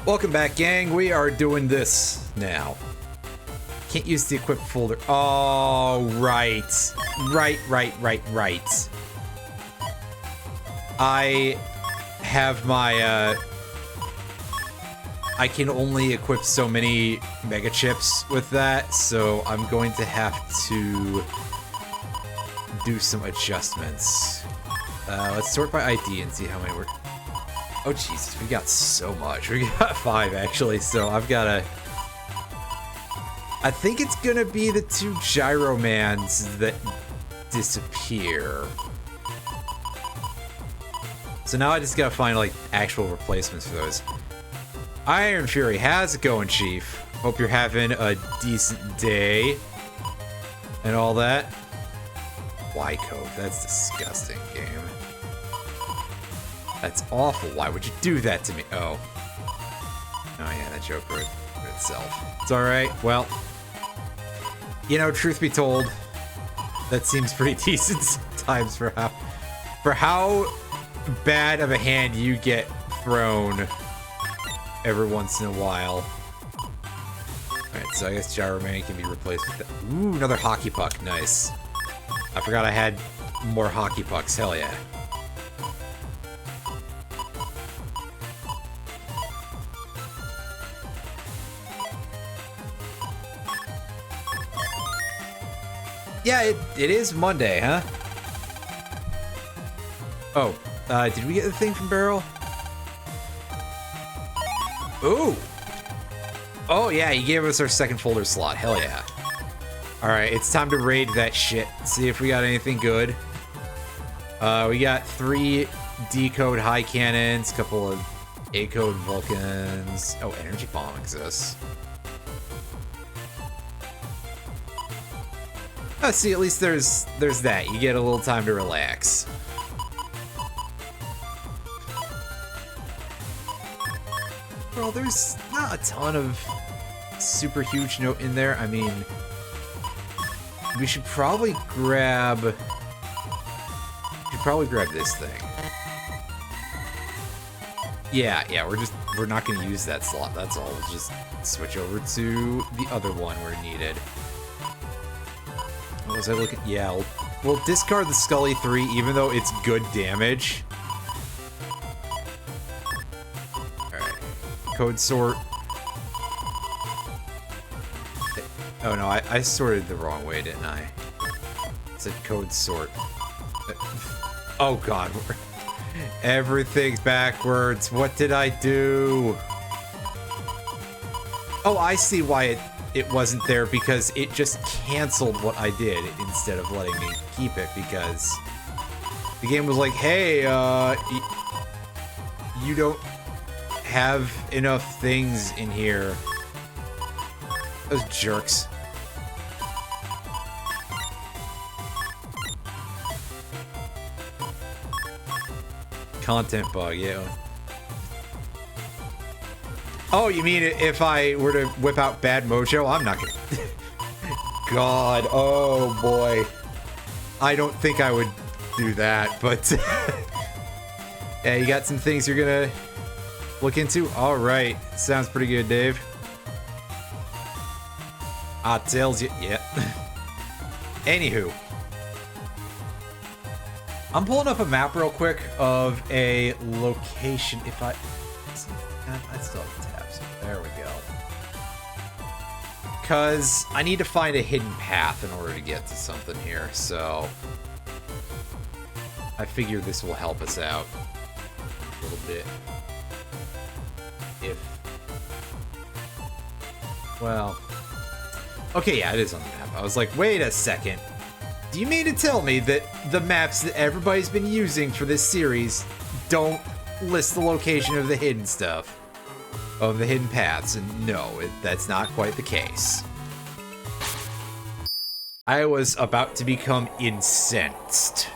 Welcome back, gang. We are doing this now. Can't use the equip folder. Oh, right. Right. I have my, I can only equip so many mega chips with that, so I'm going to have to do some adjustments. Let's sort by ID and see how many we're... Oh, Jesus, we got so much. We got 5, actually, so I've got to... I think it's gonna be the 2 Gyromans that disappear. So now I just gotta find, like, actual replacements for those. Iron Fury, how's it going, Chief? Hope you're having a decent day. And all that. Why code? That's disgusting, game. That's awful. Why would you do that to me? Oh. Oh yeah, that joke wrote itself. It's alright. Well, you know, truth be told, that seems pretty decent sometimes for how bad of a hand you get thrown every once in a while. Alright, so I guess Gyroman can be replaced with that. Ooh, another hockey puck. Nice. I forgot I had more hockey pucks. Hell yeah. Yeah, it is Monday, huh? Oh, did we get the thing from Barrel? Ooh! Oh yeah, he gave us our second folder slot. Hell yeah. Alright, it's time to raid that shit. See if we got anything good. We got 3 D-code high cannons, a couple of A-code Vulcans. Oh, energy bomb exists. Oh, see, at least there's that. You get a little time to relax. Well, there's not a ton of super huge note in there. I mean, we should probably grab... this thing. Yeah, we're not gonna use that slot, that's all. We'll just switch over to the other one where needed. What was I looking? Yeah, we'll discard the Scully 3 even though it's good damage. Alright. Code sort. Oh no, I sorted the wrong way, didn't I? It said code sort. Oh god. Everything's backwards. What did I do? Oh, I see why it wasn't there, because it just canceled what I did instead of letting me keep it, because the game was like, hey, you don't have enough things in here. Those jerks. Content bug, yeah. Oh, you mean if I were to whip out Bad Mojo? I'm not gonna... God, oh boy. I don't think I would do that, but... yeah, you got some things you're gonna look into? Alright, sounds pretty good, Dave. Tells you, yeah. Anywho. I'm pulling up a map real quick of a location. If I still have tabs. There we go. Because I need to find a hidden path in order to get to something here, so I figure this will help us out a little bit. Well, okay, yeah, it is on the map. I was like, wait a second. Do you mean to tell me that the maps that everybody's been using for this series don't list the location of the hidden stuff? Of the hidden paths? And no, that's not quite the case. I was about to become incensed.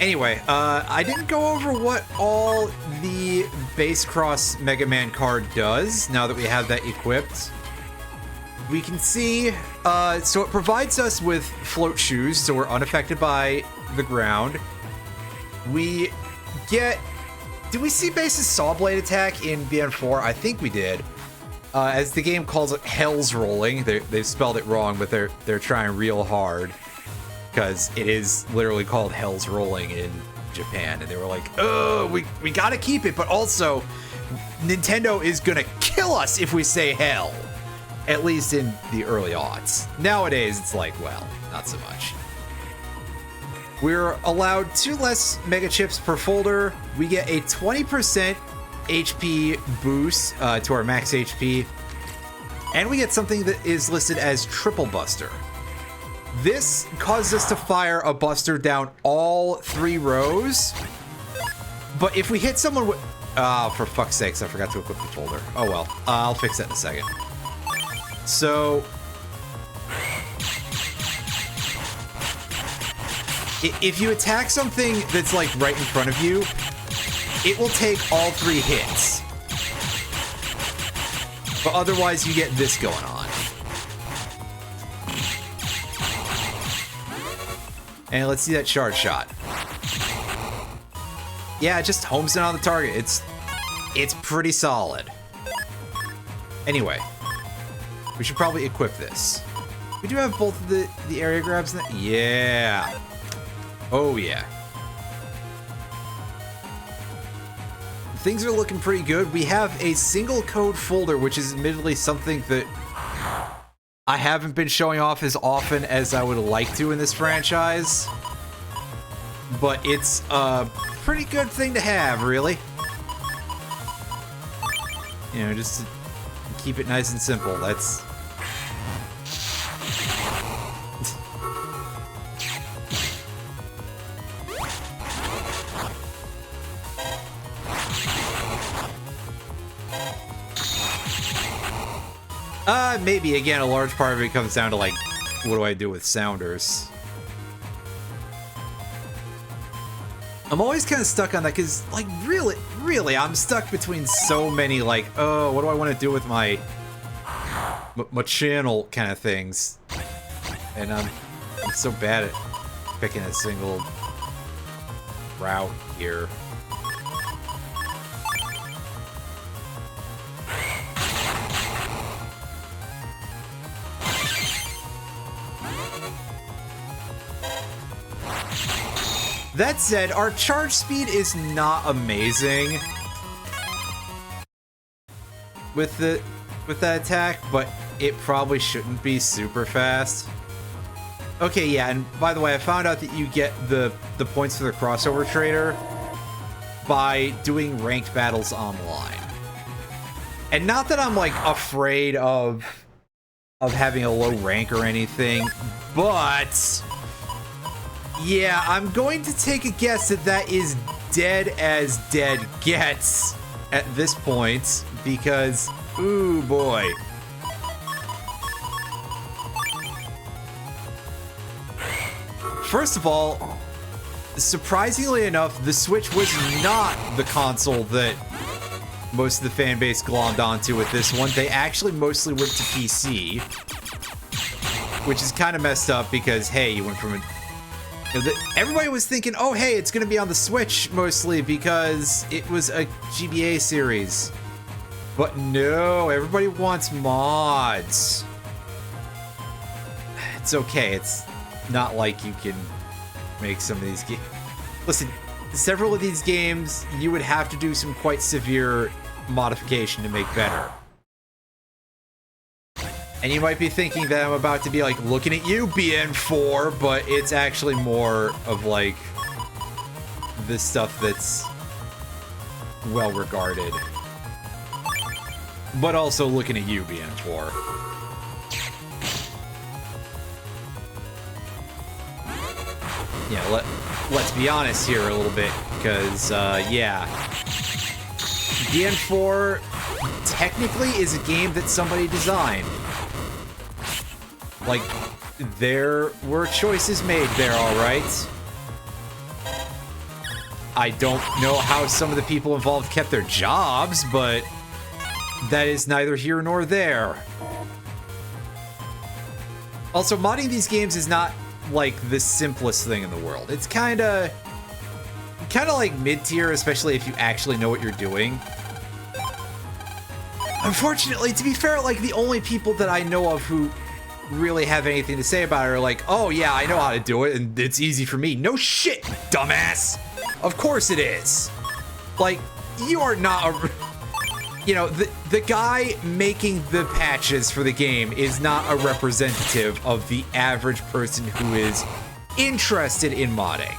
Anyway, I didn't go over what all the Base Cross Mega Man card does, now that we have that equipped. we can see, so it provides us with float shoes, so we're unaffected by the ground. We get... Did we see base's saw blade attack in BN4? I think we did. As the game calls it, Hell's Rolling. They've spelled it wrong, but they're trying real hard. Because it is literally called Hell's Rolling in Japan. And they were like, oh, we gotta keep it, but also, Nintendo is gonna kill us if we say hell. At least in the early aughts. Nowadays, it's like, well, not so much. We're allowed 2 less mega chips per folder. We get a 20% HP boost to our max HP. And we get something that is listed as Triple Buster. This causes us to fire a buster down all 3 rows. But if we hit someone with... Oh, for fuck's sakes, I forgot to equip the folder. Oh well, I'll fix that in a second. So, if you attack something that's like right in front of you, it will take all 3 hits. But otherwise, you get this going on. And let's see that shard shot. Yeah, it just homes in on the target. It's pretty solid. Anyway. We should probably equip this. We do have both of the area grabs. Yeah. Oh, yeah. Things are looking pretty good. We have a single code folder, which is admittedly something that I haven't been showing off as often as I would like to in this franchise. But it's a pretty good thing to have, really. You know, just to keep it nice and simple. That's... maybe, again, a large part of it comes down to, like, what do I do with sounders? I'm always kind of stuck on that, because, like, really, I'm stuck between so many, like, oh, what do I want to do with my channel kind of things? And I'm so bad at picking a single route here. That said, our charge speed is not amazing with that attack, but it probably shouldn't be super fast. Okay, yeah, and by the way, I found out that you get the points for the crossover trader by doing ranked battles online. And not that I'm, like, afraid of having a low rank or anything, but... yeah, I'm going to take a guess that is dead as dead gets at this point, because, ooh boy. First of all, surprisingly enough, the Switch was not the console that most of the fan base glommed onto with this one. They actually mostly went to PC, which is kind of messed up because, hey, you went from a... everybody was thinking, oh, hey, it's going to be on the Switch mostly because it was a GBA series. But no, everybody wants mods. It's okay. It's not like you can make some of these games. Listen, several of these games, you would have to do some quite severe modification to make better. And you might be thinking that I'm about to be like, looking at you, BN4, but it's actually more of like this stuff that's well regarded. But also looking at you, BN4. Yeah, let's be honest here a little bit, because, yeah. BN4 technically is a game that somebody designed. Like, there were choices made there, alright? I don't know how some of the people involved kept their jobs, but that is neither here nor there. Also, modding these games is not like the simplest thing in the world. It's kind of like mid-tier, especially if you actually know what you're doing. Unfortunately, to be fair, like the only people that I know of who really have anything to say about it are like, oh yeah, I know how to do it and it's easy for me. No shit, dumbass. Of course it is. Like, you are not a... You know, the guy making the patches for the game is not a representative of the average person who is interested in modding.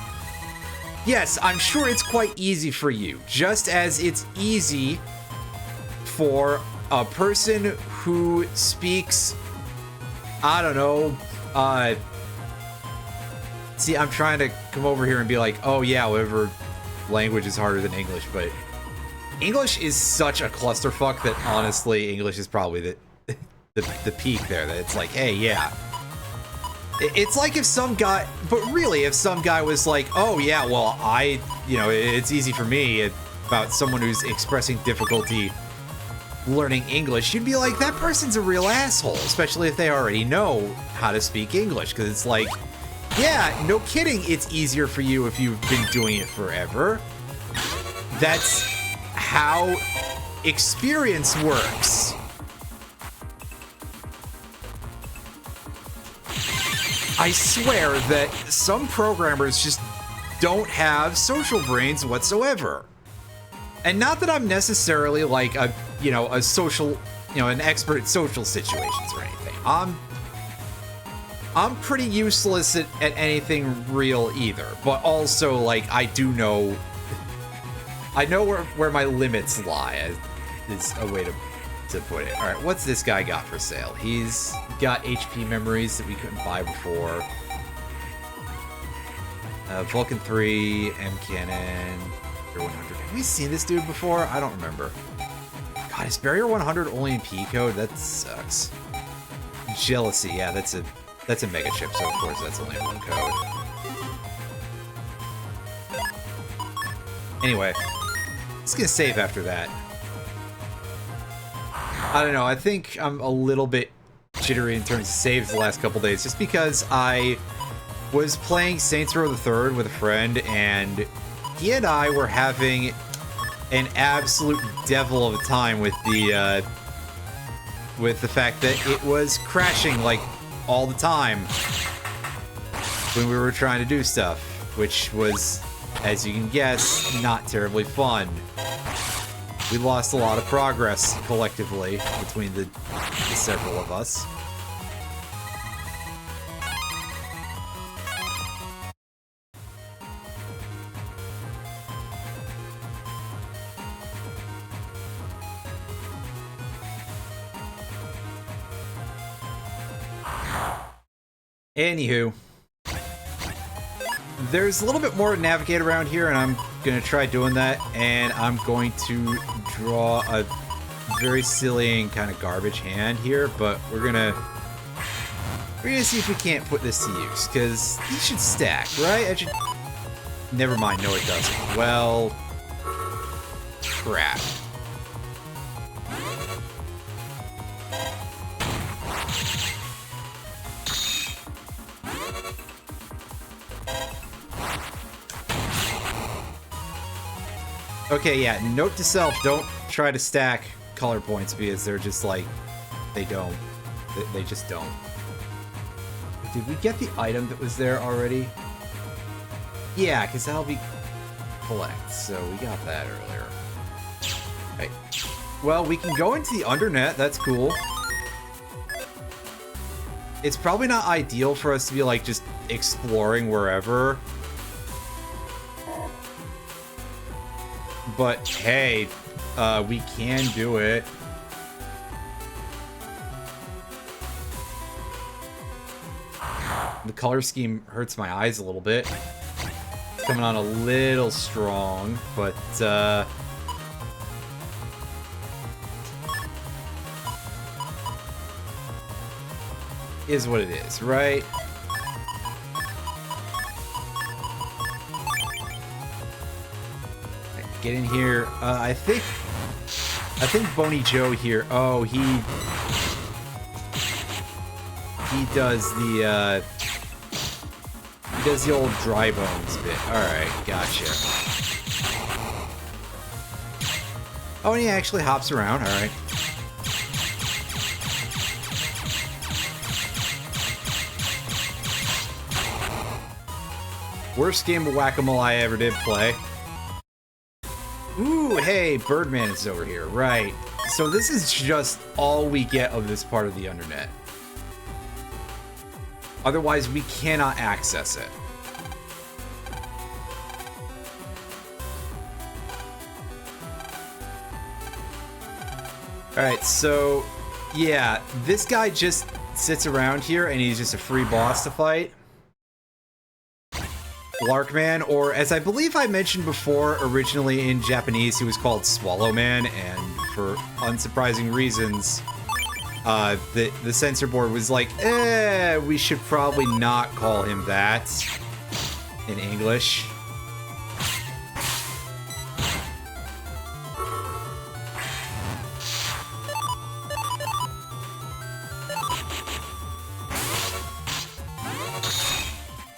Yes, I'm sure it's quite easy for you, just as it's easy for a person who speaks, I don't know, see, I'm trying to come over here and be like, oh yeah, whatever language is harder than English, but English is such a clusterfuck that honestly, English is probably the peak there, that it's like, hey, yeah. It's like if some guy, but really, if some guy was like, oh yeah, well, you know, it's easy for me, about someone who's expressing difficulty learning English, you'd be like, that person's a real asshole, especially if they already know how to speak English, because it's like, yeah, no kidding, it's easier for you if you've been doing it forever. That's how experience works. I swear that some programmers just don't have social brains whatsoever. And not that I'm necessarily like a, you know, a social, you know, an expert at social situations or anything. I'm pretty useless at anything real either, but also like I do know, I know where my limits lie, is a way to put it. All right, what's this guy got for sale? He's got HP memories that we couldn't buy before. Vulcan 3, M Cannon, Barrier 100. Have we seen this dude before? I don't remember. God, is Barrier 100 only in P code? That sucks. Jealousy, yeah, that's a mega chip, so of course that's only in one code. Anyway, just gonna save after that. I don't know, I think I'm a little bit jittery in terms of saves the last couple days, just because I was playing Saints Row the Third with a friend, and he and I were having an absolute devil of a time with the fact that it was crashing like all the time when we were trying to do stuff, which was, as you can guess, not terribly fun. We lost a lot of progress collectively between the several of us. Anywho, there's a little bit more to navigate around here, and I'm gonna try doing that, and I'm going to draw a very silly and kind of garbage hand here, but we're gonna see if we can't put this to use, because these should stack, right? Never mind, no it doesn't. Well, crap. Okay, yeah, note to self, don't try to stack color points because they're just like, they don't. They just don't. Did we get the item that was there already? Yeah, because that'll be collect, so we got that earlier. Right. Well, we can go into the undernet, that's cool. It's probably not ideal for us to be like just exploring wherever. But hey, we can do it. The color scheme hurts my eyes a little bit. It's coming on a little strong, but is what it is, right? Get in here. I think he does the old dry bones bit. Alright, gotcha. Oh, and he actually hops around, alright. Worst game of whack-a-mole I ever did play. Ooh, hey, Birdman is over here, right. So this is just all we get of this part of the internet. Otherwise, we cannot access it. Alright, so, yeah, this guy just sits around here and he's just a free boss to fight. Larkman, or as I believe I mentioned before, originally in Japanese he was called Swallowman, and for unsurprising reasons, the censor board was like, we should probably not call him that in English.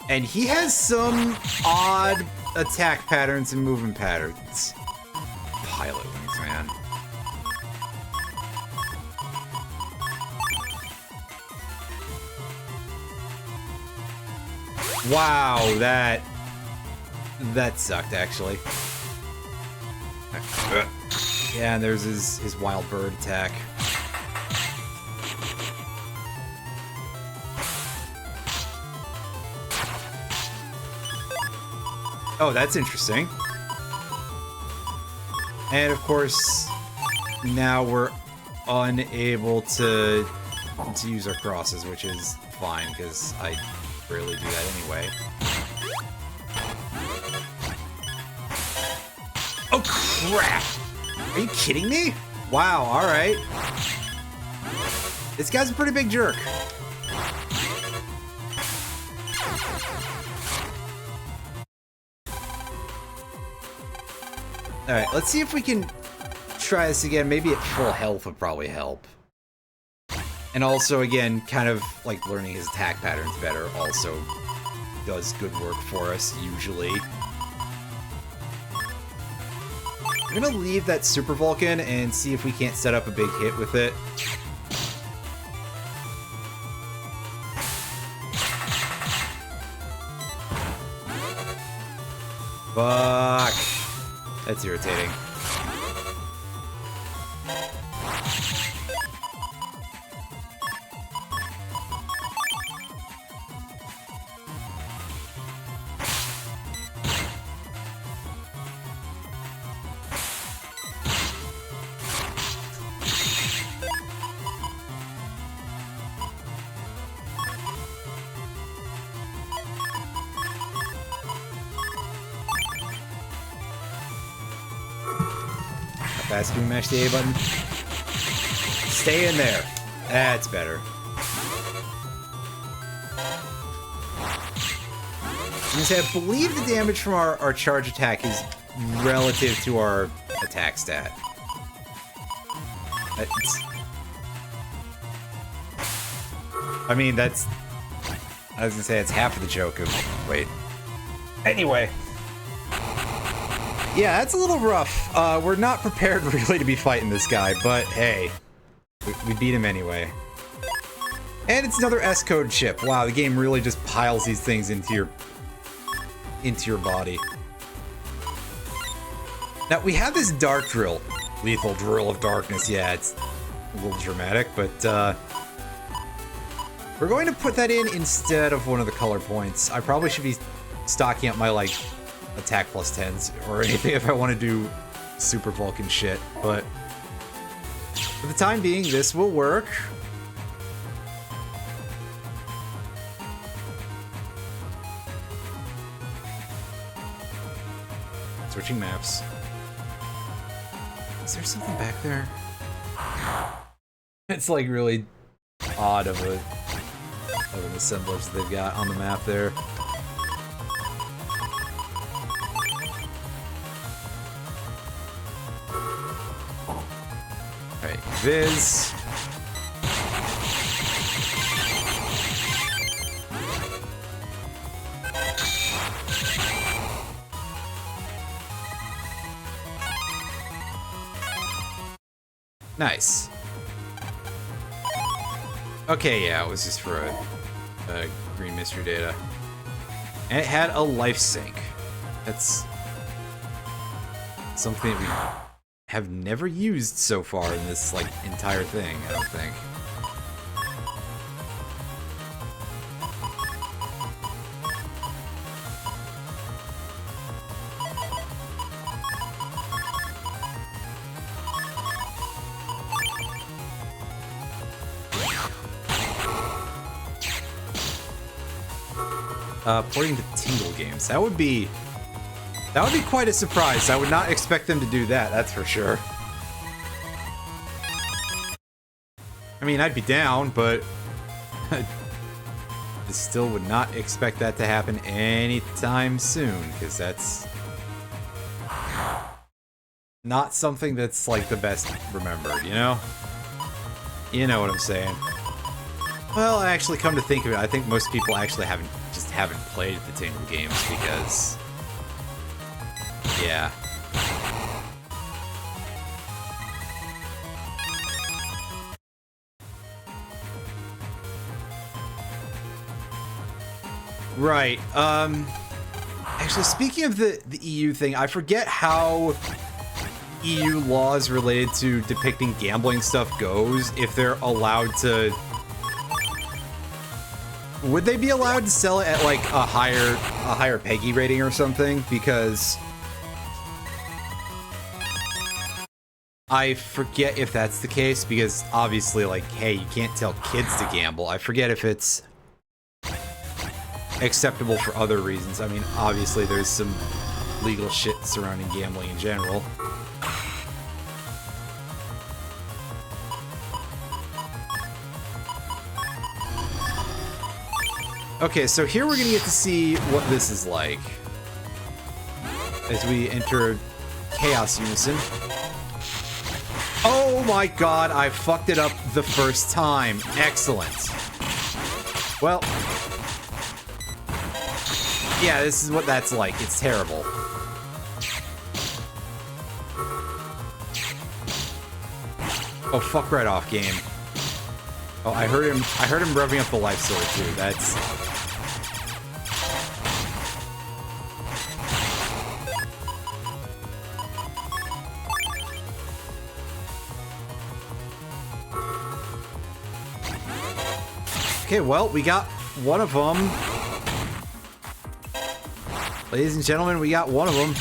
And he has some odd attack patterns and movement patterns. Pilot wings, man. Wow, that sucked, actually. Yeah, and there's his wild bird attack. Oh, that's interesting. And of course, now we're unable to use our crosses, which is fine, because I rarely do that anyway. Oh, crap! Are you kidding me? Wow, alright. This guy's a pretty big jerk. Alright, let's see if we can try this again. Maybe at full health would probably help. And also, again, kind of like learning his attack patterns better also does good work for us, usually. I'm gonna leave that Super Vulcan and see if we can't set up a big hit with it. Fuck. That's irritating. Fast, can we mash the A button? Stay in there. That's better. I believe the damage from our charge attack is relative to our attack stat. I mean, that's... I was gonna say it's half of the joke of... Wait. Anyway. Yeah, that's a little rough. We're not prepared really to be fighting this guy, but hey, we beat him anyway. And it's another S-code chip. Wow, the game really just piles these things into your body. Now, we have this dark drill. Lethal drill of darkness. Yeah, it's a little dramatic, but we're going to put that in instead of one of the color points. I probably should be stocking up my, like, attack plus 10s or anything if I want to do Super Vulcan shit, but for the time being, this will work. Switching maps. Is there something back there? It's like really odd of an assemblage they've got on the map there. Alright, Viz. Nice. Okay, yeah, it was just for a green mystery data. And it had a life sink. That's something that we have never used so far in this, like, entire thing, I don't think. Porting to Tingle games. That would be quite a surprise. I would not expect them to do that, that's for sure. I mean, I'd be down, but I still would not expect that to happen anytime soon, because that's not something that's, like, the best remembered, you know? You know what I'm saying. Well, actually, come to think of it, I think most people actually haven't played the Tingle games because, yeah. Right. Actually, speaking of the EU thing, I forget how EU laws related to depicting gambling stuff goes, if they're allowed to... Would they be allowed to sell it at, like, a higher PEGI rating or something? Because I forget if that's the case, because obviously, like, hey, you can't tell kids to gamble. I forget if it's acceptable for other reasons. I mean, obviously there's some legal shit surrounding gambling in general. Okay, so here we're gonna get to see what this is like as we enter Chaos Unison. Oh my god, I fucked it up the first time. Excellent. Well, yeah, this is what that's like. It's terrible. Oh, fuck right off, game. Oh, I heard him revving up the life sword too. That's... Okay, well, we got one of them. Ladies and gentlemen, we got one of them.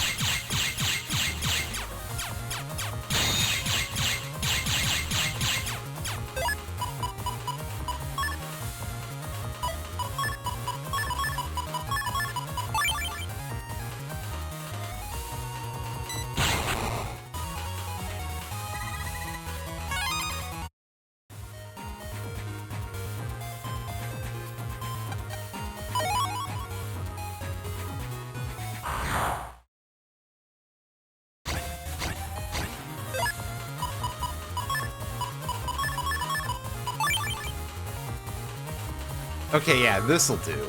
Okay, yeah, this'll do.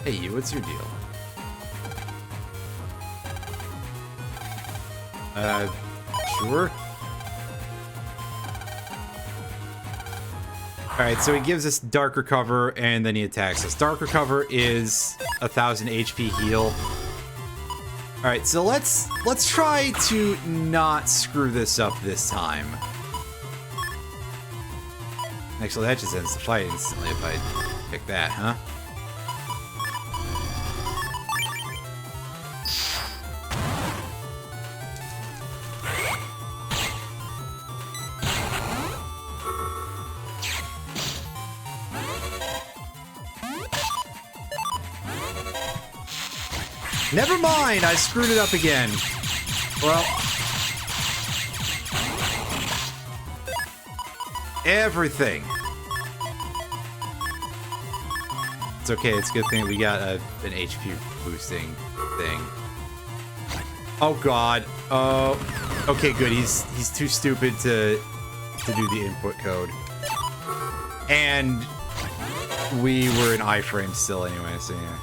Hey, you, what's your deal? Sure. Alright, so he gives us Dark Recover, and then he attacks us. Dark Recover is 1000 HP heal. Alright, so let's try to not screw this up this time. Actually, that just ends the fight instantly if I pick that, huh? Never mind, I screwed it up again. Well, everything. It's okay, it's a good thing we got an HP boosting thing. Oh god. Oh, okay, good. He's too stupid to do the input code. And we were in iframe still anyway, so yeah.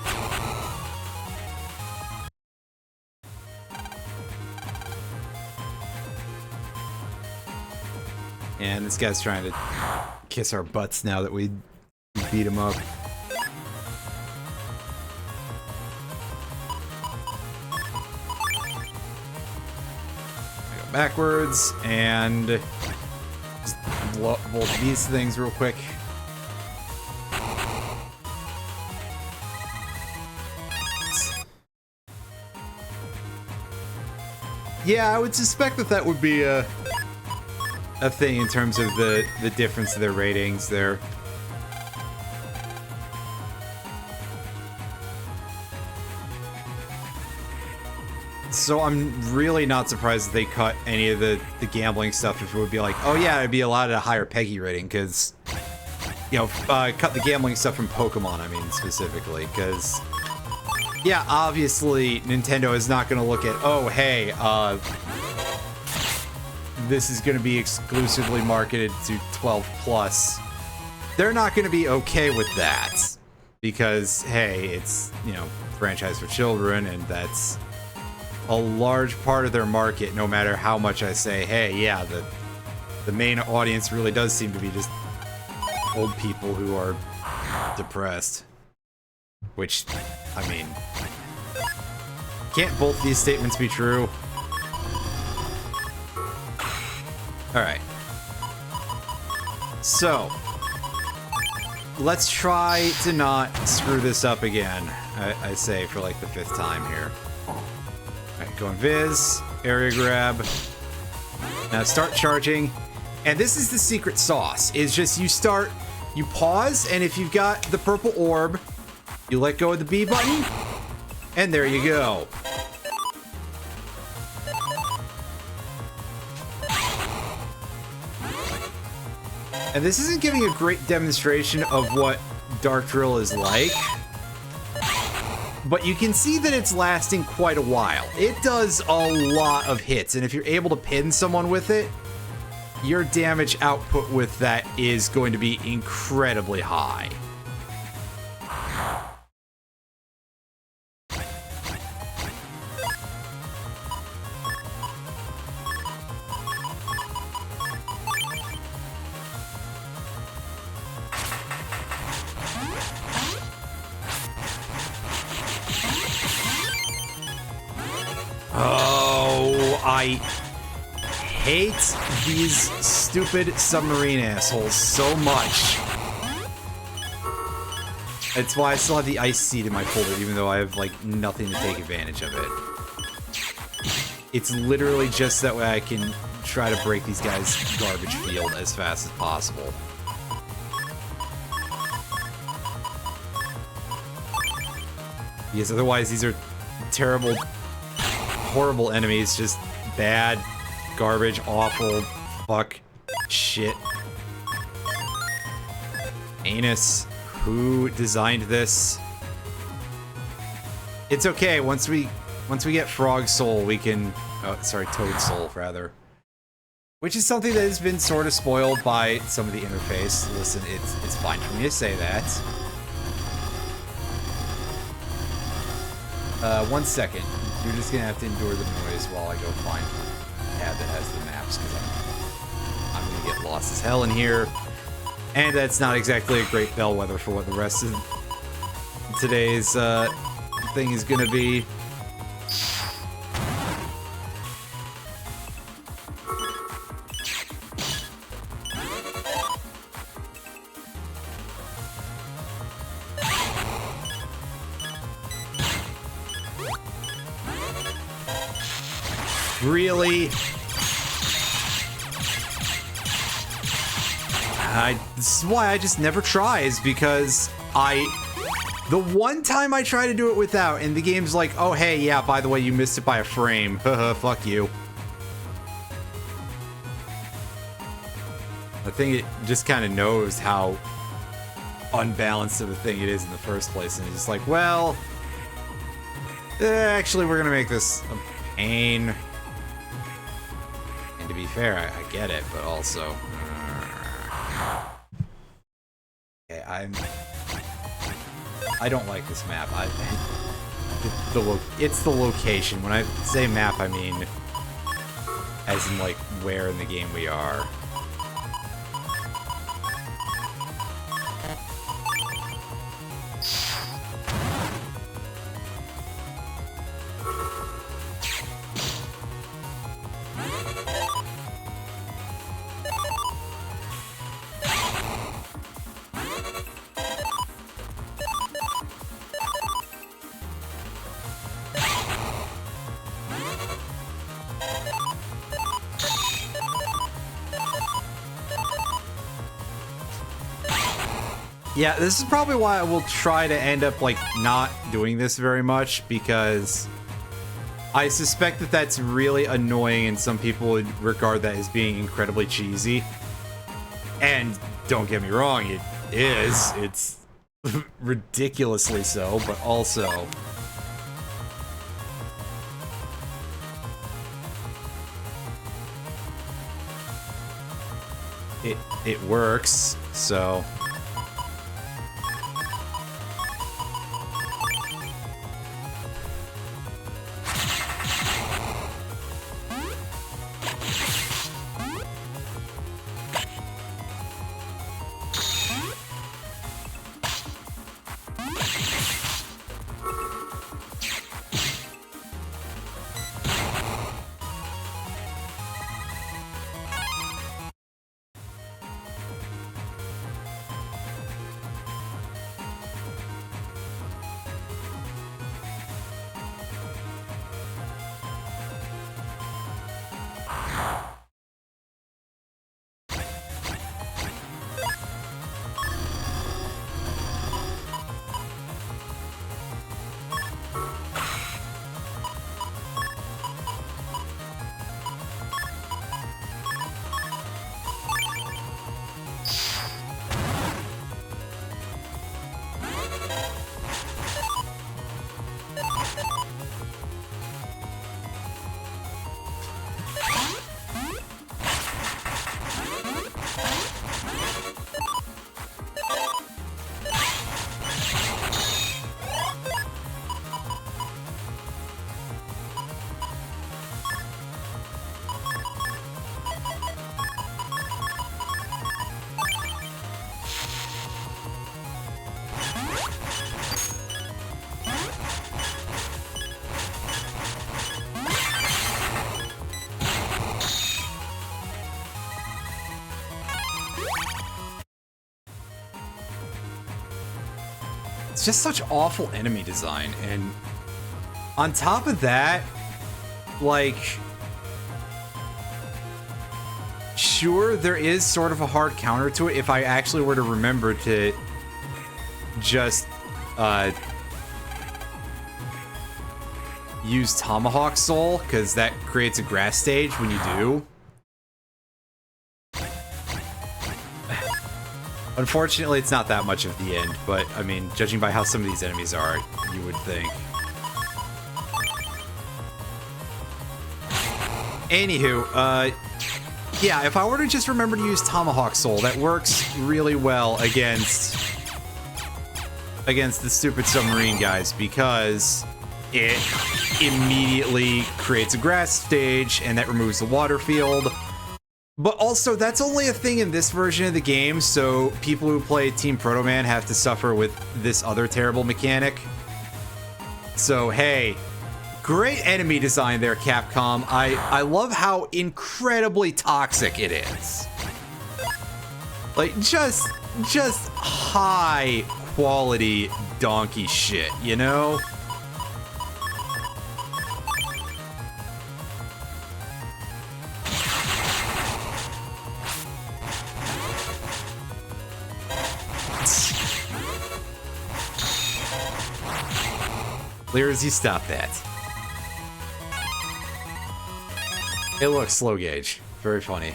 And this guy's trying to kiss our butts now that we beat him up. I go backwards and just blow these things real quick. Yeah, I would suspect that that would be a thing in terms of the difference of their ratings there. So I'm really not surprised that they cut any of the gambling stuff if it would be like, oh yeah, it'd be allowed at a higher Peggy rating, because, you know, cut the gambling stuff from Pokemon, I mean, specifically, because, yeah, obviously Nintendo is not going to look at, oh, hey, this is going to be exclusively marketed to 12 plus. They're not going to be okay with that because, hey, it's, you know, franchise for children, and that's a large part of their market, no matter how much I say, hey, yeah, the main audience really does seem to be just old people who are depressed. Which, I mean, can't both these statements be true? Alright. So, let's try to not screw this up again, I say, for like the 5th time here. Alright, go invis, area grab. Now start charging. And this is the secret sauce, is just you pause, and if you've got the purple orb, you let go of the B button, and there you go. And this isn't giving a great demonstration of what Dark Drill is like, but you can see that it's lasting quite a while. It does a lot of hits, and if you're able to pin someone with it, your damage output with that is going to be incredibly high. Oh, I hate these stupid submarine assholes so much. That's why I still have the ice seed in my folder, even though I have, like, nothing to take advantage of it. It's literally just that way I can try to break these guys' garbage field as fast as possible. Because otherwise these are terrible, horrible enemies, just bad, garbage, awful, fuck, shit. Anus, who designed this? It's okay, once we get Frog Soul, we can, oh, sorry, Toad Soul, rather. Which is something that has been sort of spoiled by some of the interface. Listen, it's fine for me to say that. 1 second. You're just gonna have to endure the noise while I go find a tab that has the maps, because I'm gonna get lost as hell in here. And that's not exactly a great bellwether for what the rest of today's thing is gonna be. Really? This is why I just never try, is because the one time I try to do it without, and the game's like, oh hey, yeah, by the way, you missed it by a frame. Haha, fuck you. I think it just kind of knows how unbalanced of a thing it is in the first place, and it's just like, well, actually, we're gonna make this a pain. And to be fair, I get it, but also... I don't like this map. It's the location. When I say map, I mean as in like where in the game we are. Yeah, this is probably why I will try to end up, like, not doing this very much, because I suspect that that's really annoying and some people would regard that as being incredibly cheesy. And don't get me wrong, it is. It's ridiculously so, but also... It works, so... It's just such awful enemy design, and on top of that, like, sure, there is sort of a hard counter to it if I actually were to remember to just use Tomahawk Soul, because that creates a grass stage when you do. Unfortunately, it's not that much of the end, but, I mean, judging by how some of these enemies are, you would think. Anywho, yeah, if I were to just remember to use Tomahawk Soul, that works really well against the stupid submarine guys, because it immediately creates a grass stage, and that removes the water field. But also, that's only a thing in this version of the game, so people who play Team Proto Man have to suffer with this other terrible mechanic. So, hey, great enemy design there, Capcom. I love how incredibly toxic it is. Like, just high quality donkey shit, you know? Clear as you stop that. It looks slow gauge. Very funny.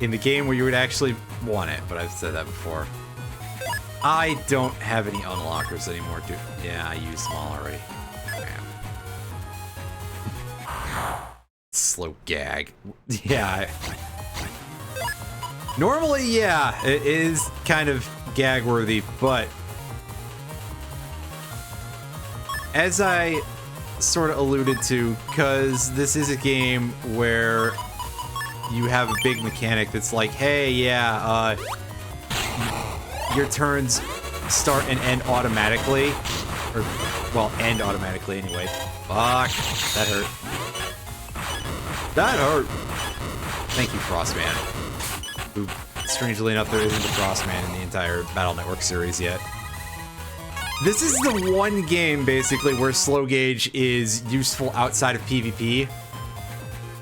In the game where you would actually want it, but I've said that before. I don't have any unlockers anymore, dude. Yeah, I used them all already. Slow gag. Yeah. Normally, yeah, it is kind of gag-worthy, but as I sort of alluded to, because this is a game where you have a big mechanic that's like, hey, yeah, your turns start and end automatically. Or, well, end automatically anyway. Fuck. That hurt. That hurt. Thank you, Frostman. Who, strangely enough, there isn't a Frostman in the entire Battle Network series yet. This is the one game, basically, where slow gauge is useful outside of PvP.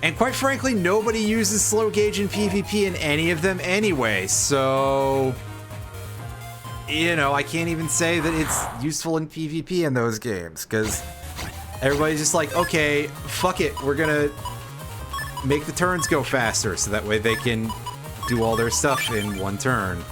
And quite frankly, nobody uses slow gauge in PvP in any of them anyway, so... You know, I can't even say that it's useful in PvP in those games, because everybody's just like, okay, fuck it, we're gonna make the turns go faster, so that way they can do all their stuff in one turn.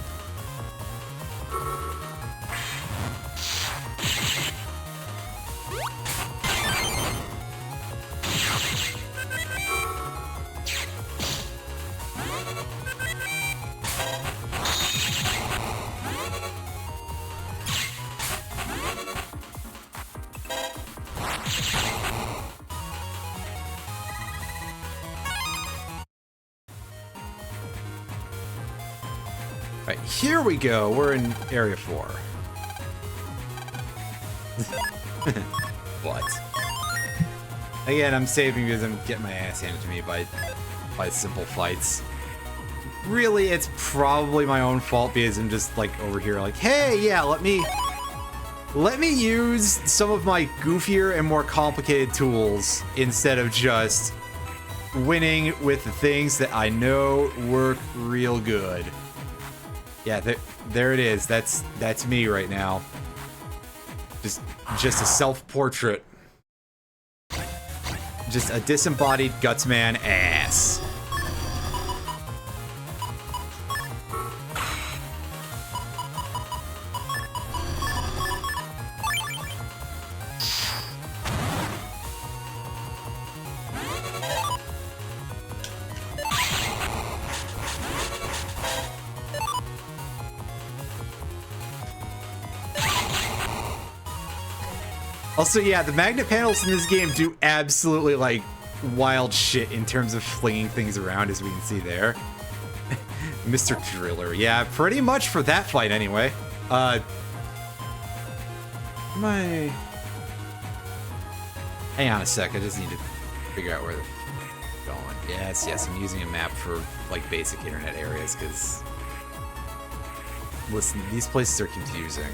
Right, here we go. We're in Area 4. What? Again, I'm saving because I'm getting my ass handed to me by simple fights. Really, it's probably my own fault because I'm just like over here like, hey, yeah, let me use some of my goofier and more complicated tools instead of just winning with the things that I know work real good. Yeah, there it is. That's me right now. Just a self-portrait. Just a disembodied Gutsman ass. Also, yeah, the magnet panels in this game do absolutely, like, wild shit in terms of flinging things around, as we can see there. Mr. Driller. Yeah, pretty much for that fight, anyway. Hang on a sec, I just need to figure out where they're going. Yes, I'm using a map for, like, basic internet areas, because... Listen, these places are confusing.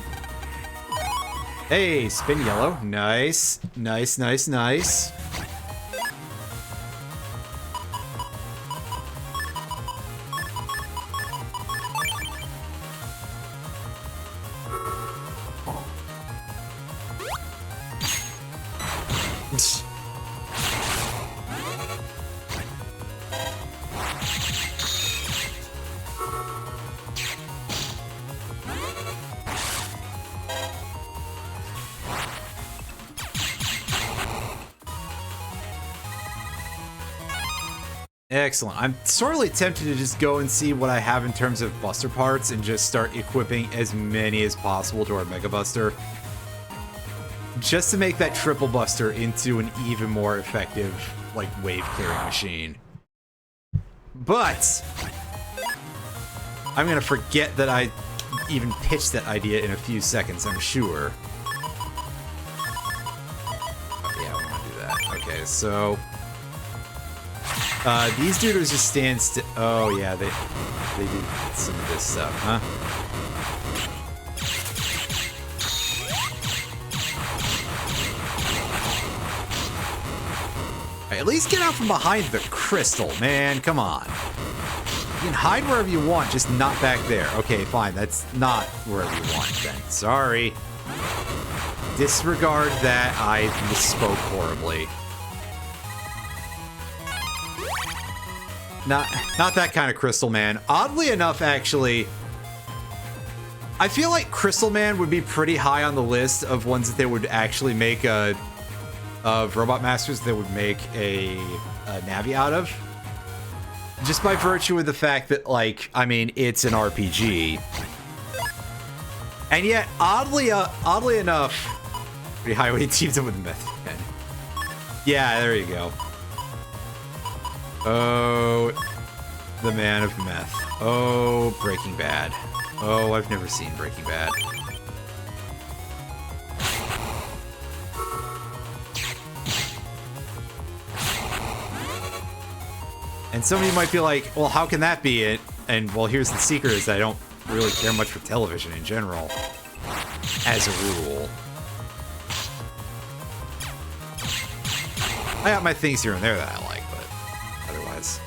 Hey, spin yellow. Nice. Nice. Excellent. I'm sorely tempted to just go and see what I have in terms of Buster parts and just start equipping as many as possible to our Mega Buster. Just to make that Triple Buster into an even more effective, like, wave-clearing machine. But I'm gonna forget that I even pitched that idea in a few seconds, I'm sure. Oh, yeah, I want to do that. Okay, so... these dudes just stand still. Oh yeah, they do some of this stuff, huh? Right, at least get out from behind the crystal, man. Come on. You can hide wherever you want, just not back there. Okay, fine. That's not wherever you want then. Sorry. Disregard that. I misspoke horribly. Not that kind of Crystal Man. Oddly enough, actually, I feel like Crystal Man would be pretty high on the list of ones that they would actually make of Robot Masters that would make a Navi out of. just by virtue of the fact that, like, I mean, it's an RPG. And yet, oddly enough, Highway teams up with Method Man. Yeah, there you go. Oh, the man of meth. Oh, Breaking Bad. Oh, I've never seen Breaking Bad. And some of you might be like, well, how can that be it? And, well, here's the secret, is that I don't really care much for television in general, as a rule. I got my things here and there that I like, but otherwise.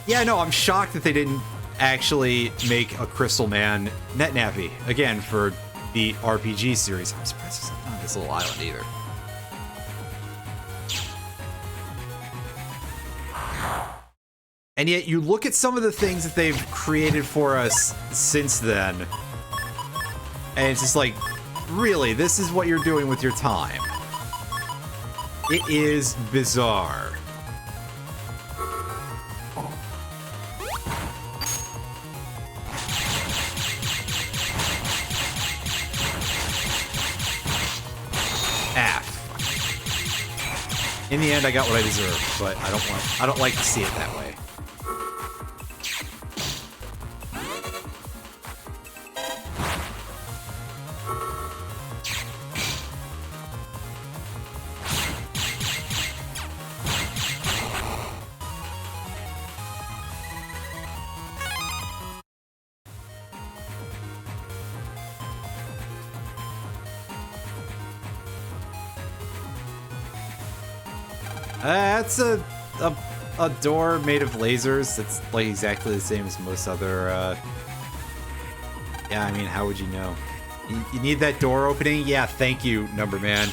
Yeah, no, I'm shocked that they didn't actually make a Crystal Man net nappy, again, for the RPG series. I'm surprised it's not on this little island either. And yet, you look at some of the things that they've created for us since then, and it's just like, really, this is what you're doing with your time. It is bizarre. In the end, I got what I deserved, but I don't like to see it that way. That's a door made of lasers. It's like exactly the same as most other. Yeah, I mean, how would you know? You need that door opening? Yeah, thank you, Number Man.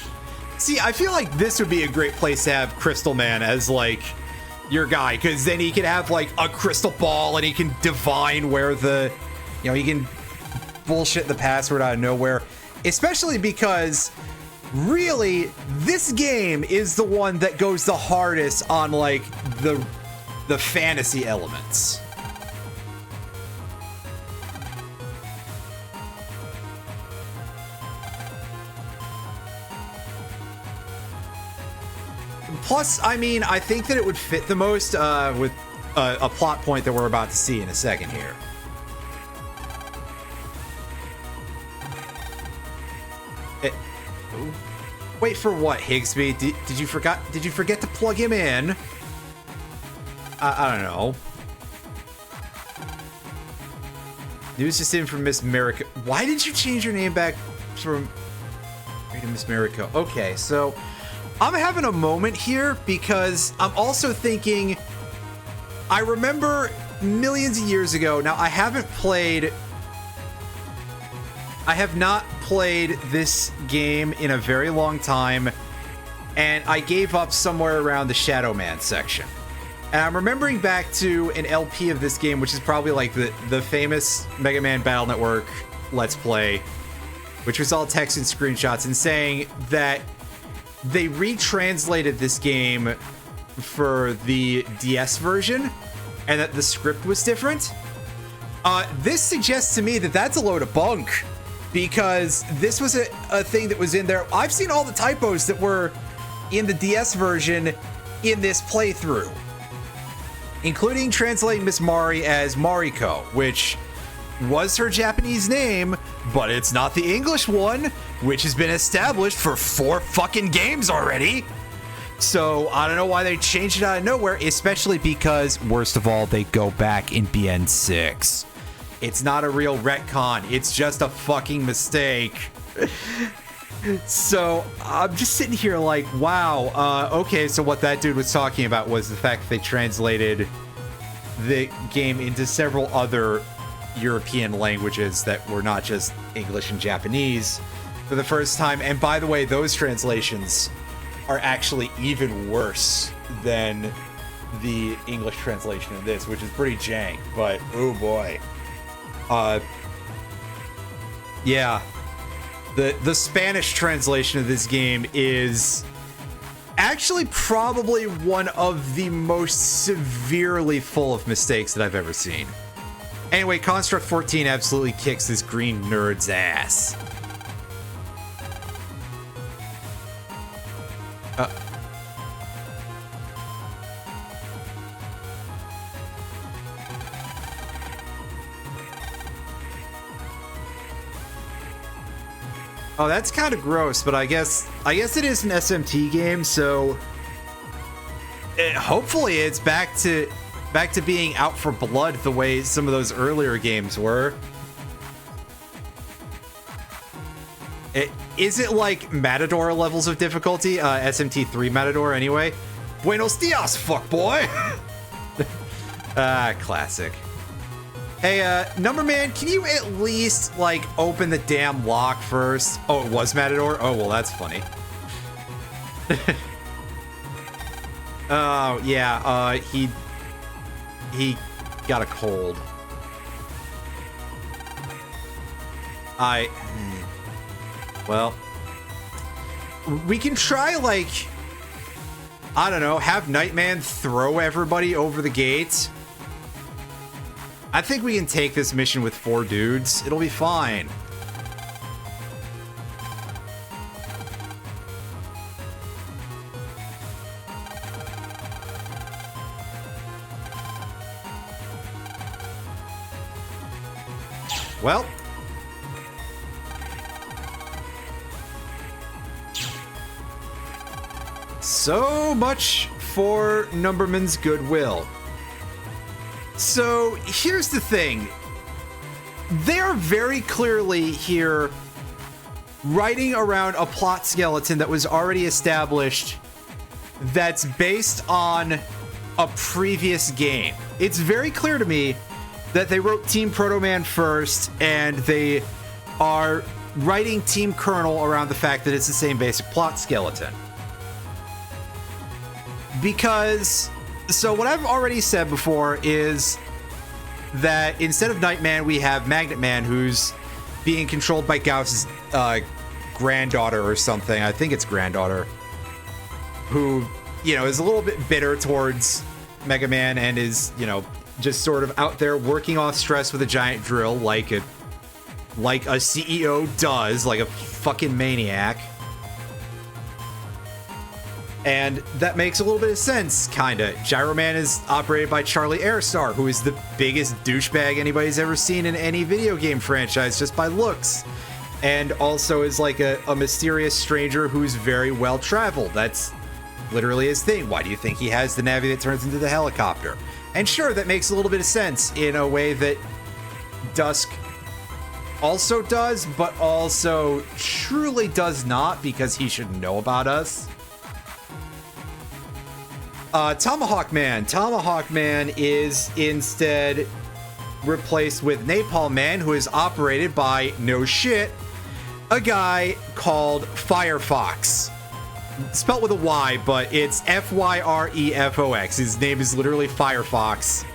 See, I feel like this would be a great place to have Crystal Man as, like, your guy, because then he can have, like, a crystal ball and he can divine where the, you know, he can bullshit the password out of nowhere. Especially because, really, this game is the one that goes the hardest on, like, the fantasy elements. Plus, I mean, I think that it would fit the most with a plot point that we're about to see in a second here. Wait for what, Higsby? Did you forget to plug him in? I don't know. News just in from Miss America. Why did you change your name back from to Miss America? Okay, so I'm having a moment here because I'm also thinking, I remember millions of years ago. Now, I have not played this game in a very long time, and I gave up somewhere around the Shadow Man section. And I'm remembering back to an LP of this game, which is probably like the famous Mega Man Battle Network Let's Play, which was all text and screenshots, and saying that they retranslated this game for the DS version and that the script was different. This suggests to me that that's a load of bunk, because this was a thing that was in there. I've seen all the typos that were in the DS version in this playthrough, including translating Miss Mari as Mariko, which was her Japanese name, but it's not the English one, which has been established for 4 fucking games already. So I don't know why they changed it out of nowhere, especially because, worst of all, they go back in BN6. It's not a real retcon. It's just a fucking mistake. So I'm just sitting here like, wow. Okay, so what that dude was talking about was the fact that they translated the game into several other European languages that were not just English and Japanese for the first time. And by the way, those translations are actually even worse than the English translation of this, which is pretty jank, but oh boy. Yeah. The Spanish translation of this game is Actually, probably one of the most severely full of mistakes that I've ever seen. Anyway, Construct 14 absolutely kicks this green nerd's ass. Oh, that's kind of gross, but I guess it is an SMT game, so hopefully it's back to being out for blood the way some of those earlier games were. Is it like Matador levels of difficulty? SMT3 Matador, anyway. Buenos dias, fuckboy! Classic. Hey, Number Man, can you at least, like, open the damn lock first? Oh, it was Matador? Oh, well, that's funny. Oh, yeah, he got a cold. Well, we can try, like, I don't know, have Nightman throw everybody over the gates. I think we can take this mission with 4 dudes. It'll be fine. Well. So much for Numberman's goodwill. So here's the thing. They're very clearly here writing around a plot skeleton that was already established that's based on a previous game. It's very clear to me that they wrote Team Proto Man first, and they are writing Team Colonel around the fact that it's the same basic plot skeleton. Because, so what I've already said before is that instead of Nightman, we have Magnet Man, who's being controlled by Gauss's granddaughter or something. I think it's granddaughter, who, you know, is a little bit bitter towards Mega Man and is, you know, just sort of out there working off stress with a giant drill like a CEO does, like a fucking maniac. And that makes a little bit of sense, kinda. Gyro Man is operated by Charlie Airstar, who is the biggest douchebag anybody's ever seen in any video game franchise, just by looks. And also is like a mysterious stranger who's very well traveled. That's literally his thing. Why do you think he has the Navi that turns into the helicopter? And sure, that makes a little bit of sense in a way that Dusk also does, but also truly does not, because he should know about us. Tomahawk Man. Tomahawk Man is instead replaced with Napalm Man, who is operated by, no shit, a guy called Firefox. Spelt with a Y, but it's F-Y-R-E-F-O-X. His name is literally Firefox.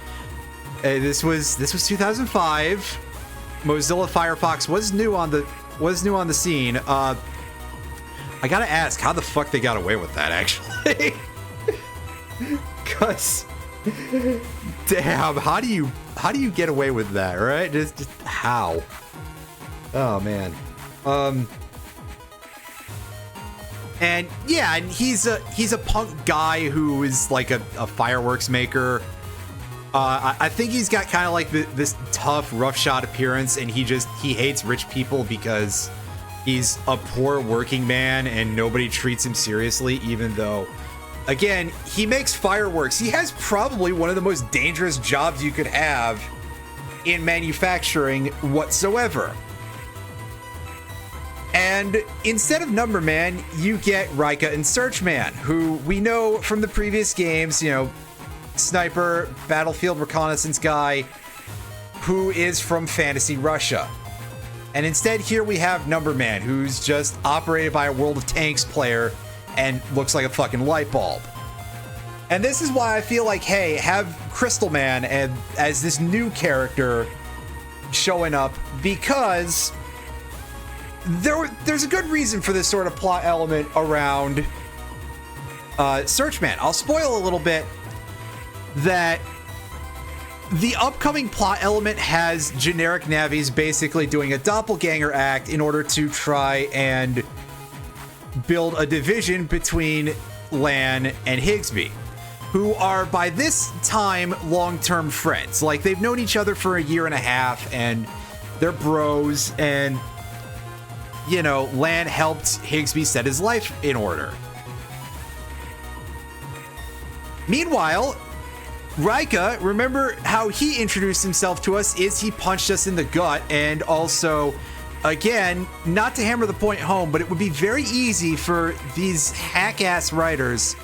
This was 2005. Mozilla Firefox was new on the scene. I gotta ask, how the fuck they got away with that, actually? Cause, damn, how do you get away with that, right? Just how? Oh man. And yeah, and he's a punk guy who is like a fireworks maker. I think he's got kind of like this tough, roughshod appearance, and he hates rich people because he's a poor working man and nobody treats him seriously, even though, again, he makes fireworks. He has probably one of the most dangerous jobs you could have in manufacturing whatsoever. And instead of Number Man, you get Rika and Search Man, who we know from the previous games, you know, sniper, battlefield reconnaissance guy, who is from Fantasy Russia. And instead here we have Number Man, who's just operated by a World of Tanks player and looks like a fucking light bulb. And this is why I feel like, hey, have Crystal Man as this new character showing up, because there's a good reason for this sort of plot element around Searchman. I'll spoil a little bit that the upcoming plot element has generic Navis basically doing a doppelganger act in order to try and build a division between Lan and Higsby, who are by this time long-term friends. Like, they've known each other for a year and a half, and they're bros, and, you know, Lan helped Higsby set his life in order. Meanwhile, Raika, remember how he introduced himself to us is he punched us in the gut, and also, again, not to hammer the point home, but it would be very easy for these hack-ass writers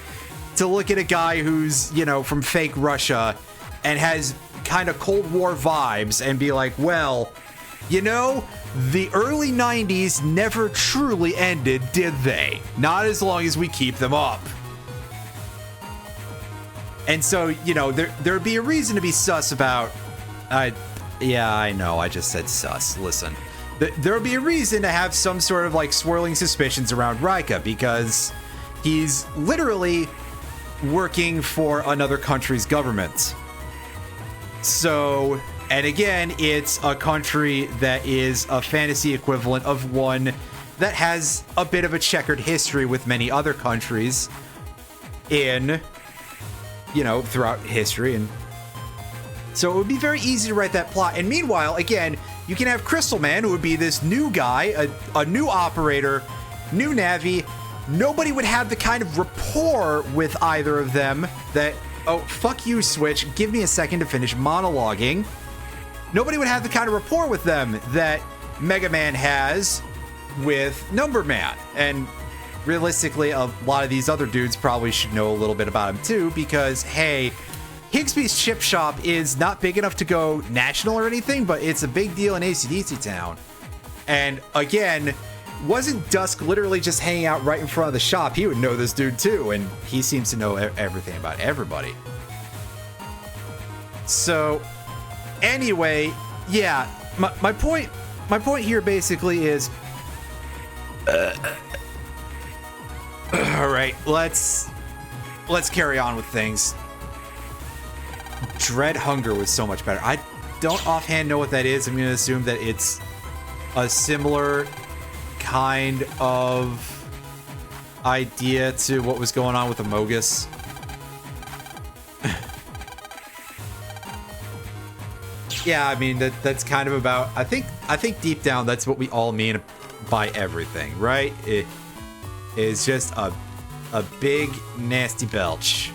to look at a guy who's, you know, from fake Russia and has kind of Cold War vibes and be like, well, you know, the early 90s never truly ended, did they? Not as long as we keep them up. And so, you know, there'd be a reason to be sus about... yeah, I know, I just said sus. Listen. There'd be a reason to have some sort of, like, swirling suspicions around Raika, because he's literally working for another country's government. So, and again, it's a country that is a fantasy equivalent of one that has a bit of a checkered history with many other countries in... you know, throughout history. And so it would be very easy to write that plot. And meanwhile, again, you can have Crystal Man, who would be this new guy, a new operator, new Navi. Nobody would have the kind of rapport with either of them that, oh, fuck you, Switch, give me a second to finish monologuing. Nobody would have the kind of rapport with them that Mega Man has with Number Man. And realistically, a lot of these other dudes probably should know a little bit about him too, because, hey, Higsby's chip shop is not big enough to go national or anything, but it's a big deal in AC/DC Town. And again, wasn't Dusk literally just hanging out right in front of the shop? He would know this dude too, and he seems to know everything about everybody. So, anyway, yeah, my point here basically is... all right, let's carry on with things. Dread Hunger was so much better. I don't offhand know what that is. I'm going to assume that it's a similar kind of idea to what was going on with Amogus. Yeah, I mean, that's kind of about... I think deep down that's what we all mean by everything, right? It is just a big nasty belch.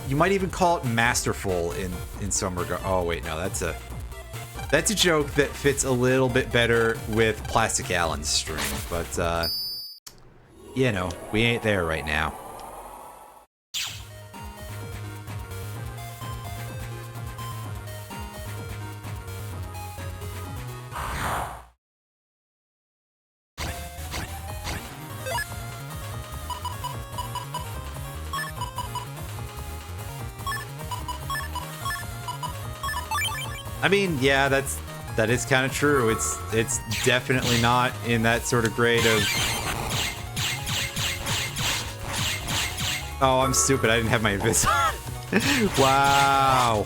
You might even call it masterful in some regard. Oh wait, no, that's a joke that fits a little bit better with Plastic Allen's string, but you know, we ain't there right now. I mean, yeah, that is kind of true. It's definitely not in that sort of grade of... Oh, I'm stupid. I didn't have my invis on. Wow.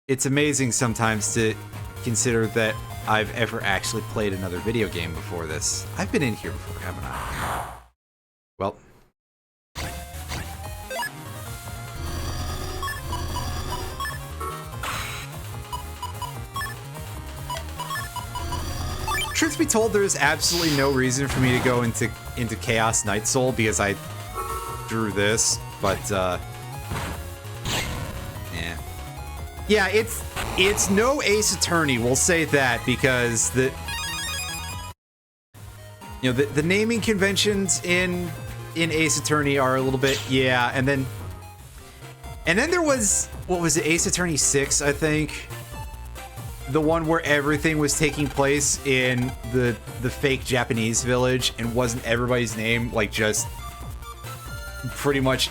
It's amazing sometimes to consider that I've ever actually played another video game before this. I've been in here before, haven't I? Well... Truth be told, there is absolutely no reason for me to go into Chaos Night Soul because I drew this, but yeah, it's no Ace Attorney. We'll say that because the naming conventions in Ace Attorney are a little bit, yeah, and then there was, what was it, Ace Attorney 6, I think. The one where everything was taking place in the fake Japanese village and wasn't everybody's name, like just pretty much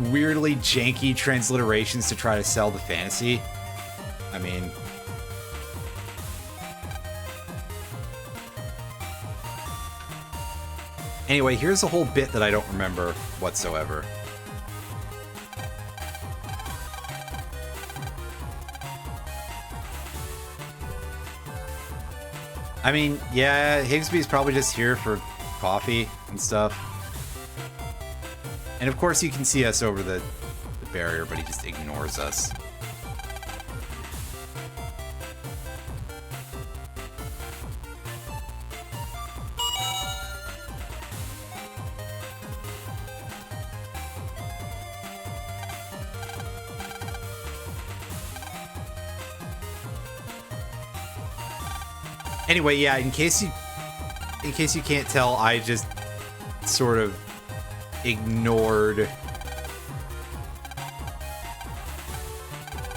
weirdly janky transliterations to try to sell the fantasy. I mean, Anyway, here's a whole bit that I don't remember whatsoever. I mean, yeah, Higsby's probably just here for coffee and stuff. And of course you can see us over the barrier, but he just ignores us. Anyway, yeah, in case you can't tell, I just sort of ignored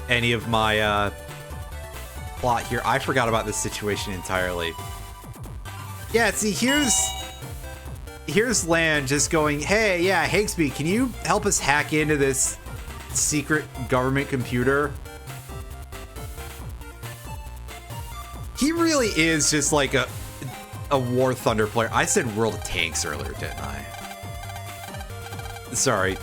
any of my plot here. I forgot about this situation entirely. Yeah, see, here's Lan just going, hey, yeah, Higsby, can you help us hack into this secret government computer? He really is just like a War Thunder player. I said World of Tanks earlier, didn't I? Sorry.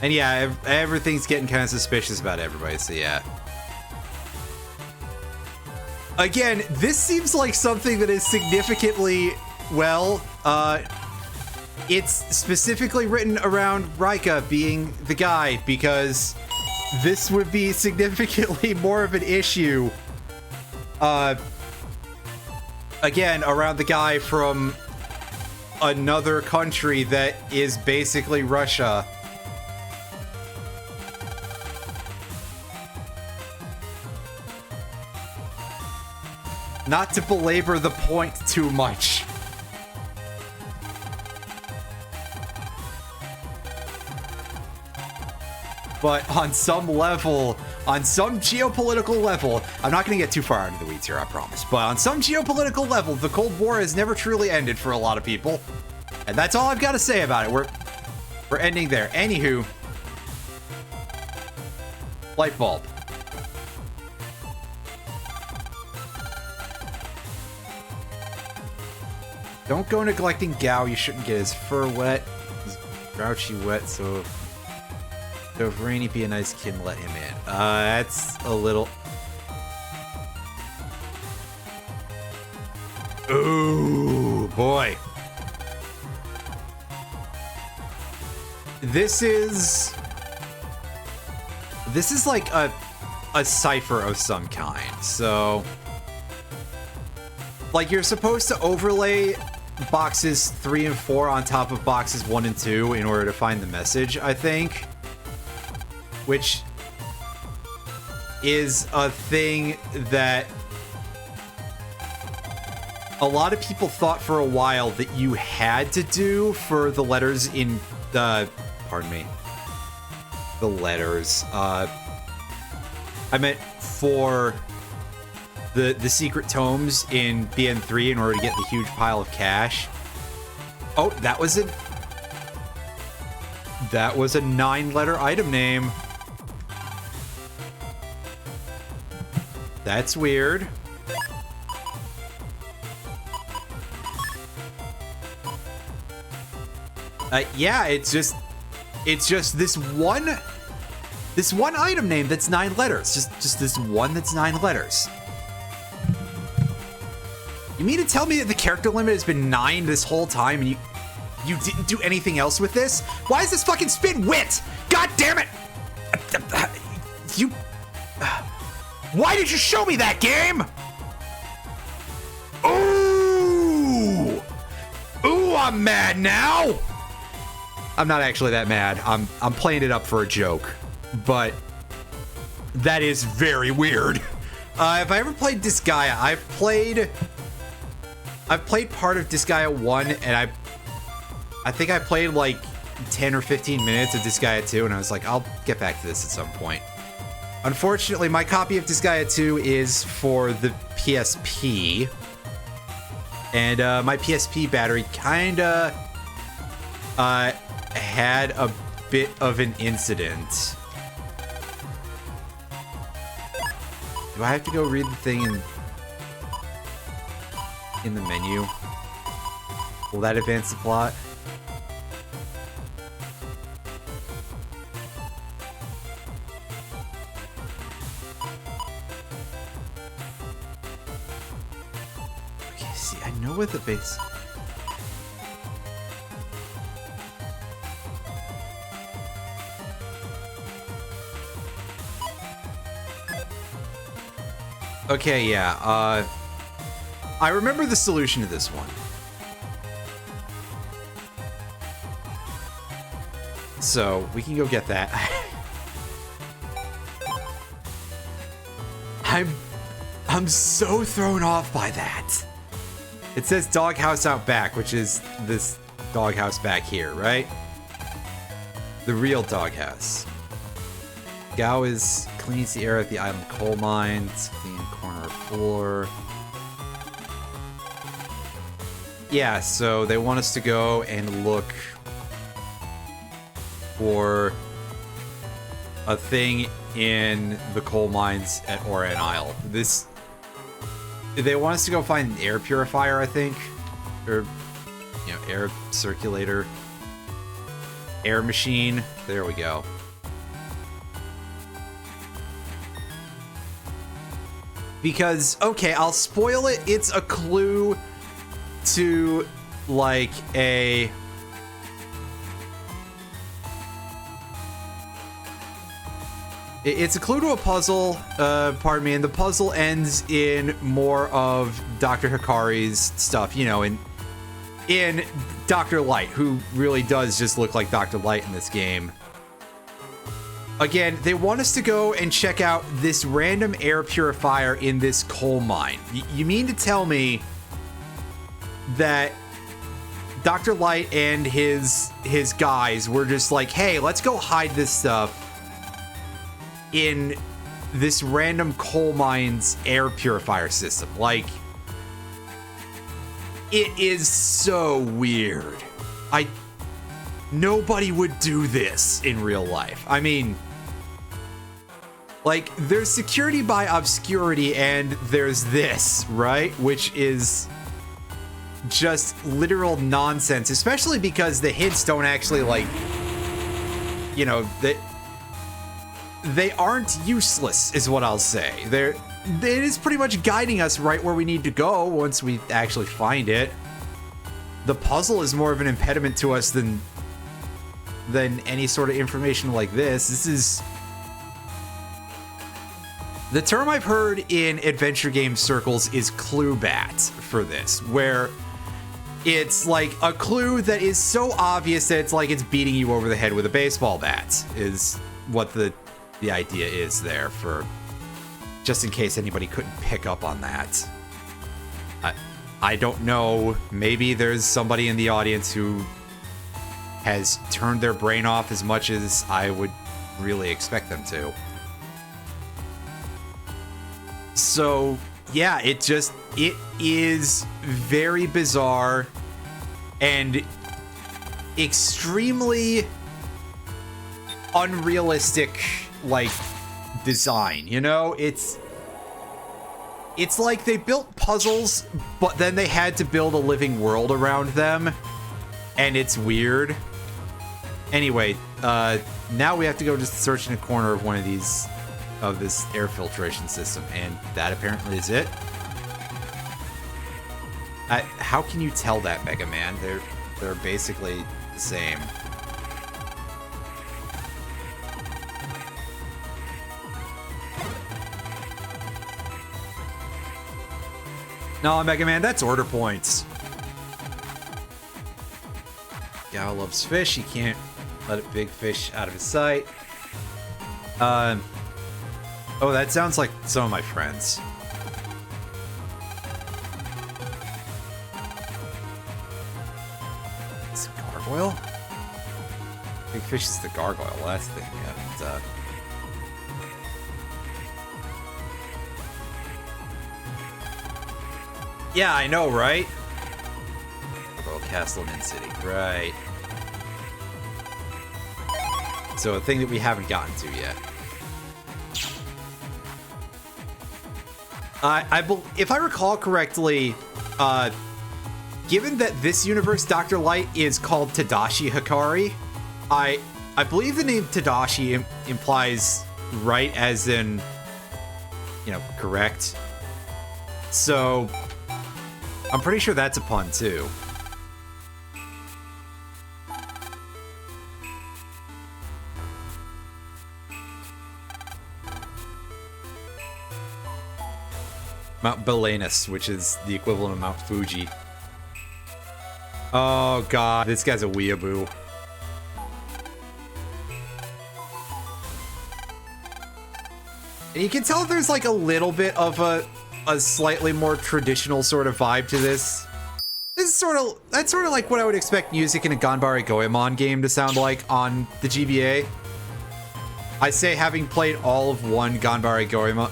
And yeah, everything's getting kind of suspicious about everybody, so yeah. Again, this seems like something that is significantly, well, it's specifically written around Rika being the guy, because this would be significantly more of an issue, again, around the guy from another country that is basically Russia. Not to belabor the point too much. But on some level, on some geopolitical level, I'm not going to get too far into the weeds here, I promise. But on some geopolitical level, the Cold War has never truly ended for a lot of people. And that's all I've got to say about it. We're ending there. Anywho. Light bulb. Don't go neglecting Gao. You shouldn't get his fur wet. He's grouchy wet, so if Rainy be a nice kid and let him in. That's a little... Ooh, boy. This is like a cipher of some kind. So, like, you're supposed to overlay boxes 3 and 4 on top of boxes 1 and 2 in order to find the message, I think. Which is a thing that a lot of people thought for a while that you had to do for the letters in the... Pardon me. The letters. I meant for the secret tomes in BN3 in order to get the huge pile of cash. Oh, that was a 9-letter item name. That's weird. Yeah, it's just this one item name that's 9 letters. Just this one that's 9 letters. You mean to tell me that the character limit has been 9 this whole time and you didn't do anything else with this? Why is this fucking spin wit? God damn it! Why did you show me that game? Ooh! Ooh, I'm mad now! I'm not actually that mad. I'm playing it up for a joke. But that is very weird. Have I ever played Disgaea? I've played part of Disgaea 1, and I think I played like 10 or 15 minutes of Disgaea 2, and I was like, I'll get back to this at some point. Unfortunately, my copy of Disgaea 2 is for the PSP, and my PSP battery kinda had a bit of an incident. Do I have to go read the thing in the menu? Will that advance the plot? Okay, see, I know what the base... Okay, yeah, I remember the solution to this one. So, we can go get that. I'm so thrown off by that. It says doghouse out back, which is this doghouse back here, right? The real doghouse. Gao is cleans the air at the island coal mines, clean corner floor. Yeah, so they want us to go and look for a thing in the coal mines at Oran Isle. They want us to go find an air purifier, I think, or air circulator, air machine. There we go. Because, okay, I'll spoil it. It's a clue to, like, It's a clue to a puzzle, pardon me, and the puzzle ends in more of Dr. Hikari's stuff, in Dr. Light, who really does just look like Dr. Light in this game. Again, they want us to go and check out this random air purifier in this coal mine. You mean to tell me that Dr. Light and his guys were just like, hey, let's go hide this stuff in this random coal mine's air purifier system? Like, it is so weird. Nobody would do this in real life. I mean, like, there's security by obscurity, and there's this, right? Which is just literal nonsense, especially because the hints don't actually, like, they aren't useless, is what I'll say. It is pretty much guiding us right where we need to go once we actually find it. The puzzle is more of an impediment to us than any sort of information like this. This is... The term I've heard in adventure game circles is clue bat for this, where it's like a clue that is so obvious that it's like it's beating you over the head with a baseball bat, is what the idea is there, for just in case anybody couldn't pick up on that. I don't know, maybe there's somebody in the audience who has turned their brain off as much as I would really expect them to. So, yeah, it is very bizarre and extremely unrealistic, like, design, It's like they built puzzles, but then they had to build a living world around them, and it's weird. Anyway, now we have to go just search in a corner of one of these, of this air filtration system, and that apparently is it. How can you tell that, Mega Man? They're basically the same. No, Mega Man, that's order points. Gao loves fish. He can't let a big fish out of his sight. Oh, that sounds like some of my friends. It's a gargoyle? Big fish is the gargoyle. Well, that's the thing we haven't, Yeah, I know, right? Gargoyle Castle in City, right. So a thing that we haven't gotten to yet. If I recall correctly, given that this universe Dr. Light is called Tadashi Hikari, I believe the name Tadashi implies right, as in, you know, correct. So I'm pretty sure that's a pun too. Mount Belenus, which is the equivalent of Mount Fuji. Oh god, this guy's a weeaboo. And you can tell there's like a little bit of a slightly more traditional sort of vibe to this. That's sort of like what I would expect music in a Ganbare Goemon game to sound like on the GBA. I say, having played all of one Ganbare Goemon.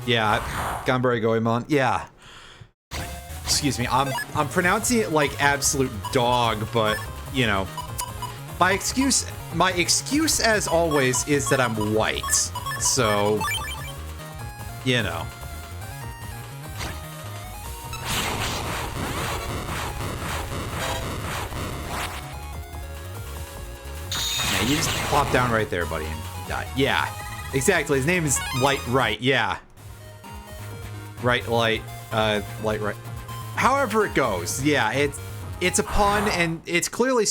Yeah, Ganbare Goemon. Yeah. Excuse me. I'm pronouncing it like absolute dog, but you know, my excuse as always is that I'm white. So, you know. Yeah, you just plop down right there, buddy, and die. Yeah, exactly. His name is Light Right. Yeah. Right, light, light, right. However it goes, yeah, it's a pun, and it's clearly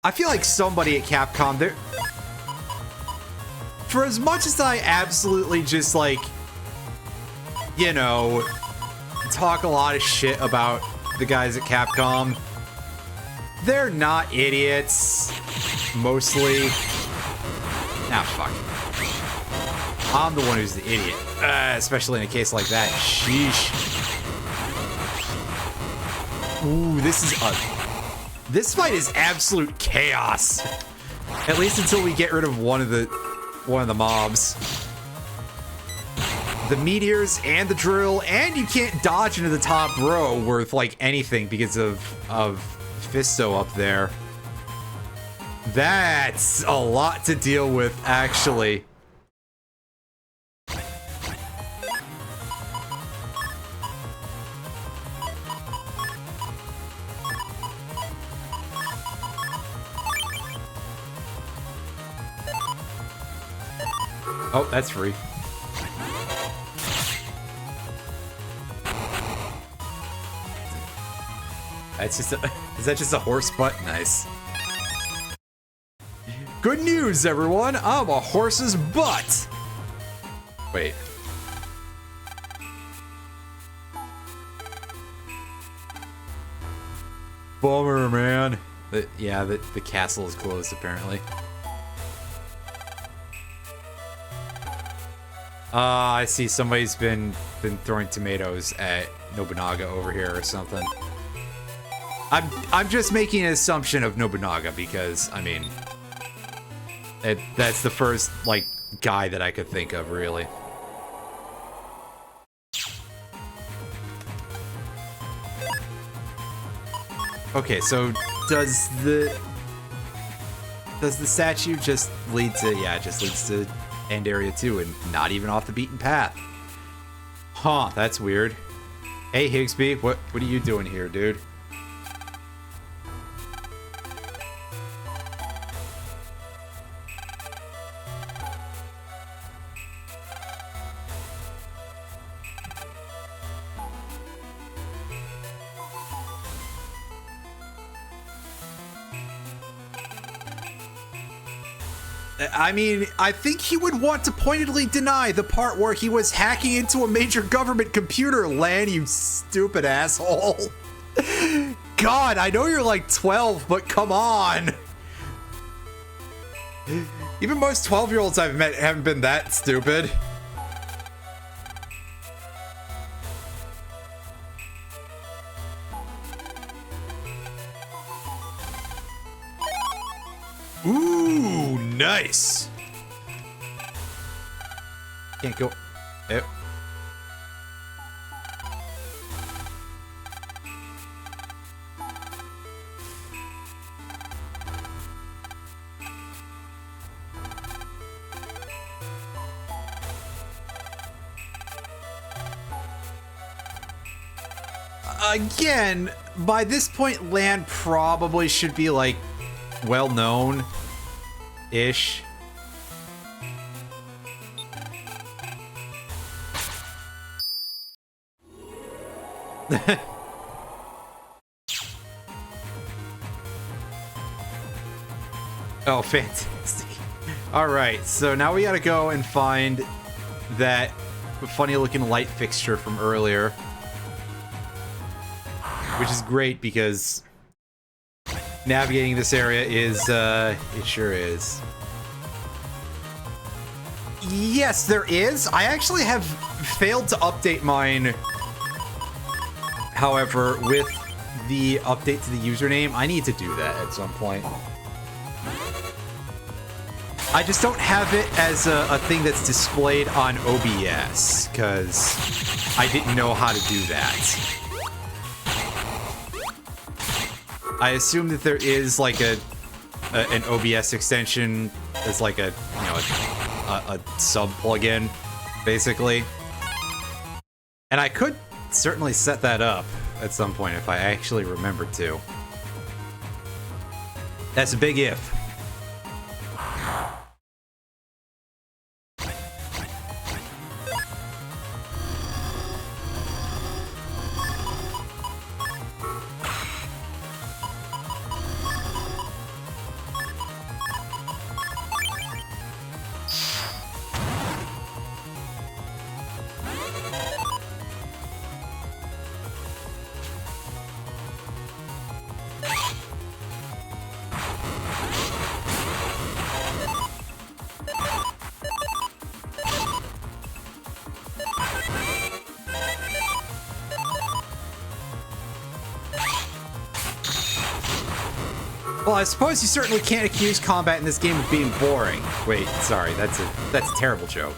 I feel like somebody at Capcom, for as much as I absolutely just, like, you know, talk a lot of shit about the guys at Capcom, they're not idiots, mostly. Nah, fuck. I'm the one who's the idiot. Especially in a case like that. Sheesh. Ooh, this fight is absolute chaos. At least until we get rid of one of the mobs. The meteors and the drill, and you can't dodge into the top row worth like anything because of Fisto up there. That's a lot to deal with, actually. Oh, that's free. That's just is that just a horse butt? Nice. Good news, everyone! I'm a horse's butt! Wait. Bummer, man. Yeah, the castle is closed, apparently. I see somebody's been throwing tomatoes at Nobunaga over here or something. I'm just making an assumption of Nobunaga because, I mean, that's the first, like, guy that I could think of, really. Okay, so does the statue just lead to, yeah, it just leads to End Area 2 and not even off the beaten path. Huh, that's weird. Hey, Higsby, what are you doing here, dude? I mean, I think he would want to pointedly deny the part where he was hacking into a major government computer, Lan, you stupid asshole. God, I know you're like 12, but come on. Even most 12-year-olds I've met haven't been that stupid. Ooh, nice. Can't go. Yep. Again, by this point, land probably should be, like, well-known-ish. Oh, fantastic. Alright, so now we gotta go and find that funny-looking light fixture from earlier. Which is great because navigating this area is, it sure is. Yes, there is. I actually have failed to update mine. However, with the update to the username, I need to do that at some point. I just don't have it as a thing that's displayed on OBS, because I didn't know how to do that. I assume that there is like an OBS extension as like a sub plugin, basically. And I could certainly set that up at some point if I actually remember to. That's a big if. Well, I suppose you certainly can't accuse combat in this game of being boring. Wait, sorry, that's a terrible joke.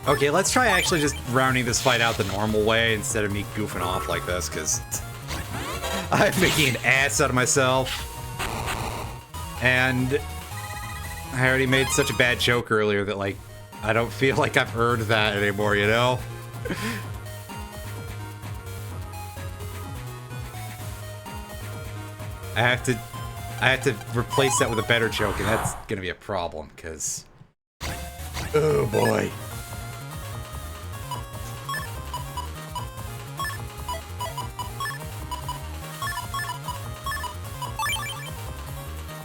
Okay, let's try actually just rounding this fight out the normal way instead of me goofing off like this, because I'm making an ass out of myself. And I already made such a bad joke earlier that, like, I don't feel like I've earned that anymore, you know? I have to replace that with a better joke, and that's gonna be a problem, because... Oh boy.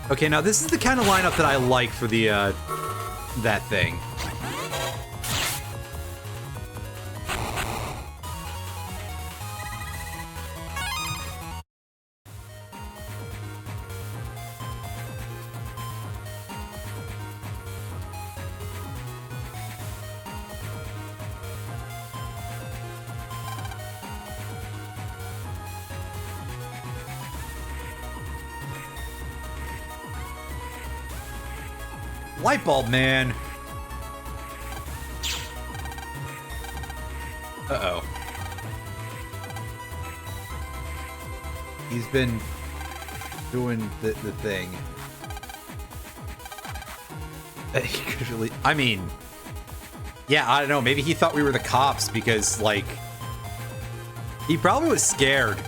Okay, now this is the kind of lineup that I like for the, that thing. Light bulb man. Uh-oh. He's been doing the thing. He could really... I mean... Yeah, I don't know. Maybe he thought we were the cops because, like... He probably was scared.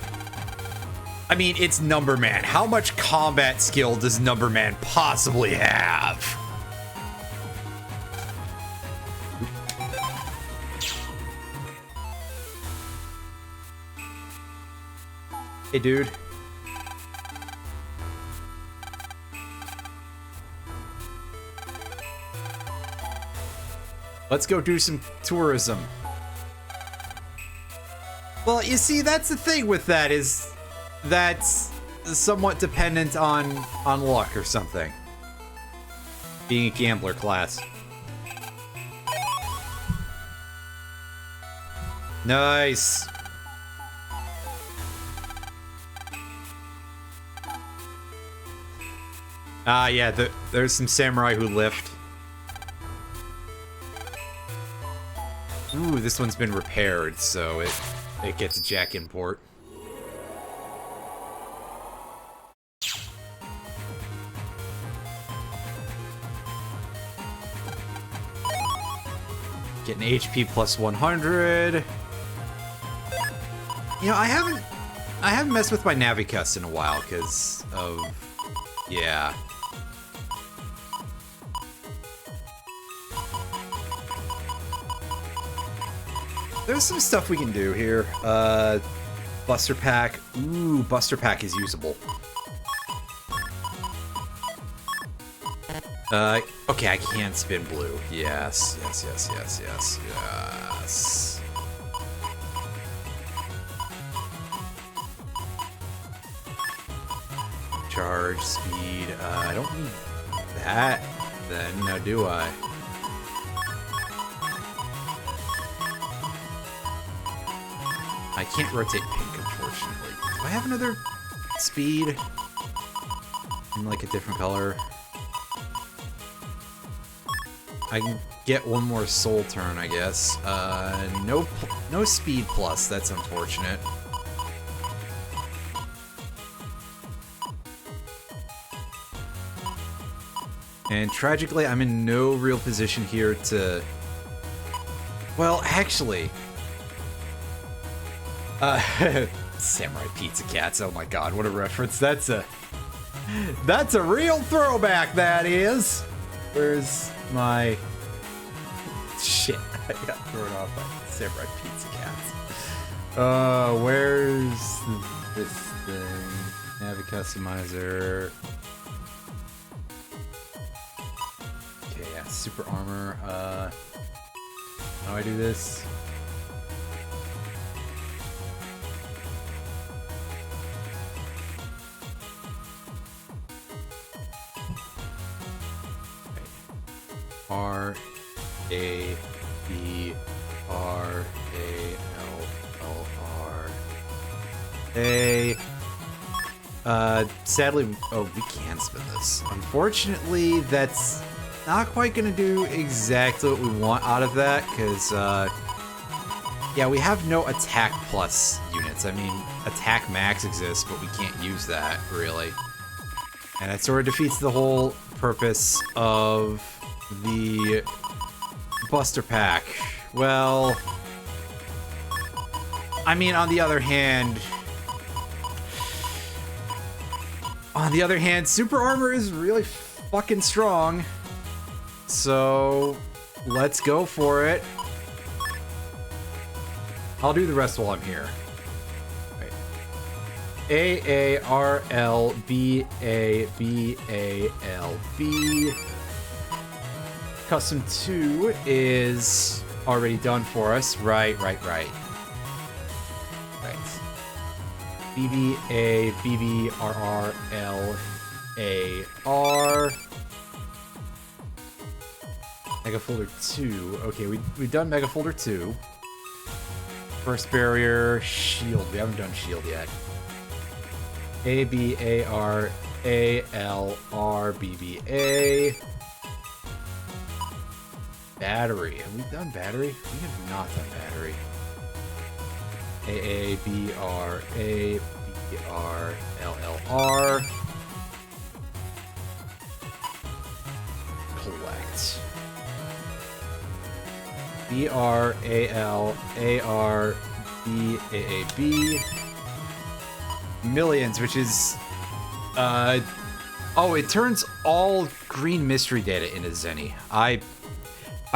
I mean, it's Number Man. How much combat skill does Number Man possibly have? Hey, dude. Let's go do some tourism. Well, you see, that's the thing with that is that's somewhat dependent on luck or something. Being a gambler class. Nice. Yeah, there's some samurai who lift. Ooh, this one's been repaired, so it gets a jack import. Getting HP plus 100. You know, I haven't messed with my Navicus in a while because of, yeah. There's some stuff we can do here. Buster Pack. Ooh, Buster Pack is usable. Okay, I can spin blue. Yes, yes, yes, yes, yes, yes. Charge, speed. I don't need that, then, now do I? I can't rotate pink, unfortunately. Do I have another speed? In, like, a different color? I can get one more soul turn, I guess. No speed plus. That's unfortunate. And tragically, I'm in no real position here to... Well, actually... Samurai Pizza Cats, oh my god, what a reference. That's a real throwback, that is! Where's my... Shit, I got thrown off by Samurai Pizza Cats. Where's this thing? Navi Customizer. Okay, yeah, super armor. How do I do this? R A B R A L L R A. Sadly, oh, we can spin this. Unfortunately, that's not quite gonna do exactly what we want out of that, because, yeah, we have no attack plus units. I mean, attack max exists, but we can't use that, really. And that sort of defeats the whole purpose of the Buster Pack. Well, I mean, on the other hand, super armor is really fucking strong. So, let's go for it. I'll do the rest while I'm here. Right. A-A-R-L-B-A-B-A-L-B. Custom 2 is already done for us. Right. B-B-A-B-B-R-R-L-A-R. Mega Folder 2. Okay, we've done Mega Folder 2. First barrier, shield. We haven't done shield yet. A-B-A-R-A-L-R-B-B-A. Battery. Have we done battery? We have not done battery. A-A-B-R-A-B-R-L-L-R. Collect. B-R-A-L-A-R-B-A-A-B. Millions, which is... Oh, it turns all green mystery data into Zenny. I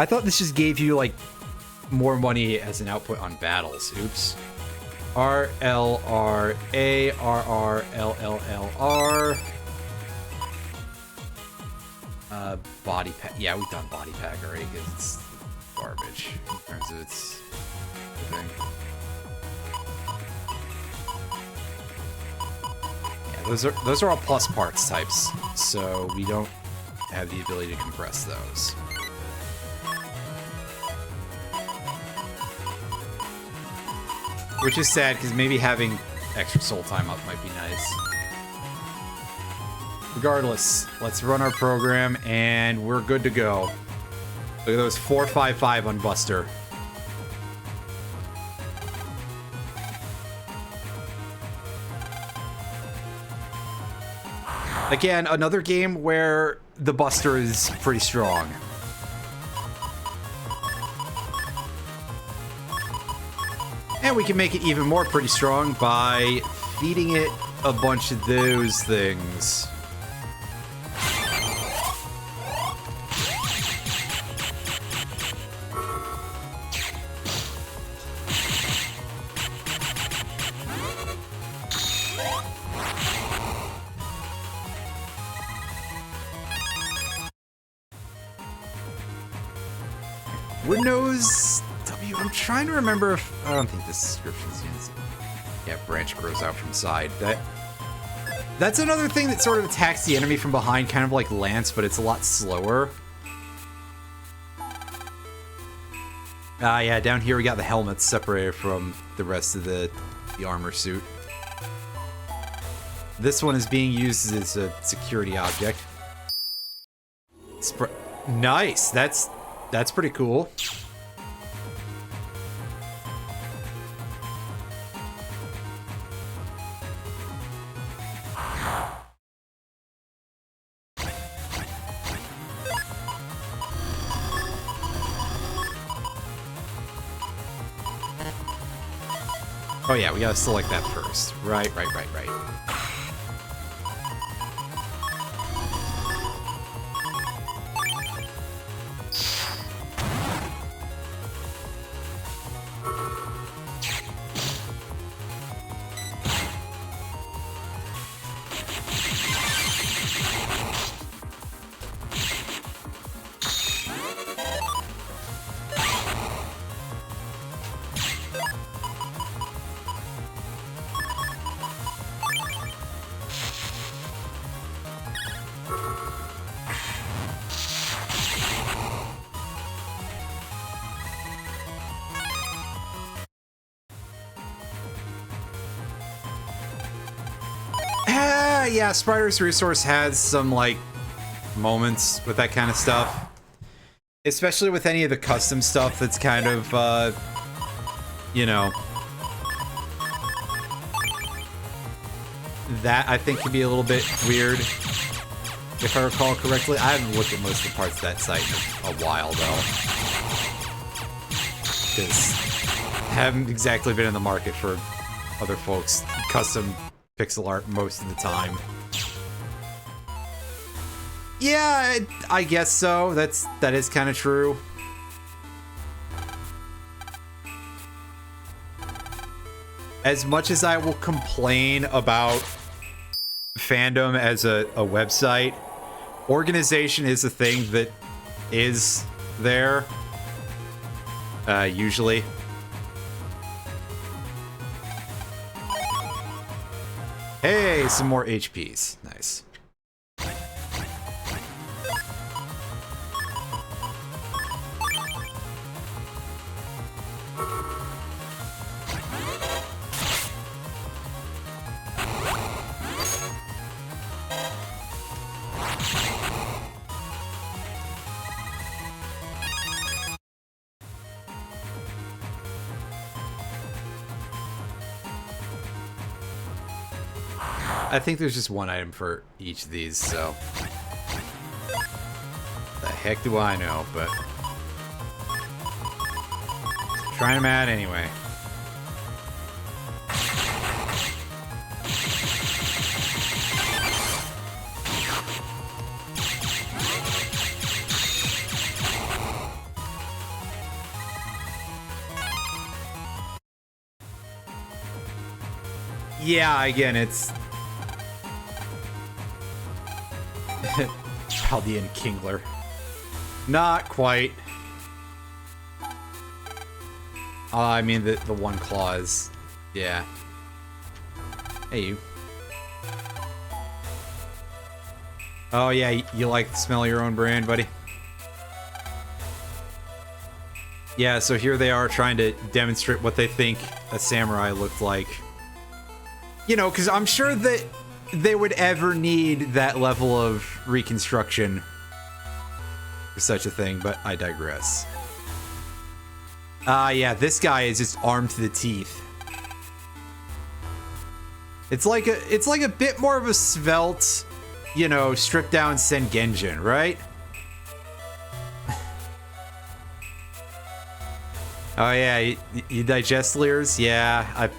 thought this just gave you, like, more money as an output on battles. Oops. R-L-R-A-R-R-L-L-L-R. Body pack. Yeah, we've done body pack already because it's garbage in terms of its thing. Yeah, those are all plus parts types, so we don't have the ability to compress those. Which is sad, because maybe having extra soul time up might be nice. Regardless, let's run our program, and we're good to go. Look at those 455 on Buster. Again, another game where the Buster is pretty strong. And we can make it even more pretty strong by feeding it a bunch of those things. Windows W. I'm trying to remember if I don't think this description's used. Yeah, branch grows out from side. That's another thing that sort of attacks the enemy from behind, kind of like Lance, but it's a lot slower. Yeah, down here we got the helmets separated from the rest of the armor suit. This one is being used as a security object. Nice. That's pretty cool. Oh yeah, we gotta select that first. Right. Yeah, Spider's Resource has some, like, moments with that kind of stuff. Especially with any of the custom stuff that's kind of, you know... That, I think, can be a little bit weird, if I recall correctly. I haven't looked at most of the parts of that site in a while, though. Because I haven't exactly been in the market for other folks' custom pixel art most of the time. Yeah, I guess so. That is kind of true. As much as I will complain about fandom as a website, organization is a thing that is there. Usually. Hey, some more HPs. Nice. I think there's just one item for each of these, so... The heck do I know, but... Trying them out anyway. Yeah, again, it's... Chaldean Kingler. Not quite. I mean, the one clause. Yeah. Hey, you. Oh, yeah, you like the smell of your own brand, buddy? Yeah, so here they are trying to demonstrate what they think a samurai looked like. You know, because I'm sure that they would ever need that level of reconstruction for such a thing, but I digress. Yeah, this guy is just armed to the teeth. It's like a bit more of a svelte, you know, stripped down Sengenjin, right? Oh yeah, you digest Leers? Yeah,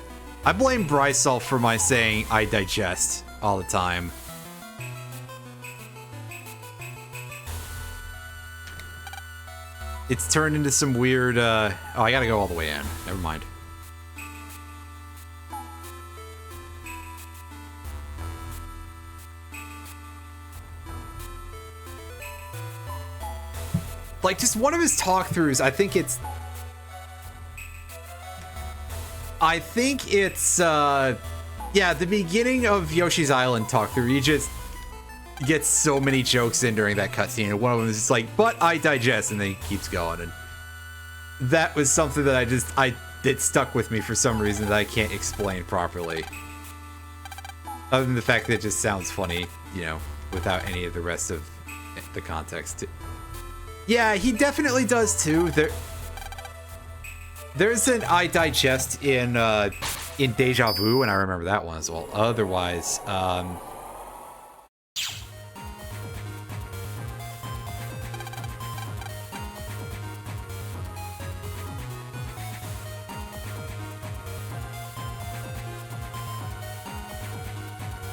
I blame Brysol for my saying I digest all the time. It's turned into some weird, oh, I gotta go all the way in. Never mind. Like, just one of his talk-throughs, I think it's, yeah, the beginning of Yoshi's Island talk-through, he just gets so many jokes in during that cutscene, and one of them is just like, but I digest, and then he keeps going, and that was something that it stuck with me for some reason that I can't explain properly. Other than the fact that it just sounds funny, you know, without any of the rest of the context. Yeah, he definitely does too. There's an I digest in Deja Vu, and I remember that one as well. Otherwise,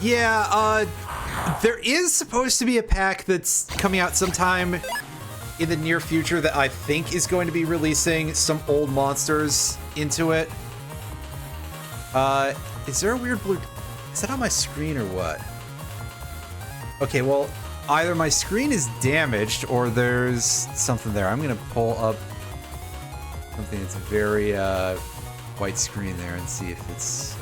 yeah, there is supposed to be a pack that's coming out sometime in the near future that I think is going to be releasing some old monsters into it. Is there a weird blue... Is that on my screen or what? Okay, well, either my screen is damaged or there's something there. I'm gonna pull up something that's very white screen there and see if it's...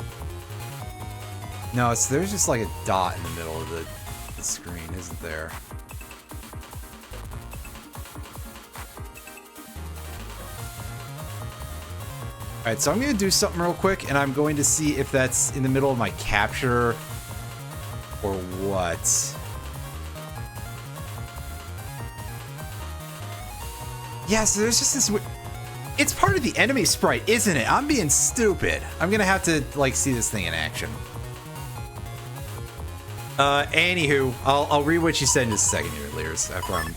No, there's just like a dot in the middle of the screen, isn't there? Alright, so I'm going to do something real quick, and I'm going to see if that's in the middle of my capture or what. Yeah, so there's just this... It's part of the enemy sprite, isn't it? I'm being stupid. I'm going to have to, like, see this thing in action. Anywho, I'll read what you said in just a second here, Leers, after I'm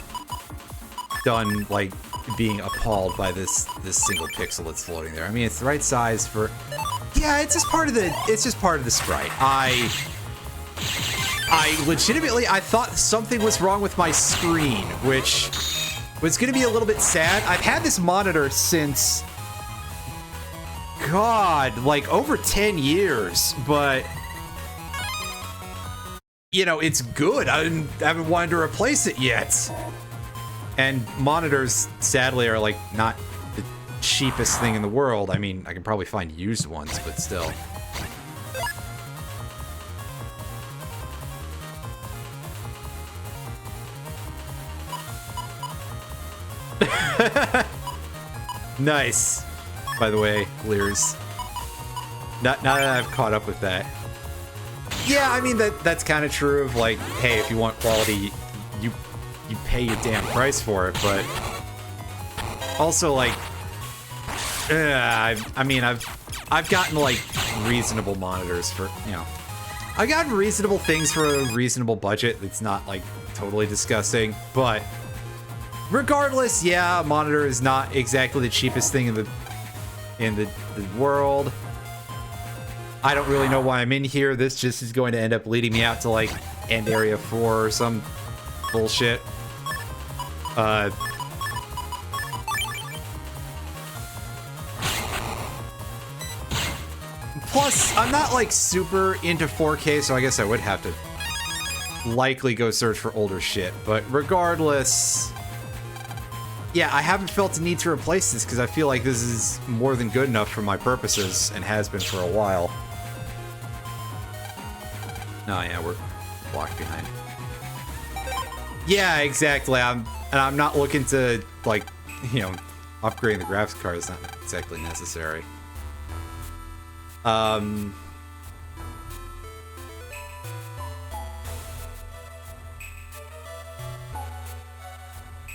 done, like, being appalled by this single pixel that's floating there. I mean, it's the right size for... Yeah, it's just part of the sprite. I legitimately, I thought something was wrong with my screen, which was gonna be a little bit sad. I've had this monitor since... God, like, over 10 years, but... You know, it's good. I haven't wanted to replace it yet. And monitors, sadly, are, like, not the cheapest thing in the world. I mean, I can probably find used ones, but still. Nice. By the way, Leers. Now that I've caught up with that. Yeah, I mean, that's kind of true of, like, hey, if you want quality, you pay your damn price for it, but also, like, I mean, I've gotten, like, reasonable monitors for, you know, I've gotten reasonable things for a reasonable budget that's not, like, totally disgusting, but regardless, yeah, a monitor is not exactly the cheapest thing in the world. I don't really know why I'm in here. This just is going to end up leading me out to, like, end area 4 or some bullshit. Plus, I'm not, like, super into 4K, so I guess I would have to likely go search for older shit. But regardless, yeah, I haven't felt the need to replace this because I feel like this is more than good enough for my purposes and has been for a while. Oh yeah, we're blocked behind. Yeah, exactly. I'm not looking to, like, you know, upgrading the graphics card is not exactly necessary.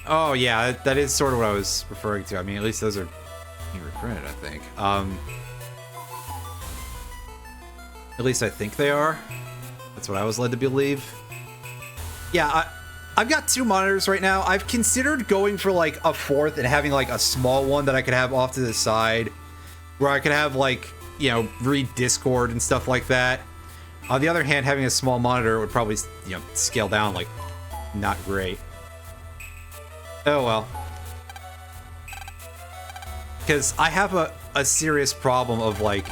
Oh, yeah, that is sort of what I was referring to. I mean, at least those are being reprinted, I think. At least I think they are. That's what I was led to believe. Yeah, I've got 2 monitors right now. I've considered going for, like, a 4th and having, like, a small one that I could have off to the side, where I could have, like, you know, read Discord and stuff like that. On the other hand, having a small monitor would probably, you know, scale down, like, not great. Oh, well. Because I have a serious problem of, like,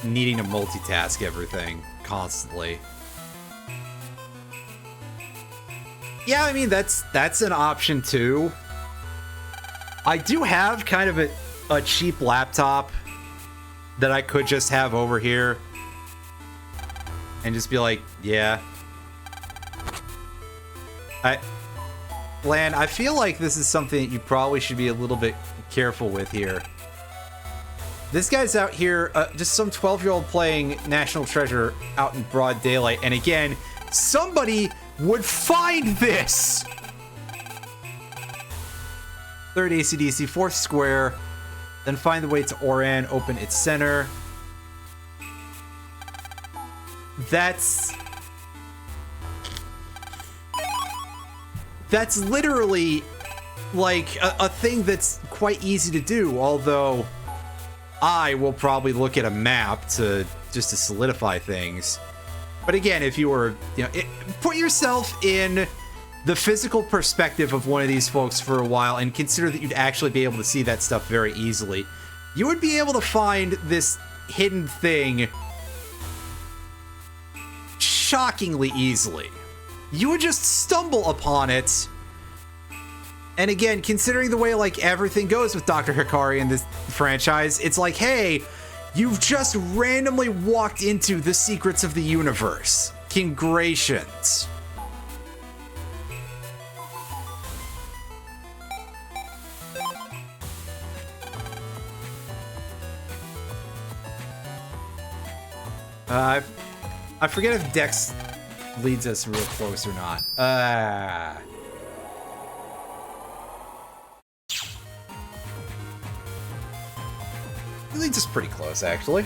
needing to multitask everything constantly. Yeah, I mean, that's an option, too. I do have kind of a cheap laptop that I could just have over here and just be like, yeah. Lan, I feel like this is something that you probably should be a little bit careful with here. This guy's out here, just some 12-year-old playing National Treasure out in broad daylight, and again, somebody would find this! 3rd AC/DC, 4th square, then find the way to Oran, open its center. That's literally, like, a thing that's quite easy to do, although I will probably look at a map just to solidify things. But again, if you were, you know, put yourself in the physical perspective of one of these folks for a while and consider that you'd actually be able to see that stuff very easily. You would be able to find this hidden thing shockingly easily. You would just stumble upon it. And again, considering the way, like, everything goes with Dr. Hikari in this franchise, it's like, hey, you've just randomly walked into the secrets of the universe. Congratulations. I forget if Dex leads us real close or not. He leads us pretty close, actually.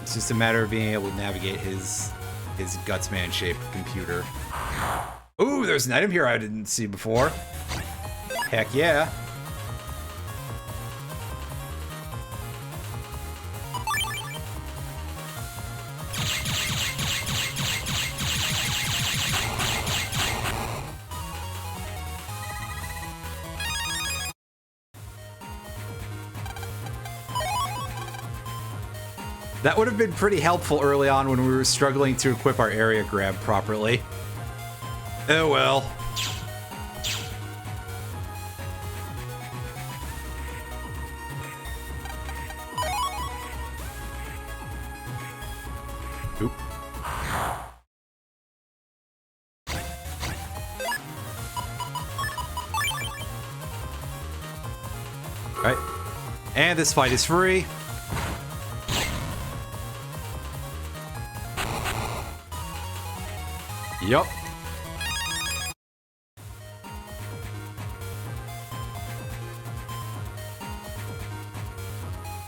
It's just a matter of being able to navigate his Gutsman-shaped computer. Ooh, there's an item here I didn't see before. Heck yeah. That would have been pretty helpful early on when we were struggling to equip our area grab properly. Oh well. Oop. Alright. And this fight is free. Yup.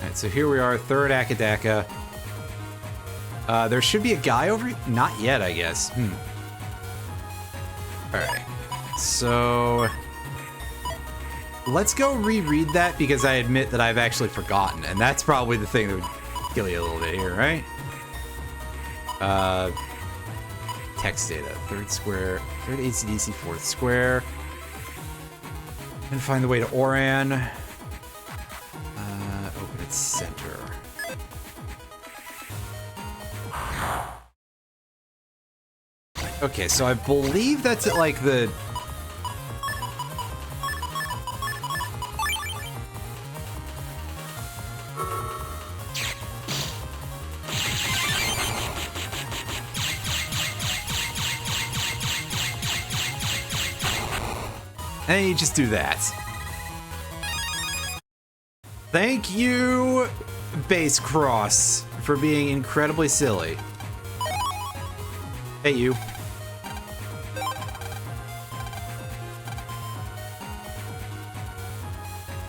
Alright, so here we are, 3rd Akadaka. There should be a guy over here? Not yet, I guess. Alright. So let's go reread that because I admit that I've actually forgotten, and that's probably the thing that would kill you a little bit here, right? Text data, 3rd square, 3rd AC/DC, 4th square. And find the way to Oran. Open its center. Okay, so I believe that's at, like, the... And you just do that. Thank you, Base Cross, for being incredibly silly. Hey, you.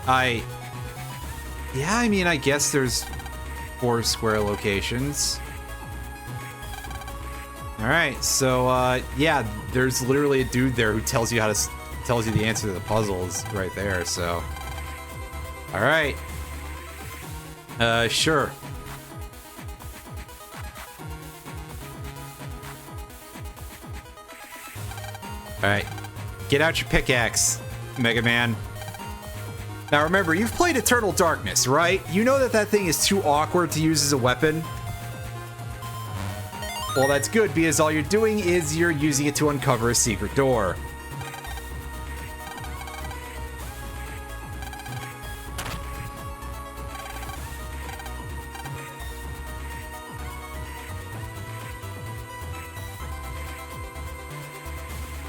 Yeah, I mean, I guess there's 4 square locations. Alright, so, yeah, there's literally a dude there who tells you the answer to the puzzles right there, so. Alright. Sure. Alright. Get out your pickaxe, Mega Man. Now remember, you've played Eternal Darkness, right? You know that that thing is too awkward to use as a weapon. Well, that's good, because all you're doing is you're using it to uncover a secret door.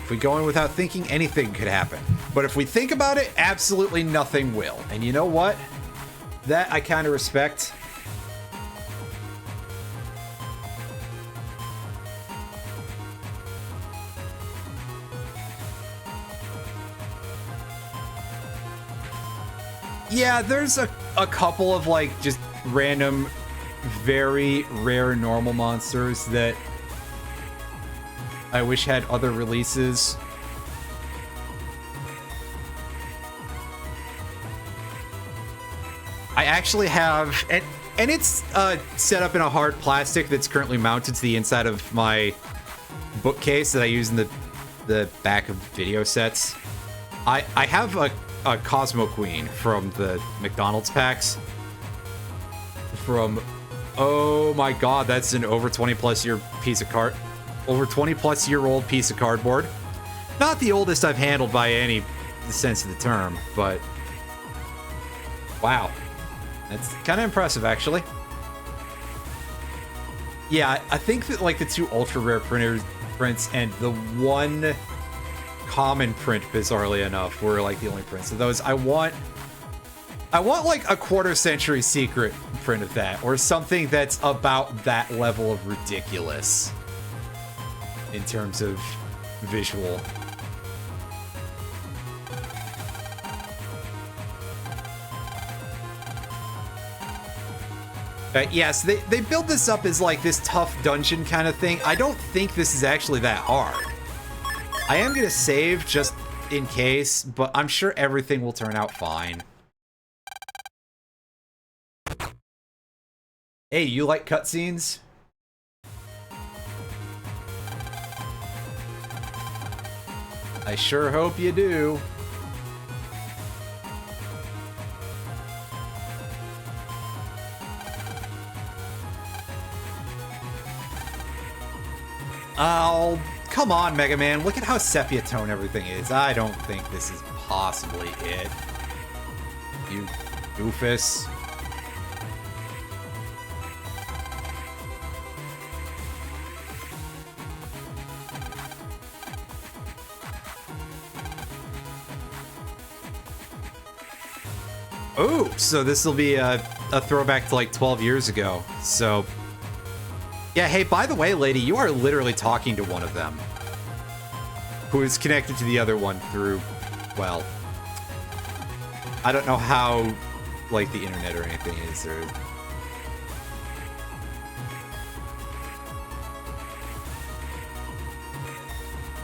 If we go in without thinking, anything could happen. But if we think about it, absolutely nothing will. And you know what? That I kind of respect. Yeah, there's a couple of, like, just random, very rare normal monsters that I wish had other releases. I actually have, and it's set up in a hard plastic that's currently mounted to the inside of my bookcase that I use in the back of video sets. I have a Cosmo Queen from the McDonald's packs. From, oh my god, that's an over 20+ year piece of over 20+ year old piece of cardboard. Not the oldest I've handled by any sense of the term, but wow. That's kind of impressive, actually. Yeah, I think that, like, the 2 ultra rare prints and the 1 common print, bizarrely enough, were, like, the only prints of those. I want like a 1/4 century secret print of that, or something that's about that level of ridiculous in terms of visual. Yes, they build this up as, like, this tough dungeon kind of thing. I don't think this is actually that hard. I am gonna save just in case, but I'm sure everything will turn out fine. Hey, you like cutscenes? I sure hope you do. Oh, come on, Mega Man. Look at how sepia tone everything is. I don't think this is possibly it. You doofus. Oh, so this will be a throwback to like 12 years ago. So, yeah, hey, by the way, lady, you are literally talking to one of them, who is connected to the other one through, well, I don't know how, like, the internet or anything is, or...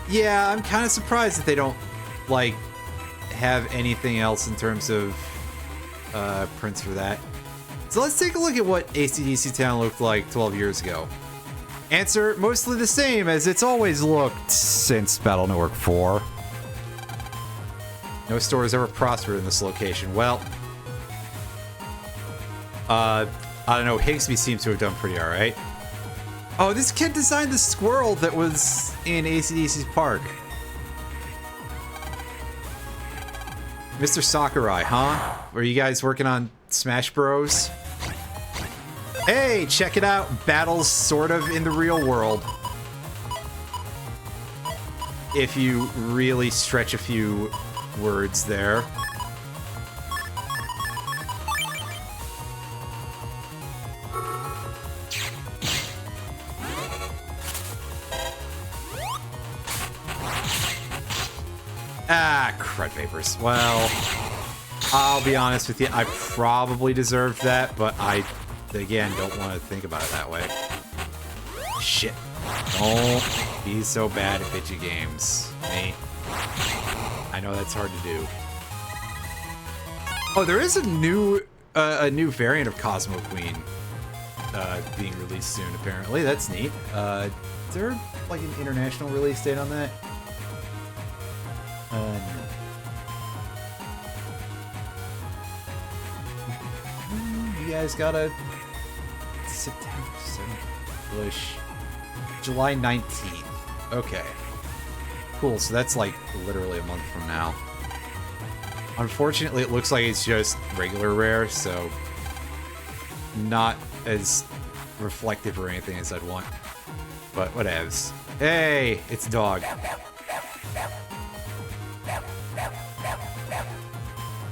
Yeah, I'm kind of surprised that they don't, like, have anything else in terms of prints for that. So let's take a look at what AC/DC Town looked like 12 years ago. Answer, mostly the same as it's always looked since Battle Network 4. No store has ever prospered in this location. Well, I don't know, Higsby seems to have done pretty alright. Oh, this kid designed the squirrel that was in AC/DC's park. Mr. Sakurai, huh? Were you guys working on Smash Bros? Hey, check it out. Battles sort of in the real world. If you really stretch a few words there. crud papers. Well, I'll be honest with you. I probably deserved that, but I, again, don't want to think about it that way. Shit. Don't be so bad at bitchy games, mate. I know that's hard to do. Oh, there is a new variant of Cosmo Queen being released soon, apparently. That's neat. Is there, like, an international release date on that? No. You guys got a September 7th push. July 19th. Okay. Cool, so that's like literally a month from now. Unfortunately, it looks like it's just regular rare, so not as reflective or anything as I'd want. But whatevs. Hey, it's a dog.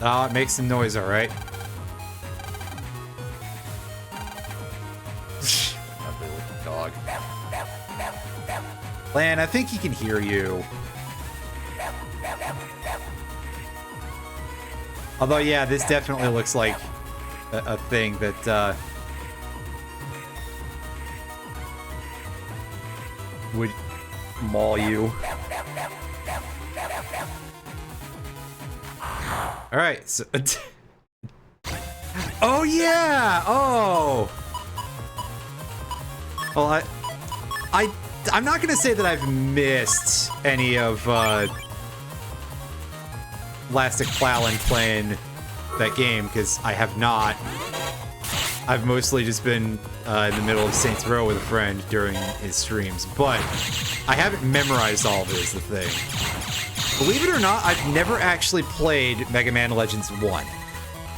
Oh, it makes some noise, alright. Ugly looking dog. Lan, I think he can hear you. Although, yeah, this definitely looks like a thing that would maul you. Alright, so... oh, yeah! Oh! Well, I'm not gonna say that I've missed any of, Elastic Plowin playing that game, because I have not. I've mostly just been in the middle of Saints Row with a friend during his streams, but I haven't memorized all of it is the thing. Believe it or not, I've never actually played Mega Man Legends 1.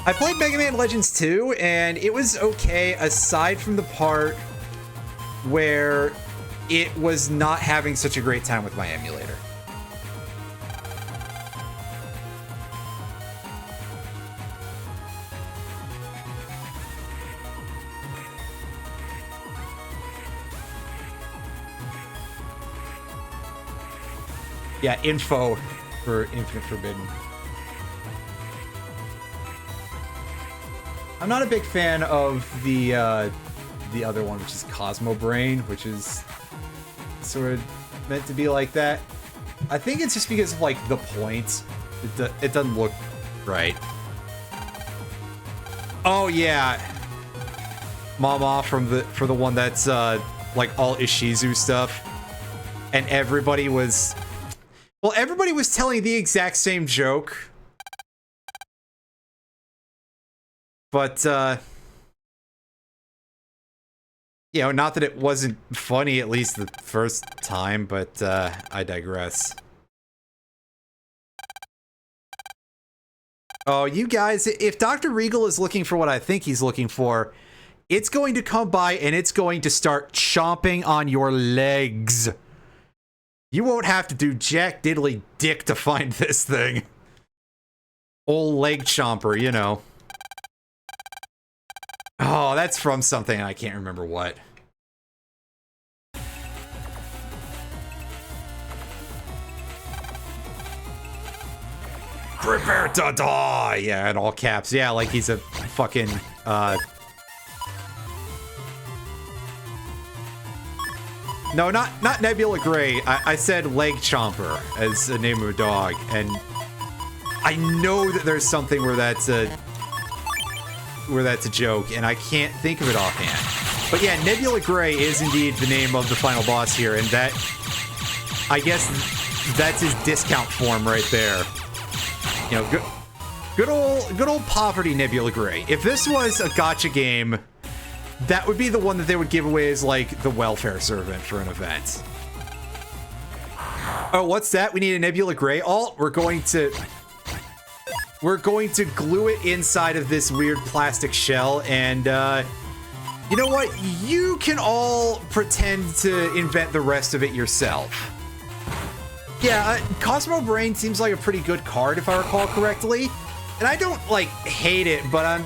I played Mega Man Legends 2, and it was okay, aside from the part where it was not having such a great time with my emulator. Yeah, info for Infinite Forbidden. I'm not a big fan of the other one, which is Cosmo Brain, which is sort of meant to be like that. I think it's just because of, like, the points. It doesn't look right. Oh, yeah. Mama for the one that's, like, all Ishizu stuff. And everybody was... Well, everybody was telling the exact same joke. But, you know, not that it wasn't funny, at least the first time, but, I digress. Oh, you guys, if Dr. Regal is looking for what I think he's looking for, it's going to come by and it's going to start chomping on your legs. You won't have to do jack diddly dick to find this thing. Old leg chomper, you know. Oh, that's from something I can't remember what. Prepare to die! Yeah, in all caps. Yeah, like he's a fucking, No, not Nebula Gray. I said Leg Chomper as the name of a dog, and I know that there's something where that's a joke, and I can't think of it offhand. But yeah, Nebula Gray is indeed the name of the final boss here, and that, I guess, that's his discount form right there. You know, good old poverty Nebula Gray. If this was a gacha game, that would be the one that they would give away as, like, the welfare servant for an event. Oh, what's that? We need a Nebula Gray alt? We're going to glue it inside of this weird plastic shell, and, you know what? You can all pretend to invent the rest of it yourself. Yeah, Cosmo Brain seems like a pretty good card, if I recall correctly. And I don't, like, hate it, but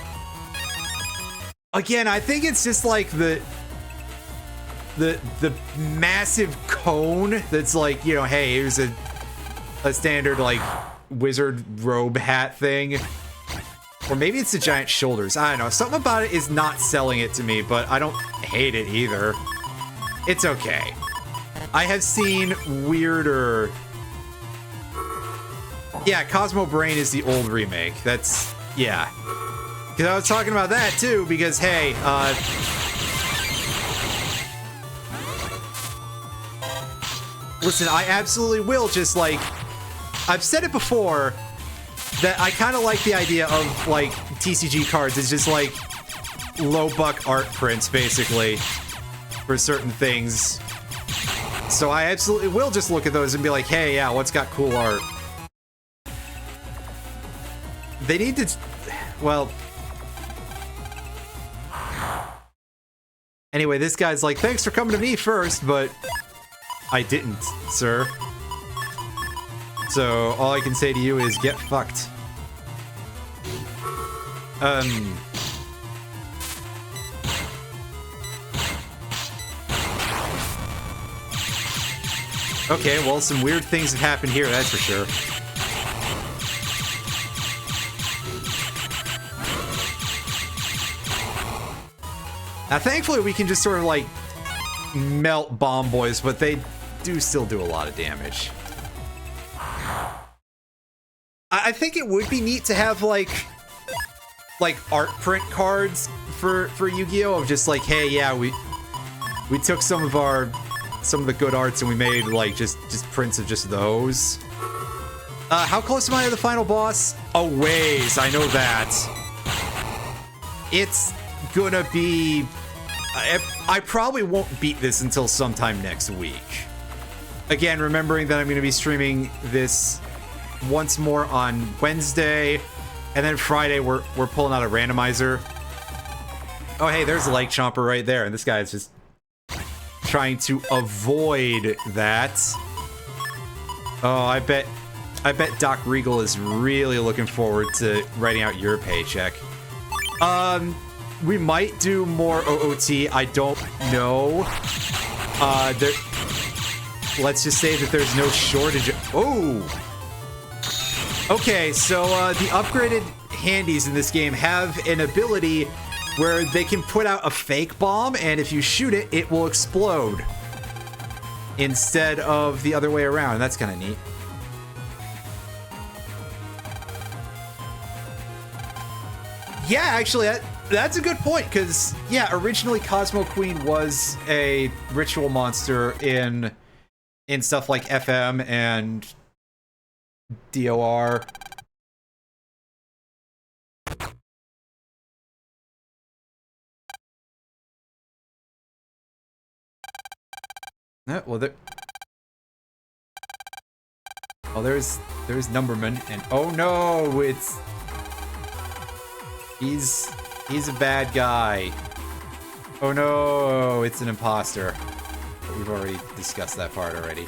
again, I think it's just like the massive cone that's like, you know, hey, here's a standard, like, wizard robe hat thing. Or maybe it's the giant shoulders. I don't know. Something about it is not selling it to me, but I don't hate it either. It's okay. I have seen weirder... Yeah, Cosmo Brain is the old remake. That's... Yeah. Because I was talking about that, too, because, hey, listen, I absolutely will just, like... I've said it before... that I kind of like the idea of, like, TCG cards is just, like, low-buck art prints, basically, for certain things. So I absolutely will just look at those and be like, hey, yeah, what's got cool art? They need to... Well... Anyway, this guy's like, thanks for coming to me first, but... I didn't, sir. So, all I can say to you is, get fucked. Okay, well, some weird things have happened here, that's for sure. Now, thankfully, we can just sort of, like, melt bomb boys, but they do still do a lot of damage. I think it would be neat to have, like art print cards for Yu-Gi-Oh! Of just like, hey, yeah, we took some of the good arts and we made, like, just prints of just those. How close am I to the final boss? A ways, I know that. It's gonna be... I probably won't beat this until sometime next week. Again, remembering that I'm gonna be streaming this once more on Wednesday, and then Friday we're pulling out a randomizer. Oh, hey, there's a Lake Chomper right there, and this guy is just trying to avoid that. Oh, I bet Doc Regal is really looking forward to writing out your paycheck. We might do more OOT. I don't know. Let's just say that there's no shortage of... Oh! Okay, so the upgraded handies in this game have an ability where they can put out a fake bomb, and if you shoot it, it will explode. Instead of the other way around. That's kind of neat. Yeah, actually, that's a good point, because, yeah, originally Cosmo Queen was a ritual monster in stuff like FM and DOR. Well, there's Numberman, and oh no, he's a bad guy. Oh no, it's an imposter. But we've already discussed that part already.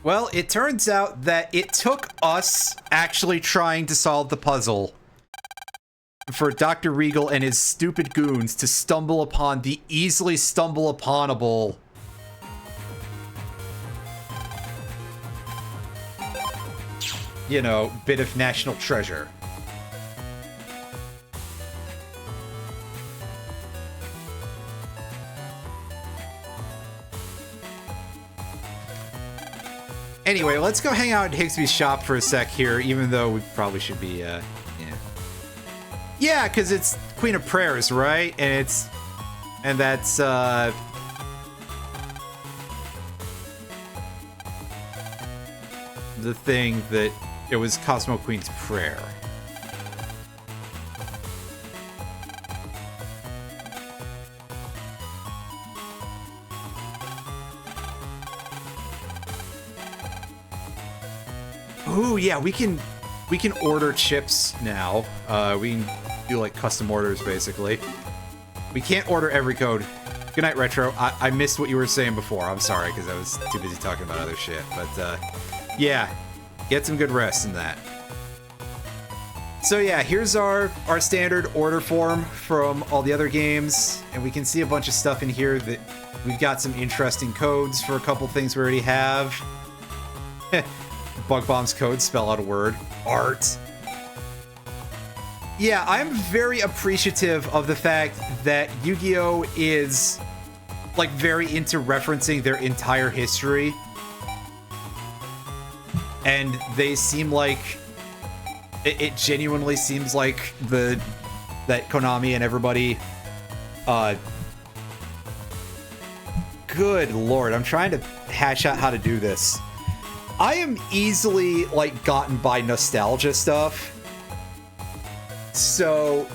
Well, it turns out that it took us actually trying to solve the puzzle for Dr. Regal and his stupid goons to stumble upon the easily stumble-uponable you know, bit of national treasure. Anyway, let's go hang out at Higsby's shop for a sec here, even though we probably should be, yeah. Yeah, because it's Queen of Prayers, right? And that's, the thing that it was Cosmo Queen's prayer. Ooh, yeah, we can order chips now. We can do like custom orders basically. We can't order every code. Good night, Retro. I missed what you were saying before. I'm sorry because I was too busy talking about other shit. But yeah, get some good rest in that. So yeah, here's our standard order form from all the other games, and we can see a bunch of stuff in here that we've got some interesting codes for a couple things we already have. Bug Bomb's code, spell out a word. Art. Yeah, I'm very appreciative of the fact that Yu-Gi-Oh! Is, like, very into referencing their entire history. And they seem like... It genuinely seems like that Konami and everybody... Good lord, I'm trying to hash out how to do this. I am easily, like, gotten by nostalgia stuff. So,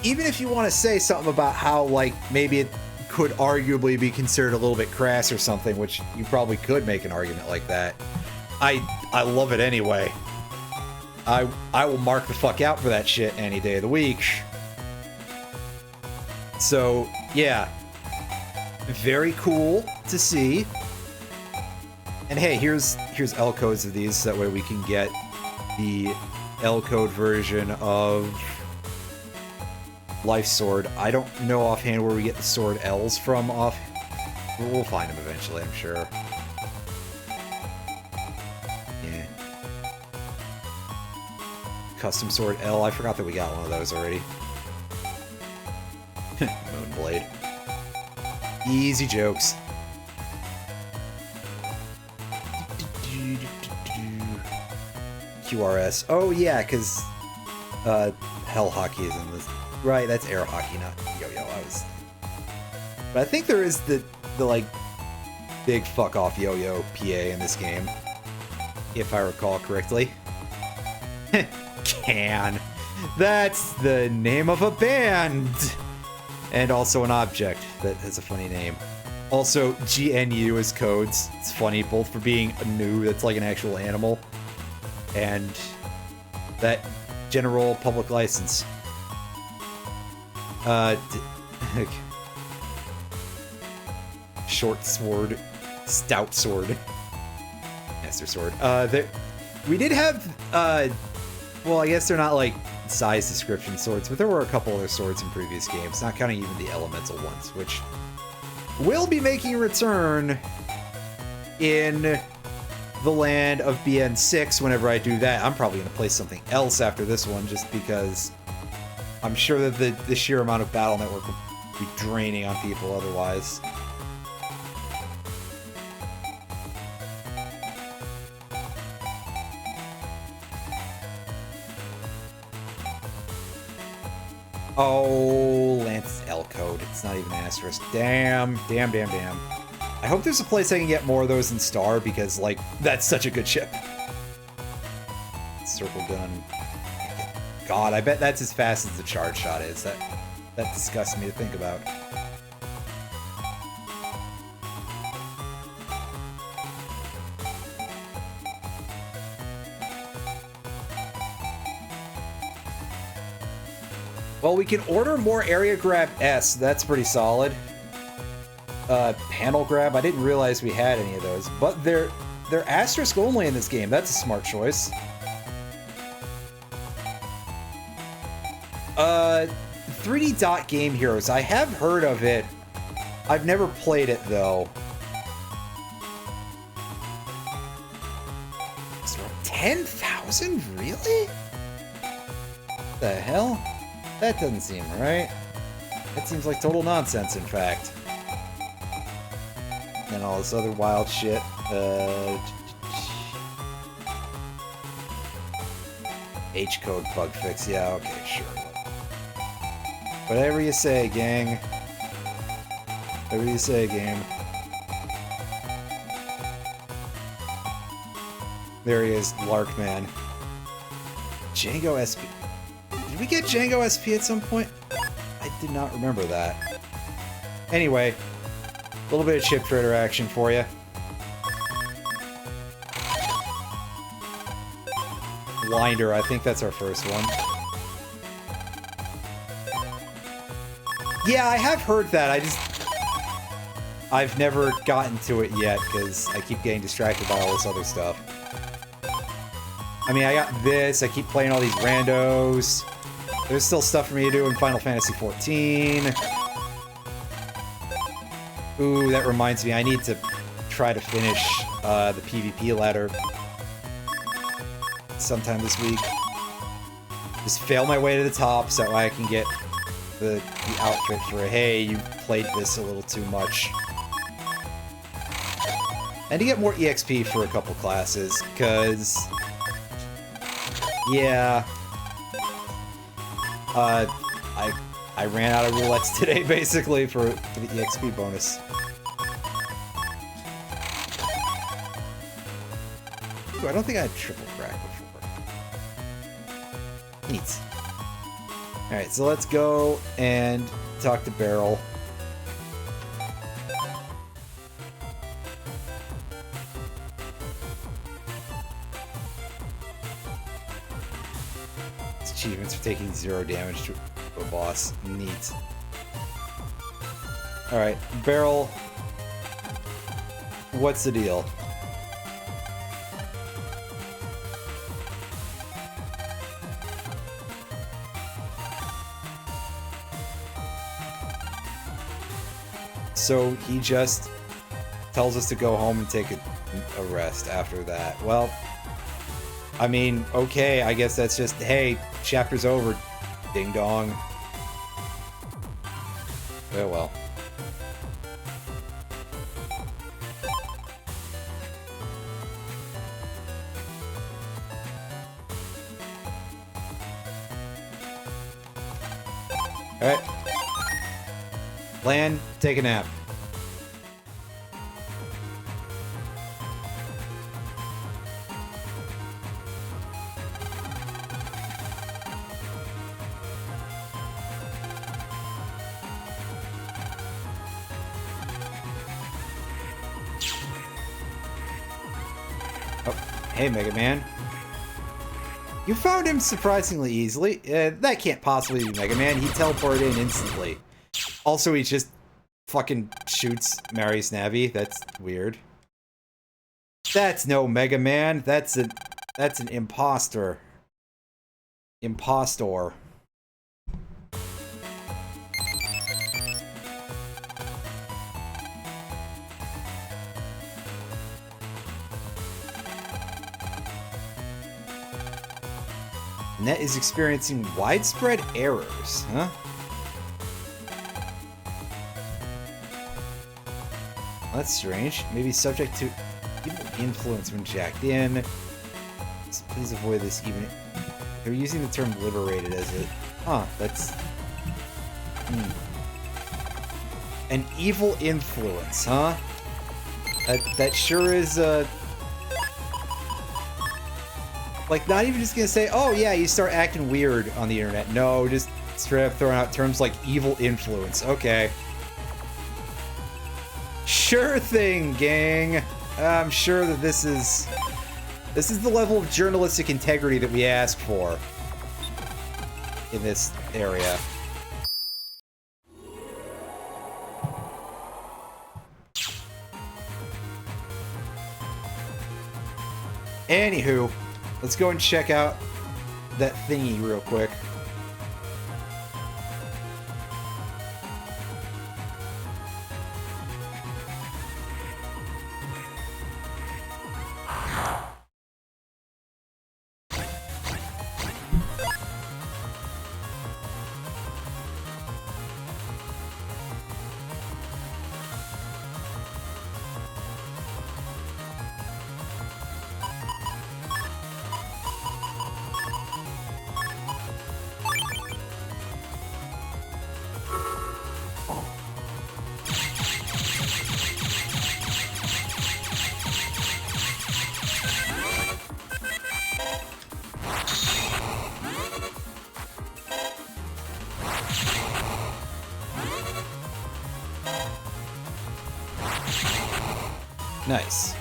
even if you want to say something about how, like, maybe it could arguably be considered a little bit crass or something, which you probably could make an argument like that, I love it anyway. I will mark the fuck out for that shit any day of the week. So, yeah. Very cool to see. And hey, here's L codes of these, so that way we can get the L code version of Life Sword. I don't know offhand where we get the sword L's from off. We'll find them eventually, I'm sure. Yeah. Custom sword L. I forgot that we got one of those already. Moonblade. Easy jokes. QRS. Oh yeah, because Hell Hockey is in this. Right, that's Air Hockey, not Yo-Yo. But I think there is the like big fuck off Yo-Yo PA in this game, if I recall correctly. Can. That's the name of a band. And also an object that has a funny name. Also, GNU is codes. It's funny, both for being a new, that's like an actual animal, and that general public license. Short sword, stout sword, master sword. We did have, well, I guess they're not like size description swords, but there were a couple other swords in previous games, not counting even the elemental ones, which will be making a return in the land of BN6 whenever I do that. I'm probably going to play something else after this one, just because I'm sure that the sheer amount of Battle Network will be draining on people otherwise. Oh, Lance's L code. It's not even asterisk. Damn. I hope there's a place I can get more of those in Star, because, like, that's such a good ship. Circle gun. God, I bet that's as fast as the charge shot is. That disgusts me to think about. Well, we can order more area grab S. That's pretty solid. Panel grab. I didn't realize we had any of those, but they're asterisk only in this game. That's a smart choice. 3D Dot Game Heroes. I have heard of it. I've never played it though. 10,000? Really? What the hell? That doesn't seem right. That seems like total nonsense, in fact. And all this other wild shit. H-code bug fix. Yeah, okay, sure. Whatever you say, gang. Whatever you say, game. There he is, Larkman. Django SP. Did we get Django SP at some point? I did not remember that. Anyway, a little bit of chip trader action for you. Blinder, I think that's our first one. Yeah, I have heard that. I've never gotten to it yet because I keep getting distracted by all this other stuff. I mean, I got this. I keep playing all these randos. There's still stuff for me to do in Final Fantasy XIV. Ooh, that reminds me. I need to try to finish the PvP ladder sometime this week. Just fail my way to the top so I can get the outfit for, hey, you played this a little too much. And to get more EXP for a couple classes, because... yeah... I ran out of roulettes today, basically, for the EXP bonus. Ooh, I don't think I had triple crack before. Neat. Alright, so let's go and talk to Beryl. It's achievements for taking 0 damage to a boss. Neat. Alright, Beryl. What's the deal? So he just tells us to go home and take a rest after that. Well, I mean, okay, I guess that's just, hey, chapter's over, ding dong. Oh well. Alright. Land, take a nap. Oh, hey, Mega Man. You found him surprisingly easily. That can't possibly be Mega Man. He teleported in instantly. Also, he just fucking shoots Mary Snavy. That's weird. That's no Mega Man. That's an imposter. Impostor. Net is experiencing widespread errors, huh? That's strange. Maybe subject to evil influence when jacked in. So please avoid this even... They're using the term liberated as it... Huh, that's... An evil influence, huh? That sure is, like, not even just gonna say, oh yeah, you start acting weird on the internet. No, just straight up throwing out terms like evil influence. Okay. Sure thing, gang. I'm sure that this is the level of journalistic integrity that we ask for in this area. Anywho, let's go and check out that thingy real quick. Nice.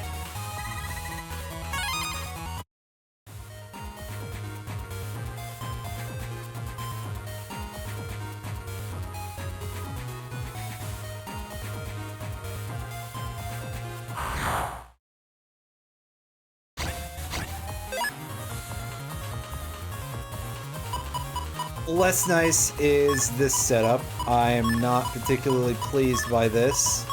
less nice is this setup. I am not particularly pleased by this.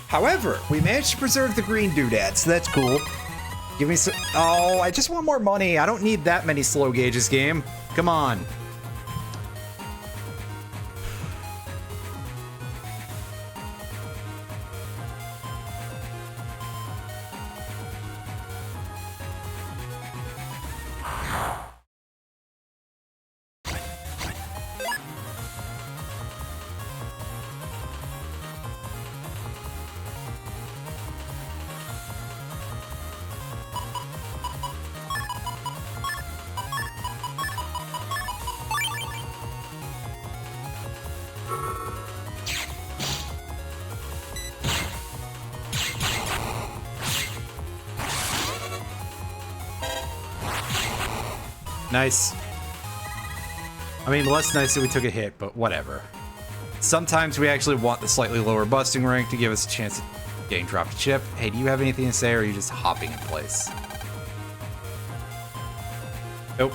However, we managed to preserve the green doodad, so that's cool. Give me some... Oh, I just want more money. I don't need that many slow gauges, game. Come on. Nice. I mean, less nice that we took a hit, but whatever. Sometimes we actually want the slightly lower busting rank to give us a chance at getting dropped a chip. Hey, do you have anything to say, or are you just hopping in place? Nope.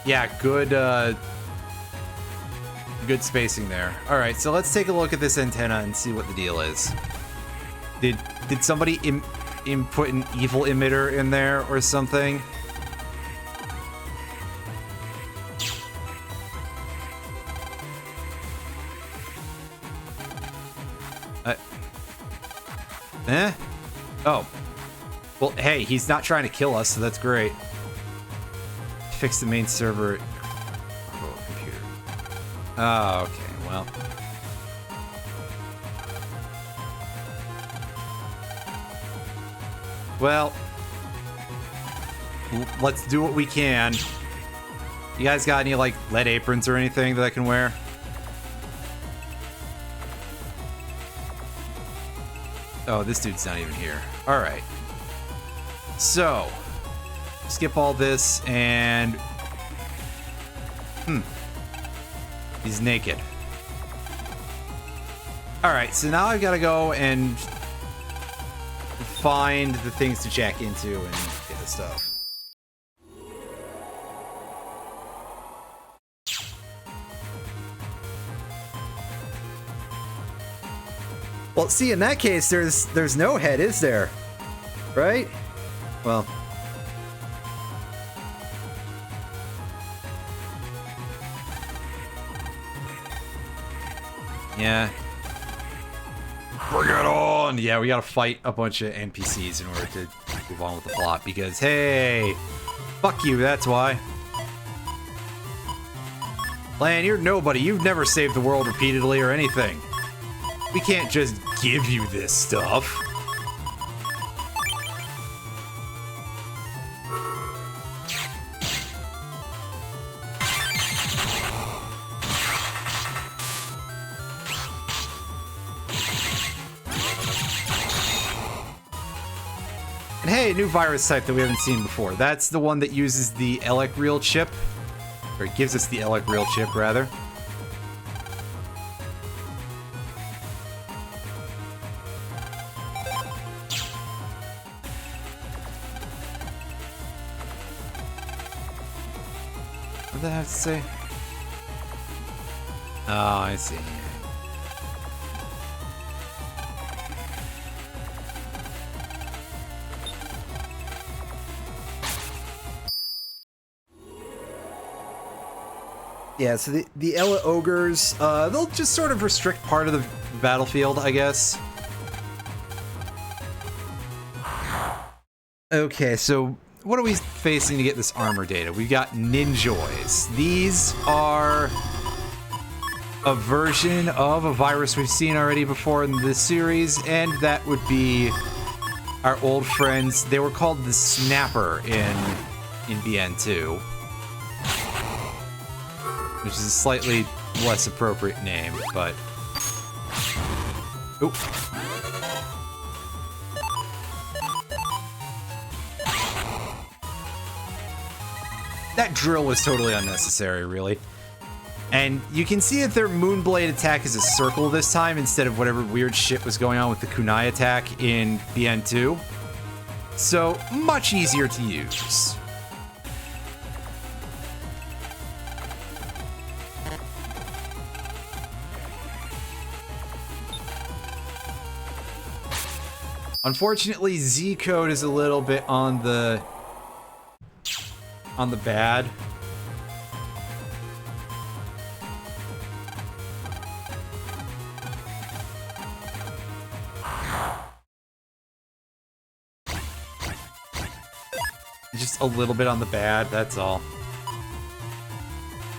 Yeah, good spacing there. All right, so let's take a look at this antenna and see what the deal is. Did somebody input an evil emitter in there or something? Eh? Oh. Well, hey, he's not trying to kill us, so that's great. Fix the main server computer. Oh, okay, well. Well, let's do what we can. You guys got any, like, lead aprons or anything that I can wear? Oh, this dude's not even here. Alright. So, skip all this and... He's naked. Alright, so now I've got to go and find the things to jack into and get the stuff. Well, see, in that case, there's no head, is there? Right? Well. Yeah. Bring it on! Yeah, we gotta fight a bunch of NPCs in order to move on with the plot, because, hey! Fuck you, that's why. Lan, you're nobody. You've never saved the world repeatedly or anything. We can't just give you this stuff. And hey, a new virus type that we haven't seen before. That's the one that uses the LC chip. Or it gives us the LC chip, rather. What did I have to say? Oh, I see. Yeah, so the Ella Ogres, they'll just sort of restrict part of the battlefield, I guess. Okay, so what are we facing to get this armor data? We've got Ninjoys. These are a version of a virus we've seen already before in this series, and that would be our old friends. They were called the Snapper in BN2. Which is a slightly less appropriate name, but... Oop. That drill was totally unnecessary, really. And you can see that their Moonblade attack is a circle this time instead of whatever weird shit was going on with the Kunai attack in BN2. So, much easier to use. Unfortunately, Z code is a little bit on the bad. Just a little bit on the bad, that's all.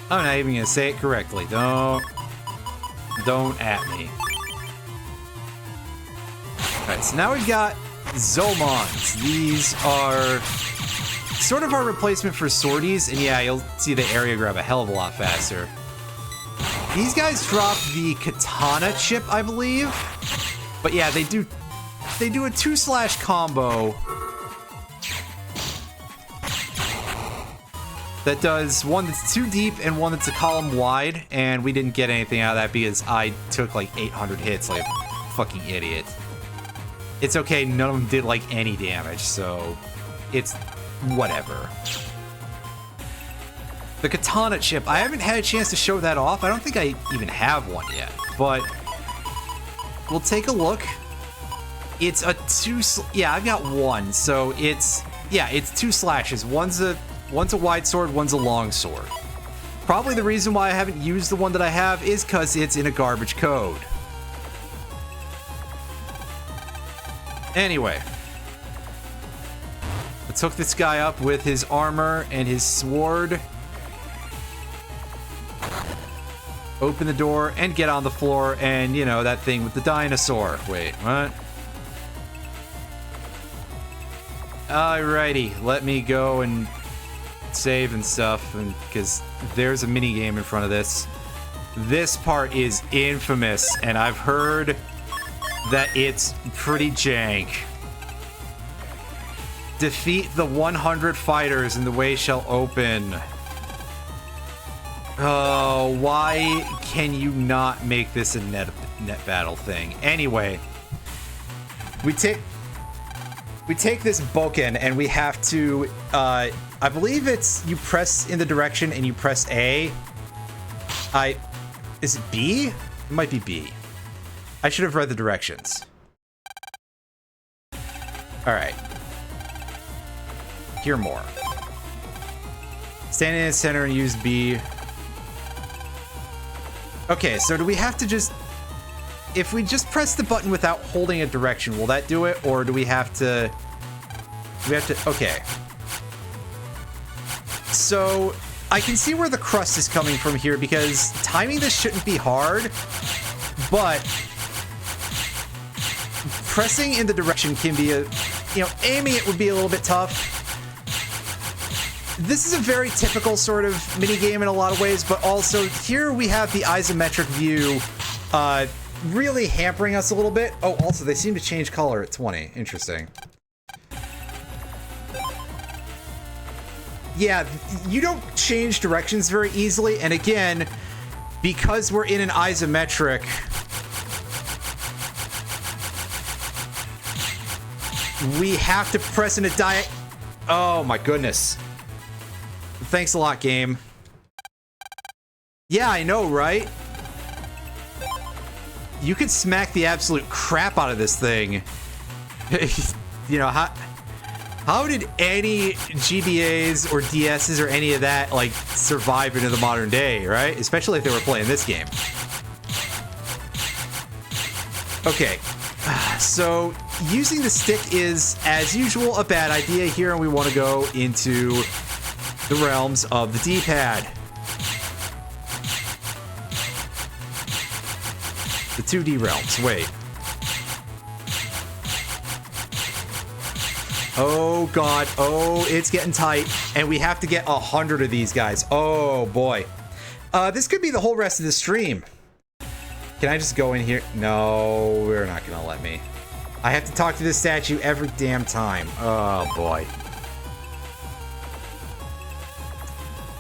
I'm not even gonna say it correctly. Don't at me. Alright, so now we've got Zomons. These are sort of our replacement for sorties, and yeah, you'll see the area grab a hell of a lot faster. These guys drop the katana chip, I believe. But yeah, they do a 2/ combo that does one that's too deep and one that's a column wide, and we didn't get anything out of that because I took like 800 hits like a fucking idiot. It's okay, none of them did like any damage, so it's whatever. The katana chip, I haven't had a chance to show that off. I don't think I even have one yet, but we'll take a look. It's a yeah, I've got one, so it's 2 slashes. One's a wide sword, one's a long sword. Probably the reason why I haven't used the one that I have is because it's in a garbage code. Anyway, let's hook this guy up with his armor and his sword. Open the door and get on the floor, and you know, that thing with the dinosaur. Wait, what? Alrighty, let me go and save and stuff, and because there's a mini game in front of this. This part is infamous, and I've heard that it's pretty jank. Defeat the 100 fighters and the way shall open. Oh, why can you not make this a net battle thing? Anyway, we take this boken and we have to I believe it's you press in the direction and you press A. Is it B? It might be B. I should have read the directions. Alright. Hear more. Stand in the center and use B. Okay, so do we have to just... If we just press the button without holding a direction, will that do it? Or do we have to... Okay. So, I can see where the crust is coming from here, because timing this shouldn't be hard, but pressing in the direction can be aiming it would be a little bit tough. This is a very typical sort of minigame in a lot of ways, but also here we have the isometric view really hampering us a little bit. Oh, also they seem to change color at 20. Interesting. Yeah, you don't change directions very easily, and again, because we're in an isometric, we have to press in a Oh my goodness. Thanks a lot, game. Yeah, I know, right? You could smack the absolute crap out of this thing. You know, how did any GBAs or DSs or any of that, like, survive into the modern day, right? Especially if they were playing this game. Okay, so using the stick is, as usual, a bad idea here, and we want to go into the realms of the D-pad. The 2D realms. Wait. Oh god. Oh, it's getting tight. And we have to get 100 of these guys. Oh boy. This could be the whole rest of the stream. Can I just go in here? No, we're not gonna let me. I have to talk to this statue every damn time. Oh boy.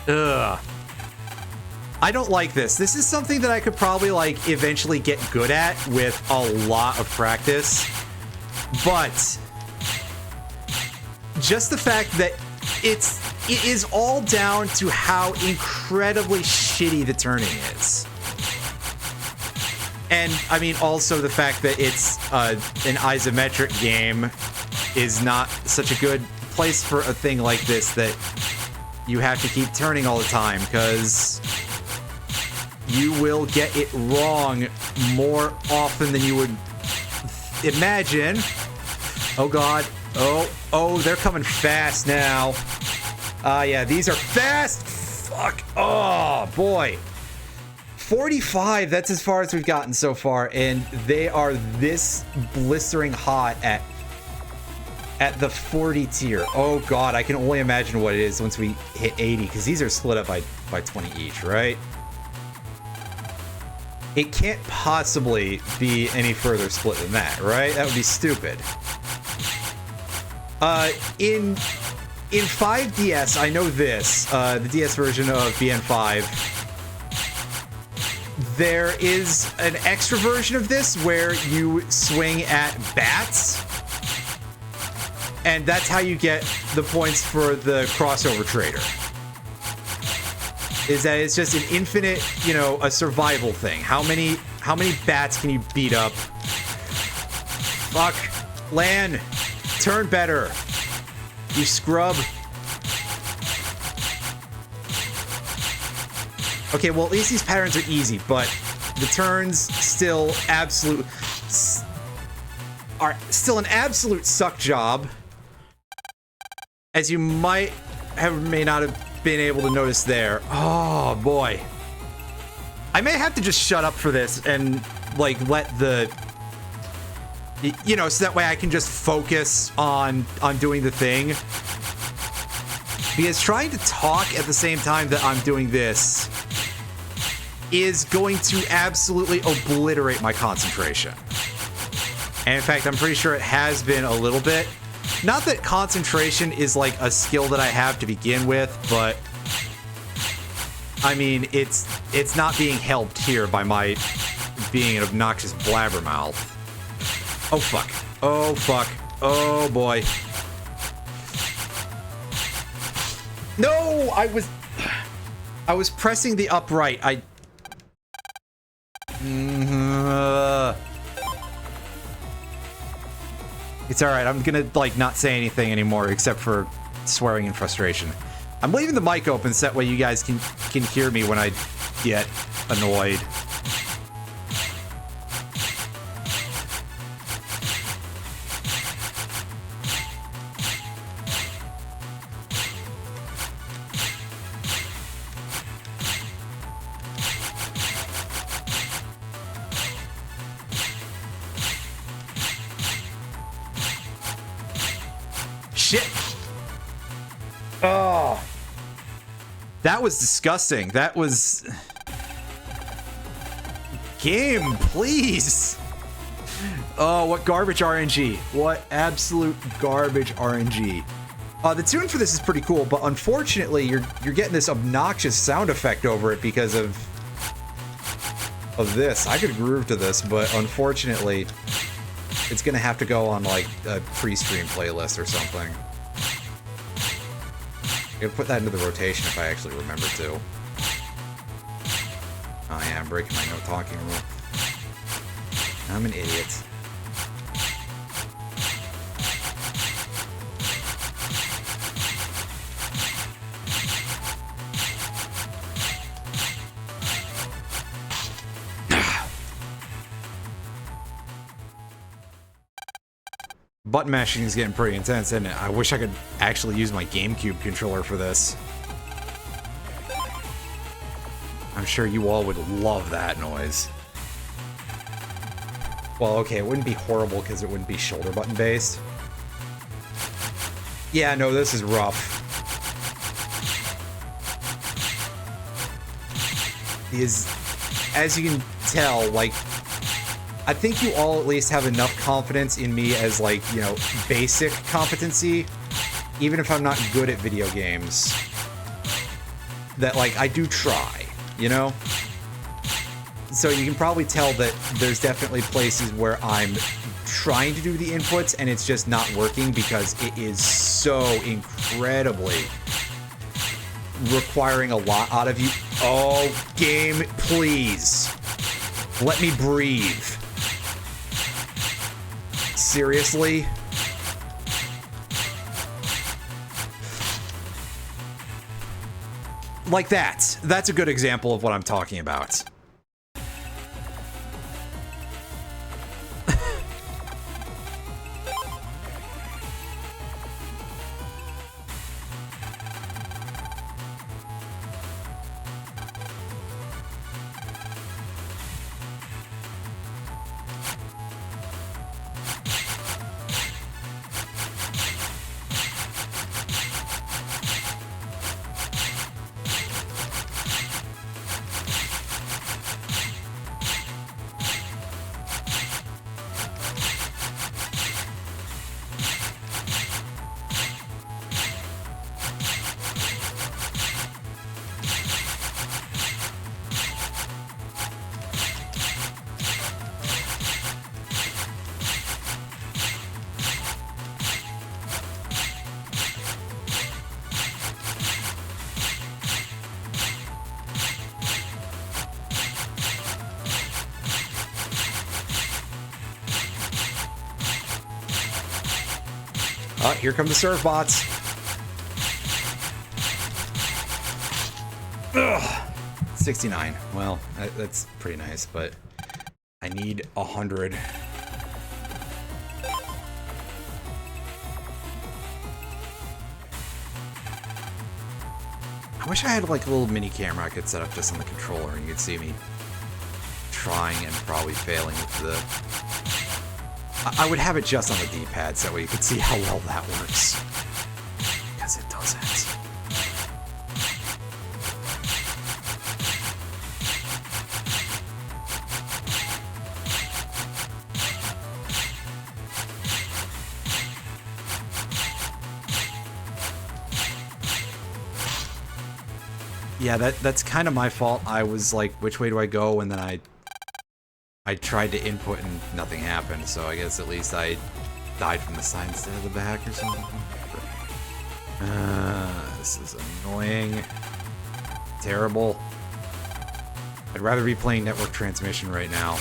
Ugh. I don't like this. This is something that I could probably, like, eventually get good at with a lot of practice. But just the fact that it is all down to how incredibly shitty the turning is. And, I mean, also the fact that it's an isometric game is not such a good place for a thing like this, that you have to keep turning all the time, because you will get it wrong more often than you would imagine. Oh, God. Oh, they're coming fast now. Yeah, these are fast. Fuck. Oh, boy. 45, that's as far as we've gotten so far, and they are this blistering hot at the 40 tier. Oh, God, I can only imagine what it is once we hit 80, because these are split up by 20 each, right? It can't possibly be any further split than that, right? That would be stupid. In 5DS, I know this, the DS version of BN5, there is an extra version of this where you swing at bats, and that's how you get the points for the crossover trader. Is that it's just an infinite, you know, a survival thing. How many bats can you beat up? Fuck. Lan, turn better. You scrub. Okay, well, at least these patterns are easy, but the turns still are still an absolute suck job, as you may not have been able to notice there. Oh, boy. I may have to just shut up for this and, like, let the... You know, so that way I can just focus on doing the thing. Because trying to talk at the same time that I'm doing this is going to absolutely obliterate my concentration. And in fact, I'm pretty sure it has been a little bit. Not that concentration is like a skill that I have to begin with, but I mean, it's not being helped here by my being an obnoxious blabbermouth. Oh, fuck. Oh, fuck. Oh, boy. No! I was pressing the upright. It's alright. I'm gonna, like, not say anything anymore except for swearing in frustration. I'm leaving the mic open so that way you guys can hear me when I get annoyed. Shit. Oh. That was disgusting. That was... Game, please. Oh, what garbage RNG. What absolute garbage RNG. The tune for this is pretty cool, but unfortunately, you're getting this obnoxious sound effect over it because of this. I could groove to this, but unfortunately, it's gonna have to go on like a pre-stream playlist or something. I'm gonna put that into the rotation if I actually remember to. Oh yeah, I'm breaking my no talking rule. I'm an idiot. Button mashing is getting pretty intense, isn't it? I wish I could actually use my GameCube controller for this. I'm sure you all would love that noise. Well, okay, it wouldn't be horrible because it wouldn't be shoulder button based. Yeah, no, this is rough. As you can tell, like, I think you all at least have enough confidence in me as, like, you know, basic competency, even if I'm not good at video games. that, like, I do try, you know? So you can probably tell that there's definitely places where I'm trying to do the inputs and it's just not working because it is so incredibly requiring a lot out of you. Oh, game, please. Let me breathe. Seriously? Like that. That's a good example of what I'm talking about. Oh, here come the serve bots. Ugh. 69. Well, that's pretty nice, but I need 100. I wish I had like a little mini camera I could set up just on the controller and you could see me trying and probably failing with the... I would have it just on the D-pad so that way you could see how well that works. Because it doesn't. Yeah, that's kind of my fault. I was like, which way do I go? And then I tried to input and nothing happened, so I guess at least I died from the side instead of the back or something. This is annoying. Terrible. I'd rather be playing Network Transmission right now.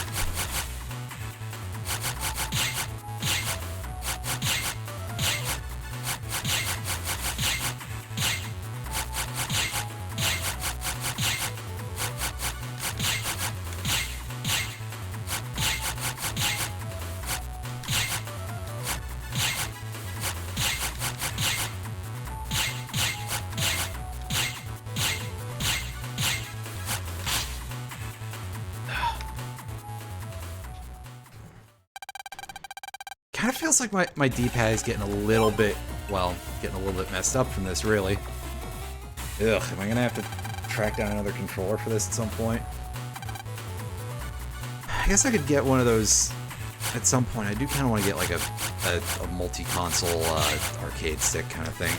Kind of feels like my D-pad is getting a little bit, well, getting a little bit messed up from this, really. Ugh, am I gonna have to track down another controller for this at some point? I guess I could get one of those at some point. I do kind of want to get like a multi-console arcade stick kind of thing.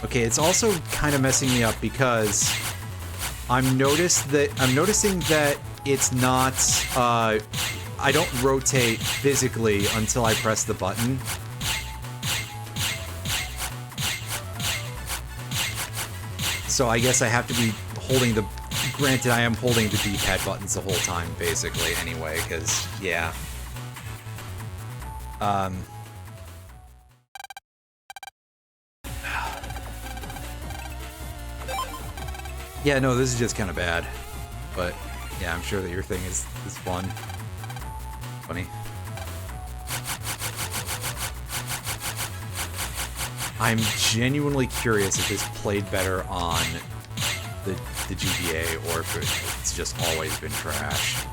Okay, it's also kind of messing me up because I'm noticing that it's not, I don't rotate physically until I press the button. So I guess I have to be holding the, granted I am holding the D-pad buttons the whole time basically anyway, because, yeah. Yeah, no, this is just kind of bad. But, yeah, I'm sure that your thing is fun. Funny. I'm genuinely curious if this played better on the GBA or if it's just always been trash.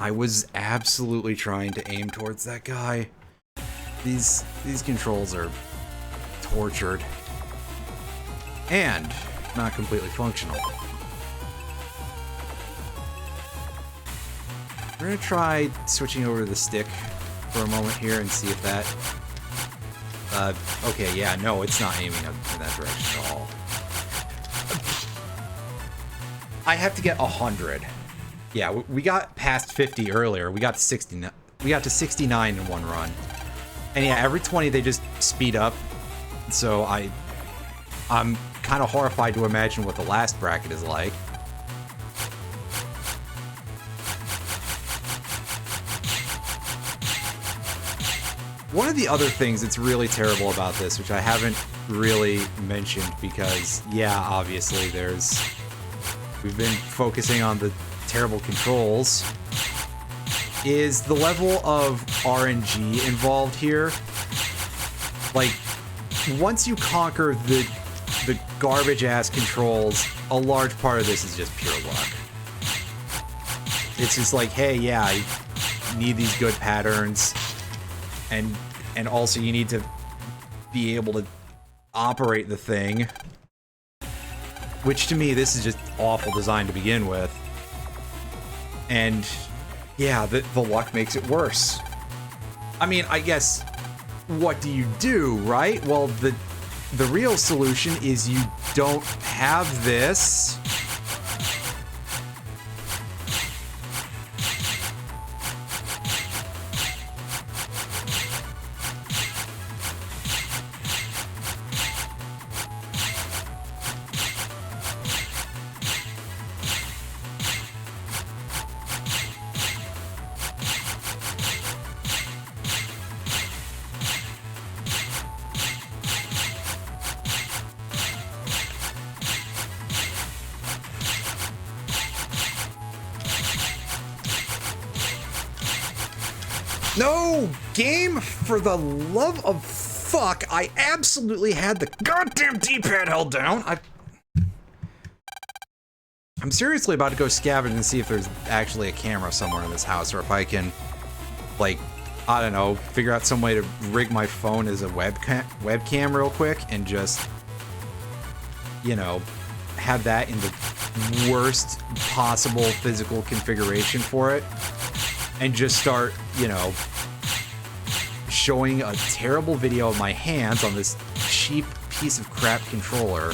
I was absolutely trying to aim towards that guy. These controls are tortured. And not completely functional. We're gonna try switching over to the stick for a moment here and see if that... okay, yeah, no, it's not aiming in that direction at all. I have to get 100. Yeah, we got past 50 earlier. We got to 60. We got to 69 in one run. And yeah, every 20 they just speed up. So I'm kind of horrified to imagine what the last bracket is like. One of the other things that's really terrible about this, which I haven't really mentioned because, yeah, obviously we've been focusing on the terrible controls, is the level of RNG involved here. Like, once you conquer the garbage-ass controls, a large part of this is just pure luck. It's just like, hey, yeah, I need these good patterns, and also you need to be able to operate the thing. Which, to me, this is just awful design to begin with. And, yeah, the luck makes it worse. I mean, I guess, what do you do, right? Well, the real solution is you don't have this. No! Game, for the love of fuck, I absolutely had the goddamn D-pad held down. I'm seriously about to go scavenge and see if there's actually a camera somewhere in this house, or if I can, like, I don't know, figure out some way to rig my phone as a webcam real quick and just, you know, have that in the worst possible physical configuration for it. And just start, you know, showing a terrible video of my hands on this cheap piece of crap controller.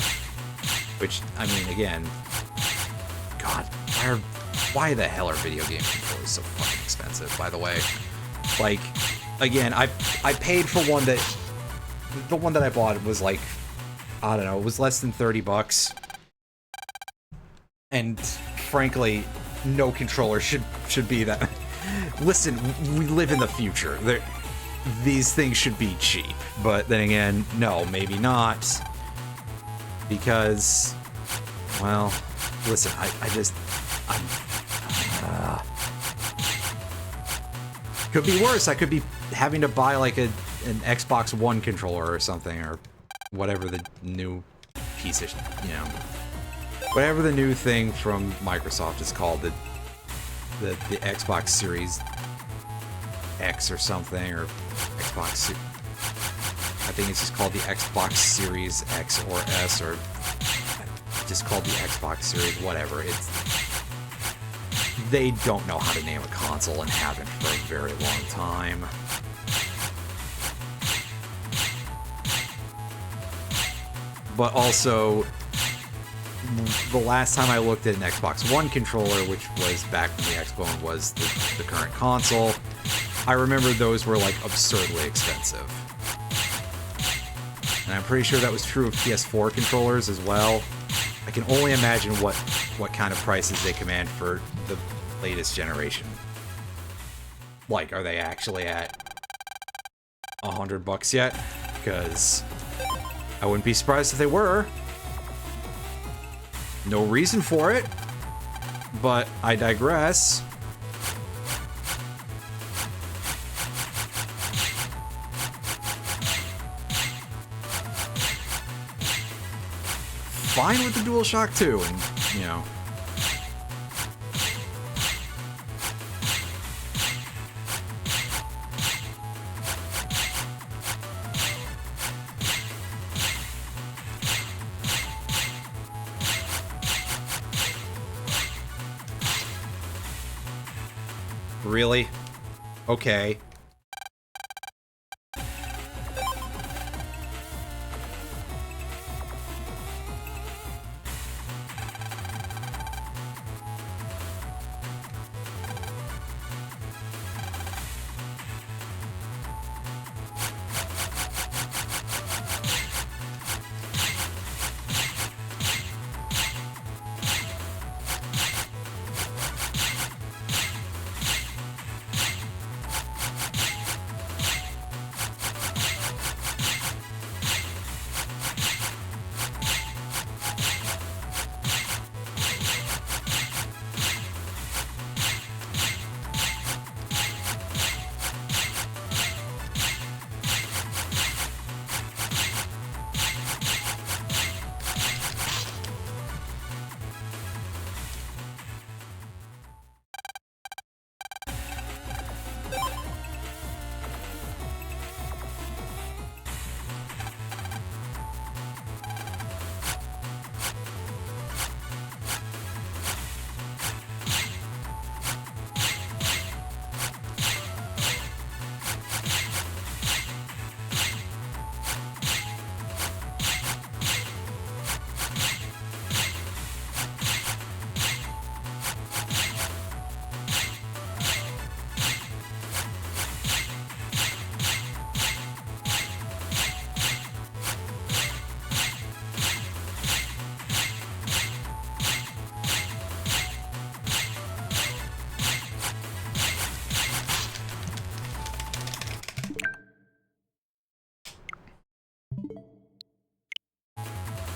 Which, I mean, again, God, why the hell are video game controllers so fucking expensive, by the way? Like, again, I paid for one that... The one that I bought was like, I don't know, it was less than 30 bucks. And, frankly, no controller should be that... Listen, we live in the future. These things should be cheap. But then again, no, maybe not. Because, well, listen, could be worse. I could be having to buy like an Xbox One controller or something, or whatever the new piece of, you know, whatever the new thing from Microsoft is called, the Xbox Series X or something, or Xbox... I think it's just called the Xbox Series X or S, or just called the Xbox Series, whatever. They don't know how to name a console and haven't for a very long time. But also, the last time I looked at an Xbox One controller, which was back when the Xbox was the current console, I remember those were like absurdly expensive. And I'm pretty sure that was true of PS4 controllers as well. I can only imagine what kind of prices they command for the latest generation. Like, are they actually at $100 yet? Because I wouldn't be surprised if they were. No reason for it, but I digress. Fine with the DualShock 2, and, you know. Really? Okay.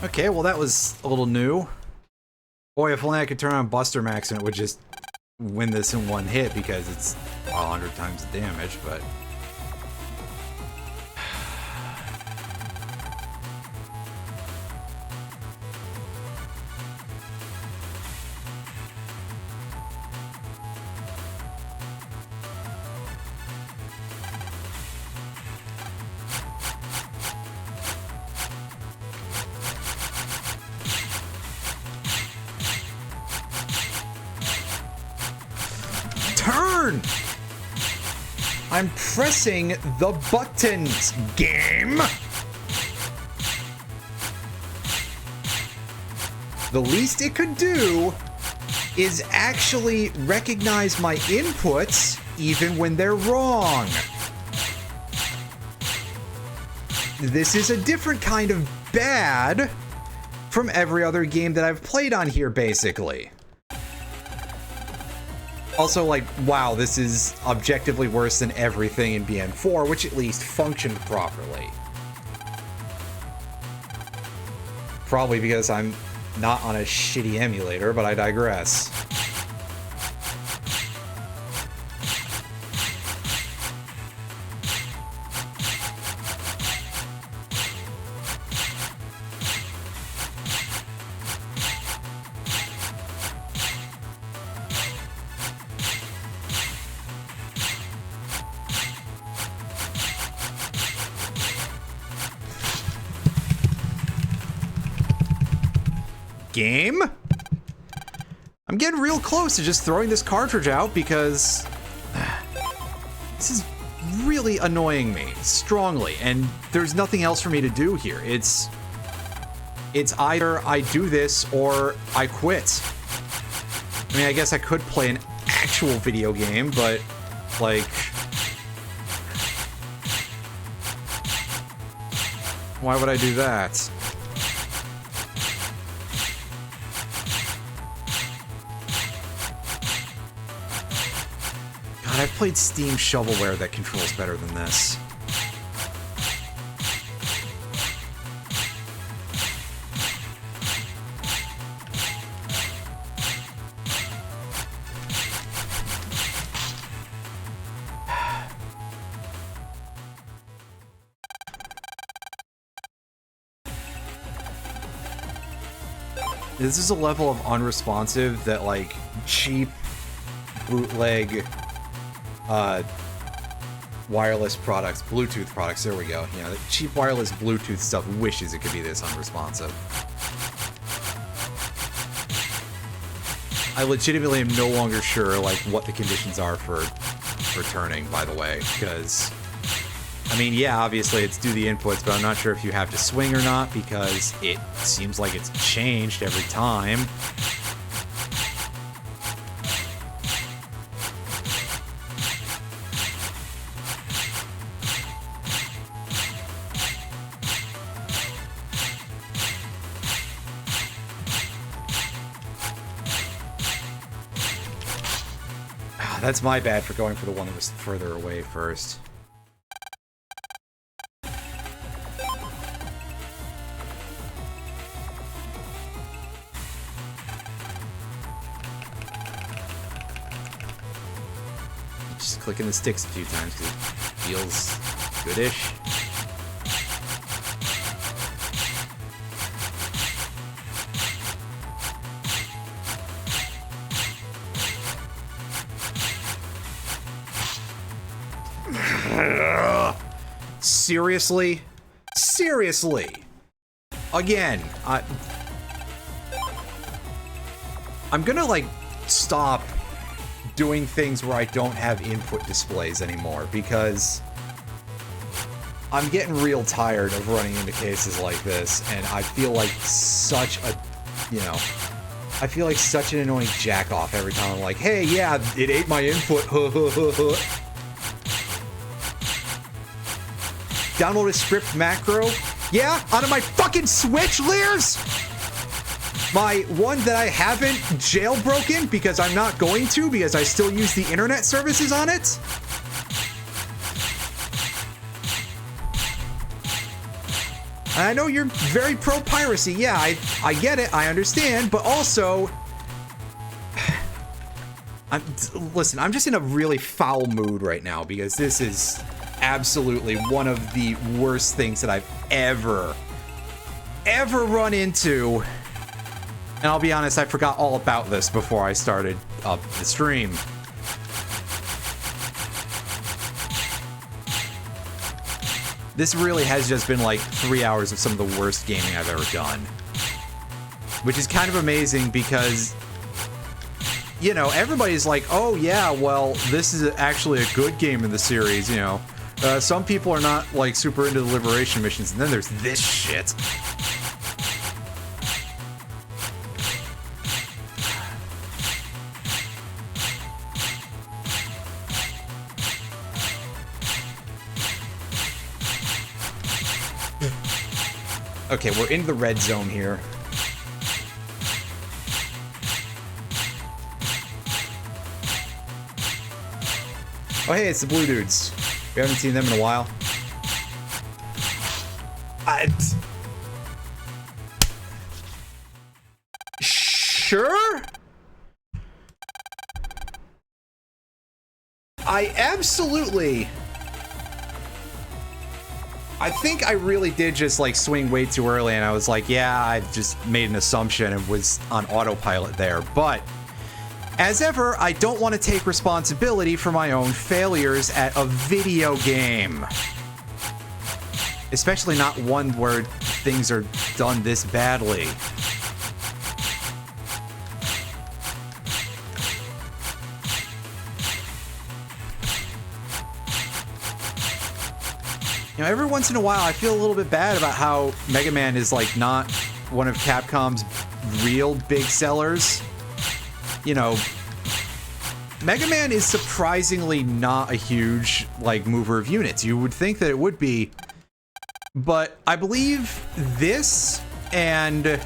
Okay, well that was a little new. Boy, if only I could turn on Buster Max and it would just win this in one hit because it's 100 times the damage, but... Turn! I'm pressing the buttons, game! The least it could do is actually recognize my inputs even when they're wrong. This is a different kind of bad from every other game that I've played on here, basically. Also, like, wow, this is objectively worse than everything in BN4, which at least functioned properly. Probably because I'm not on a shitty emulator, but I digress. Game? I'm getting real close to just throwing this cartridge out because this is really annoying me strongly, and there's nothing else for me to do here. It's either I do this or I quit. I mean, I guess I could play an actual video game, but like, why would I do that? I've played Steam shovelware that controls better than this. This is a level of unresponsive that, like, cheap bootleg wireless products, Bluetooth products, there we go. You know, the cheap wireless Bluetooth stuff wishes it could be this unresponsive. I legitimately am no longer sure, like, what the conditions are for turning, by the way, because, I mean, yeah, obviously it's do the inputs, but I'm not sure if you have to swing or not, because it seems like it's changed every time. That's my bad for going for the one that was further away first. Just clicking the sticks a few times because it feels goodish. Seriously? Seriously? Again, I'm gonna, like, stop doing things where I don't have input displays anymore, because I'm getting real tired of running into cases like this, and I feel like such a, you know, I feel like such an annoying jack-off every time I'm like, hey, yeah, it ate my input, Download a script macro? Yeah? Onto my fucking Switch, Lears? My one that I haven't jailbroken because I'm not going to because I still use the internet services on it? And I know you're very pro-piracy. Yeah, I get it. I understand. But also... listen, I'm just in a really foul mood right now because this is... absolutely one of the worst things that I've ever run into. And I'll be honest, I forgot all about this before I started up the stream. This really has just been like 3 hours of some of the worst gaming I've ever done. Which is kind of amazing because, you know, everybody's like, oh yeah, well, this is actually a good game in the series, you know. Some people are not, like, super into the liberation missions, and then there's this shit. Okay, we're in the red zone here. Oh, hey, it's the blue dudes. We haven't seen them in a while. Sure? I absolutely... I think I really did just, like, swing way too early, and I was like, yeah, I just made an assumption and was on autopilot there, but... as ever, I don't want to take responsibility for my own failures at a video game. Especially not one where things are done this badly. You know, every once in a while I feel a little bit bad about how Mega Man is, like, not one of Capcom's real big sellers. You know, Mega Man is surprisingly not a huge, like, mover of units. You would think that it would be, but I believe this and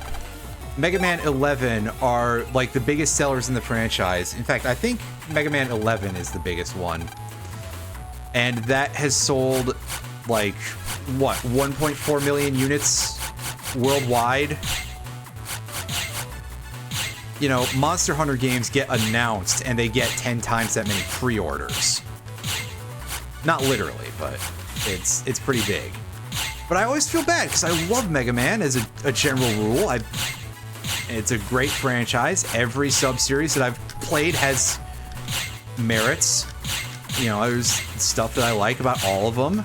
Mega Man 11 are, like, the biggest sellers in the franchise. In fact, I think Mega Man 11 is the biggest one. And that has sold, like, what, 1.4 million units worldwide? You know, Monster Hunter games get announced and they get 10 times that many pre-orders. Not literally, but it's pretty big. But I always feel bad because I love Mega Man as a general rule. It's a great franchise. Every sub-series that I've played has merits. You know, there's stuff that I like about all of them.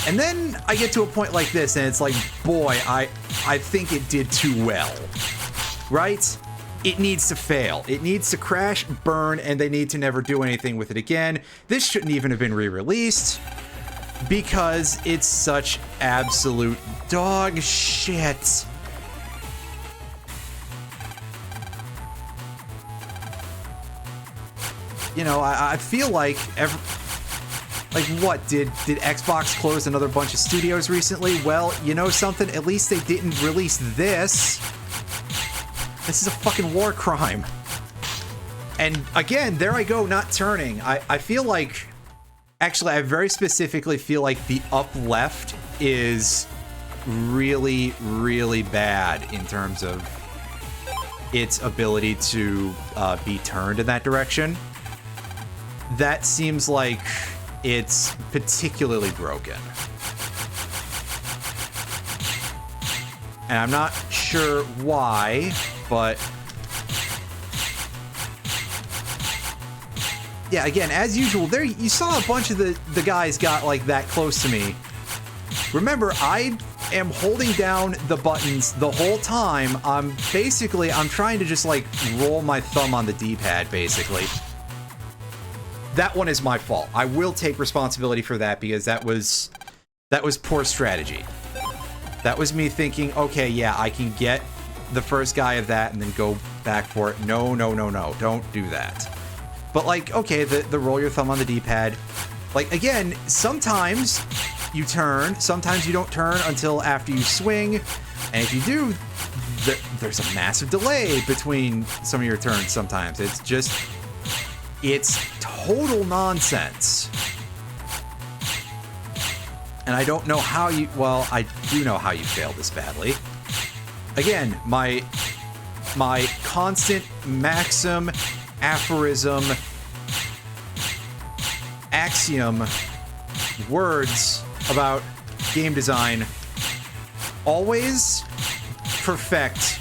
And then I get to a point like this and it's like, boy, I think it did too well. Right? it needs to fail. It needs to crash, burn, and they need to never do anything with it again. This shouldn't even have been re-released because it's such absolute dog shit. You know, I feel like what, did Xbox close another bunch of studios recently? Well, you know something? At least they didn't release this. This is a fucking war crime. And again, there I go, not turning. I feel like... Actually, I very specifically feel like the up left is really, really bad in terms of its ability to be turned in that direction. That seems like it's particularly broken. And I'm not sure why, but... Yeah, again, as usual, there you saw a bunch of the guys got like that close to me. Remember, I am holding down the buttons the whole time. I'm trying to just like roll my thumb on the D-pad, basically. That one is my fault. I will take responsibility for that because that was poor strategy. That was me thinking, okay, yeah, I can get the first guy of that and then go back for it. No, no, no, no, don't do that. But like, okay, the roll your thumb on the D-pad. Like, again, sometimes you turn, sometimes you don't turn until after you swing. And if you do, there's a massive delay between some of your turns sometimes. It's total nonsense. And I don't know how you... Well, I do know how you failed this badly. Again, my constant maxim, aphorism, axiom, words about game design: always perfect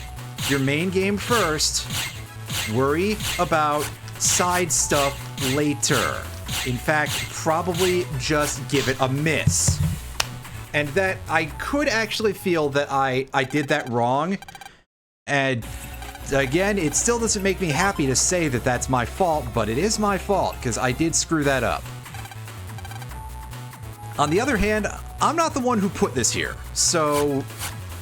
your main game first, worry about side stuff later. In fact, probably just give it a miss. And that I could actually feel that I did that wrong. And again, it still doesn't make me happy to say that that's my fault, but it is my fault because I did screw that up. On the other hand, I'm not the one who put this here, so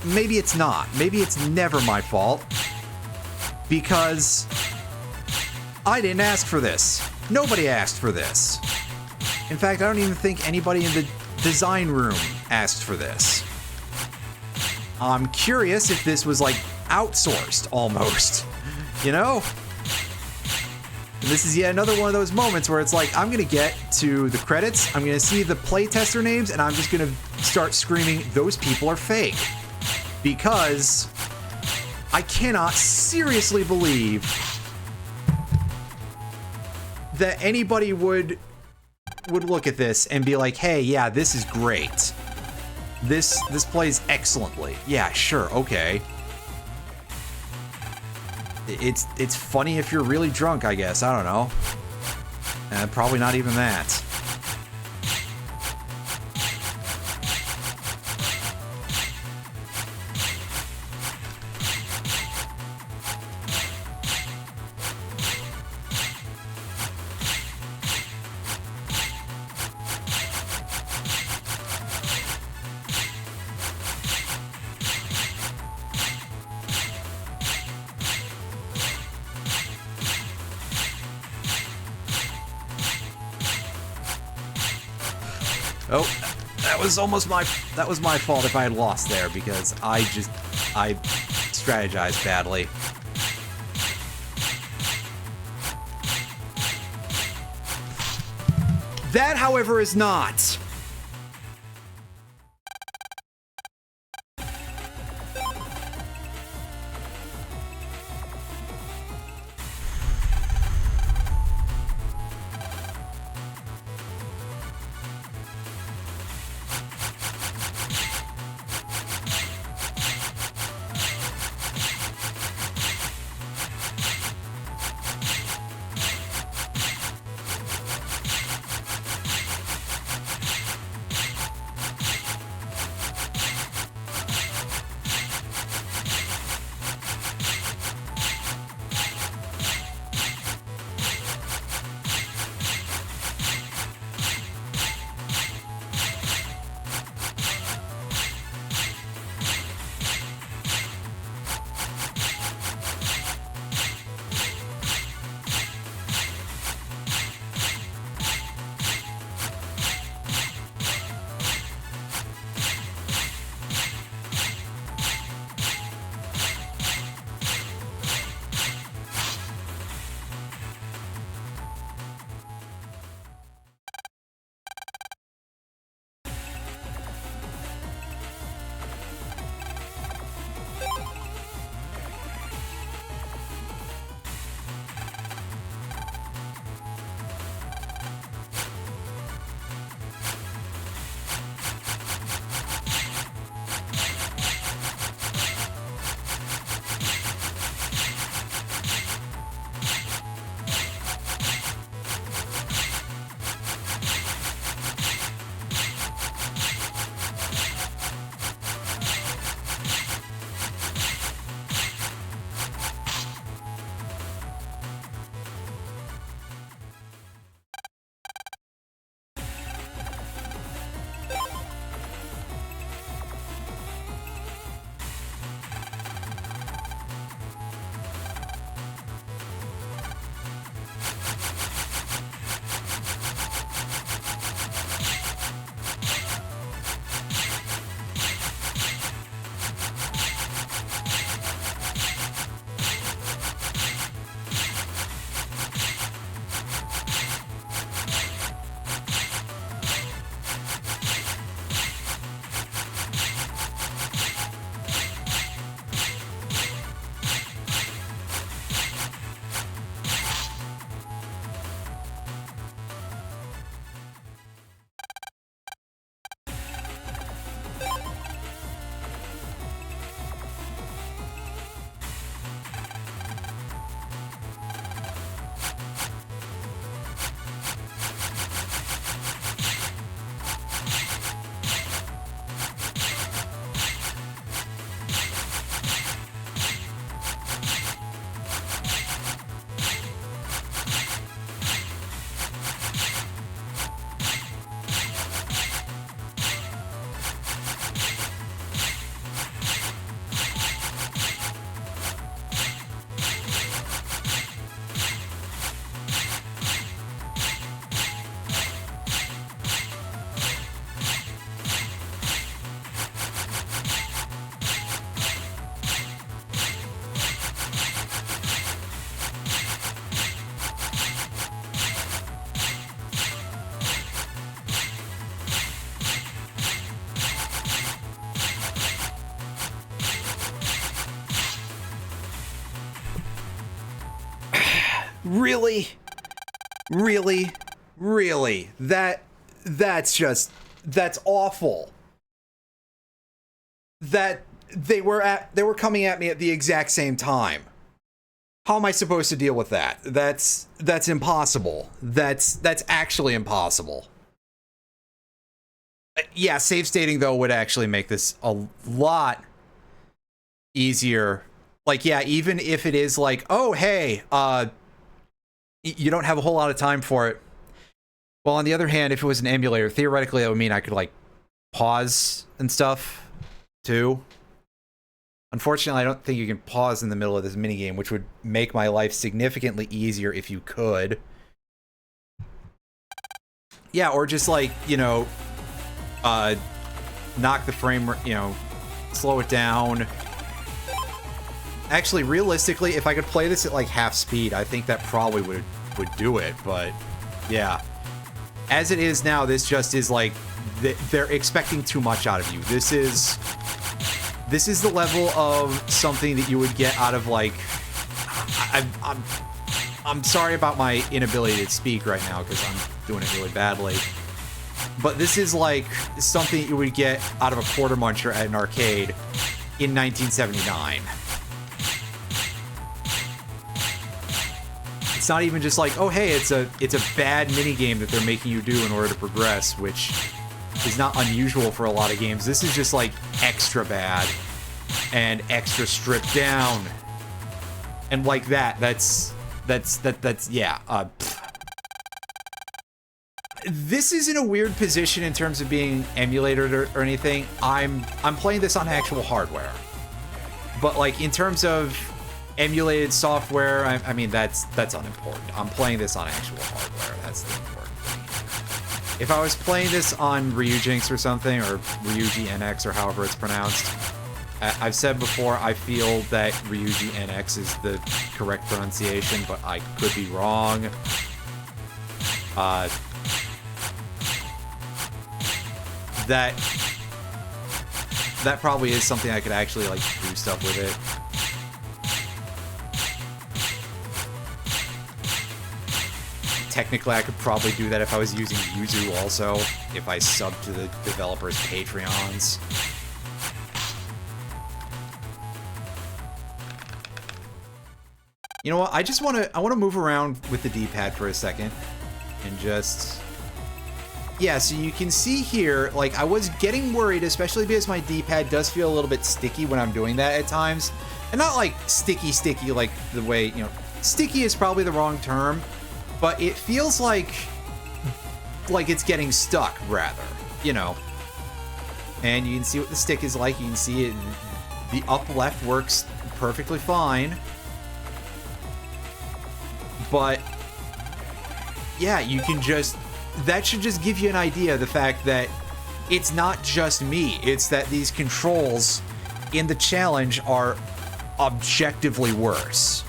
maybe it's not. Maybe it's never my fault because I didn't ask for this. Nobody asked for this. In fact, I don't even think anybody in the design room asked for this. I'm curious if this was like outsourced almost, you know? And this is yet another one of those moments where it's like, I'm gonna get to the credits, I'm gonna see the playtester names, and I'm just gonna start screaming, those people are fake. Because I cannot seriously believe that anybody would look at this and be like, hey, yeah, this is great. This plays excellently. Yeah, sure, okay. It's funny if you're really drunk, I guess. I don't know. Probably not even that. Oh, that was my fault if I had lost there because I strategized badly. That, however, is not. Really? Really? Really? That's awful. That they were coming at me at the exact same time. How am I supposed to deal with that? That's impossible. That's actually impossible. Yeah, save stating though would actually make this a lot easier. Like, yeah, even if it is like, oh, hey, you don't have a whole lot of time for it. Well, on the other hand, if it was an emulator, theoretically that would mean I could like pause and stuff too. Unfortunately, I don't think you can pause in the middle of this minigame, which would make my life significantly easier if you could. Yeah, or just like, you know, knock the frame, you know, slow it down. Actually, realistically, if I could play this at like half speed, I think that probably would do it, but yeah. As it is now, this just is like, they're expecting too much out of you. This is the level of something that you would get out of like, I'm sorry about my inability to speak right now because I'm doing it really badly. But this is like something you would get out of a quarter muncher at an arcade in 1979. It's not even just like, oh hey, it's a bad minigame that they're making you do in order to progress, which is not unusual for a lot of games. This is just like extra bad and extra stripped down. And like that's yeah. This is in a weird position in terms of being emulated or anything. I'm playing this on actual hardware. But like in terms of emulated software, I mean that's unimportant. I'm playing this on actual hardware. That's the important thing. If I was playing this on Ryujinx or something, or Ryuji NX or however it's pronounced, I've said before I feel that Ryuji NX is the correct pronunciation, but I could be wrong. That probably is something I could actually like do stuff with it. Technically, I could probably do that if I was using Yuzu also, if I subbed to the developers' Patreons. You know what? I want to move around with the D-pad for a second and just, yeah, so you can see here, like, I was getting worried, especially because my D-pad does feel a little bit sticky when I'm doing that at times. And not like sticky like the way, you know, sticky is probably the wrong term, but it feels like it's getting stuck, rather, you know. And you can see what the stick is like. You can see it, the up left works perfectly fine. But yeah, you can just, that should just give you an idea of the fact that it's not just me. It's that these controls in the challenge are objectively worse.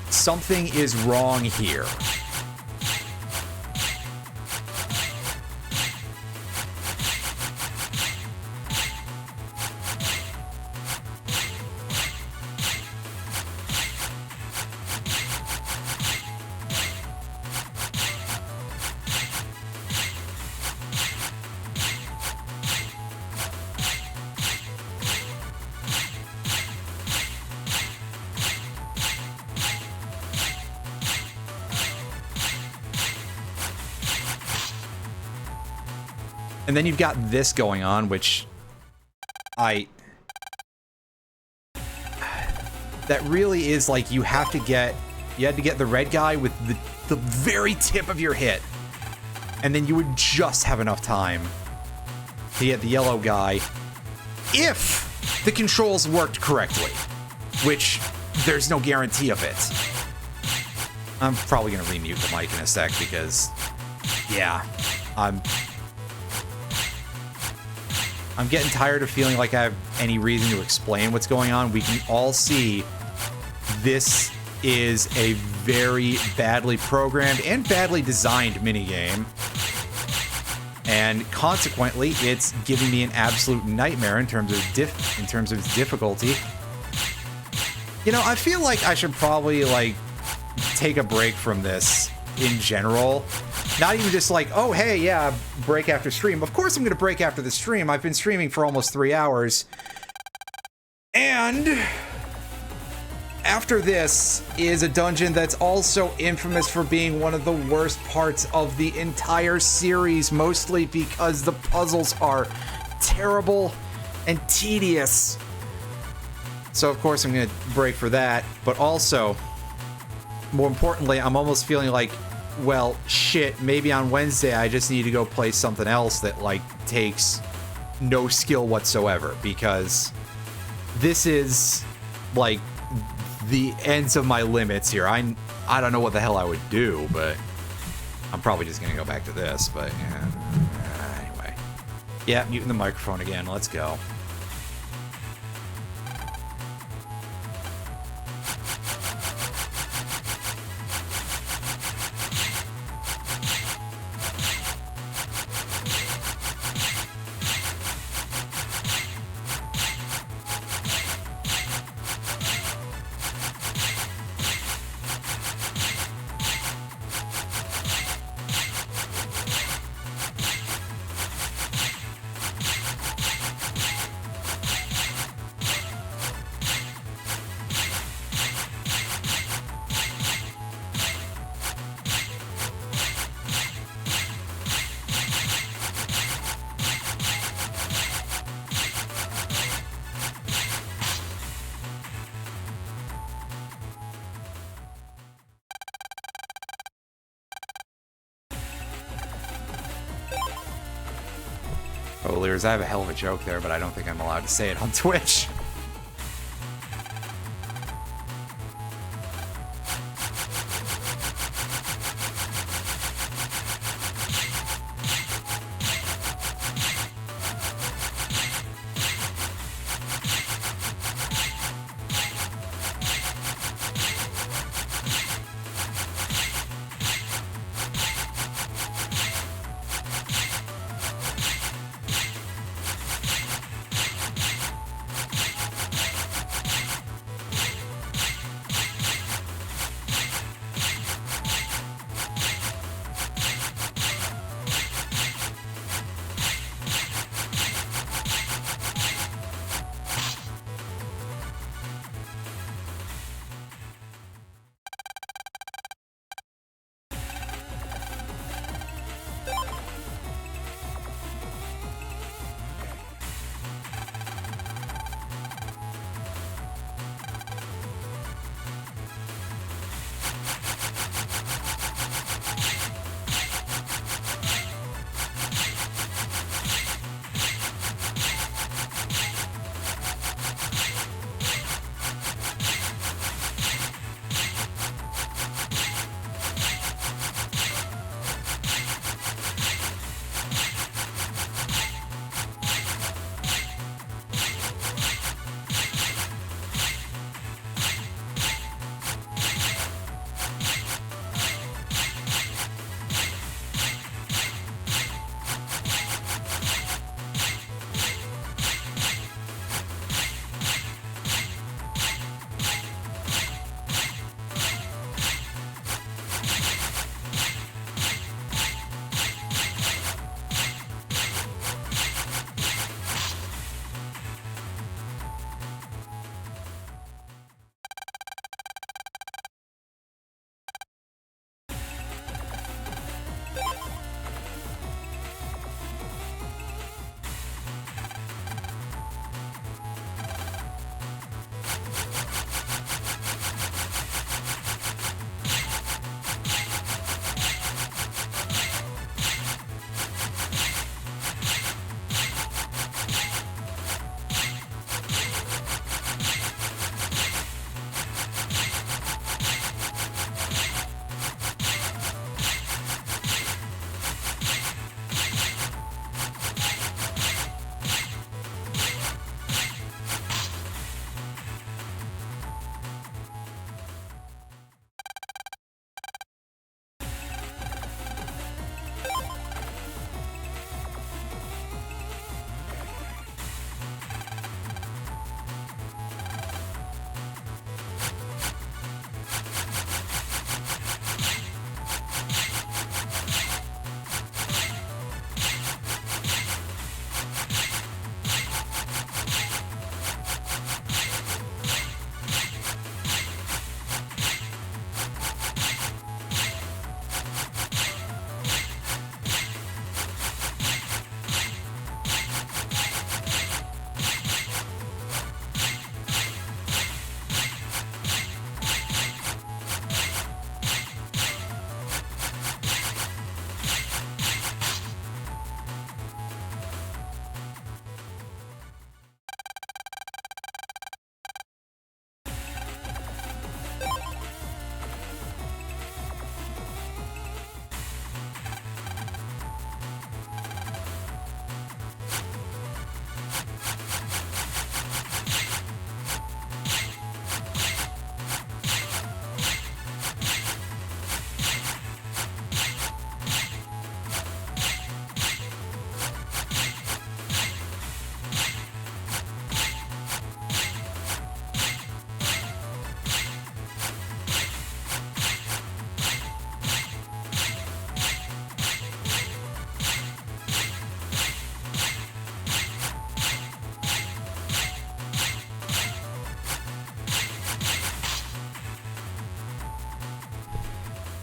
Something is wrong here. And then you've got this going on, which that really is like you had to get the red guy with the very tip of your hit. And then you would just have enough time to get the yellow guy if the controls worked correctly, which there's no guarantee of it. I'm probably gonna remute the mic in a sec because, yeah, I'm getting tired of feeling like I have any reason to explain what's going on. We can all see this is a very badly programmed and badly designed minigame. And consequently, it's giving me an absolute nightmare in terms of its difficulty. You know, I feel like I should probably like take a break from this in general. Not even just like, oh, hey, yeah, break after stream. Of course I'm going to break after the stream. I've been streaming for almost 3 hours. And after this is a dungeon that's also infamous for being one of the worst parts of the entire series, mostly because the puzzles are terrible and tedious. So, of course, I'm going to break for that. But also, more importantly, I'm almost feeling like, well, shit, maybe on Wednesday I just need to go play something else that, like, takes no skill whatsoever. Because this is, like, the ends of my limits here. I don't know what the hell I would do, but I'm probably just going to go back to this. But, yeah. Anyway. Yeah, muting the microphone again. Let's go. Oh, Lears, I have a hell of a joke there, but I don't think I'm allowed to say it on Twitch.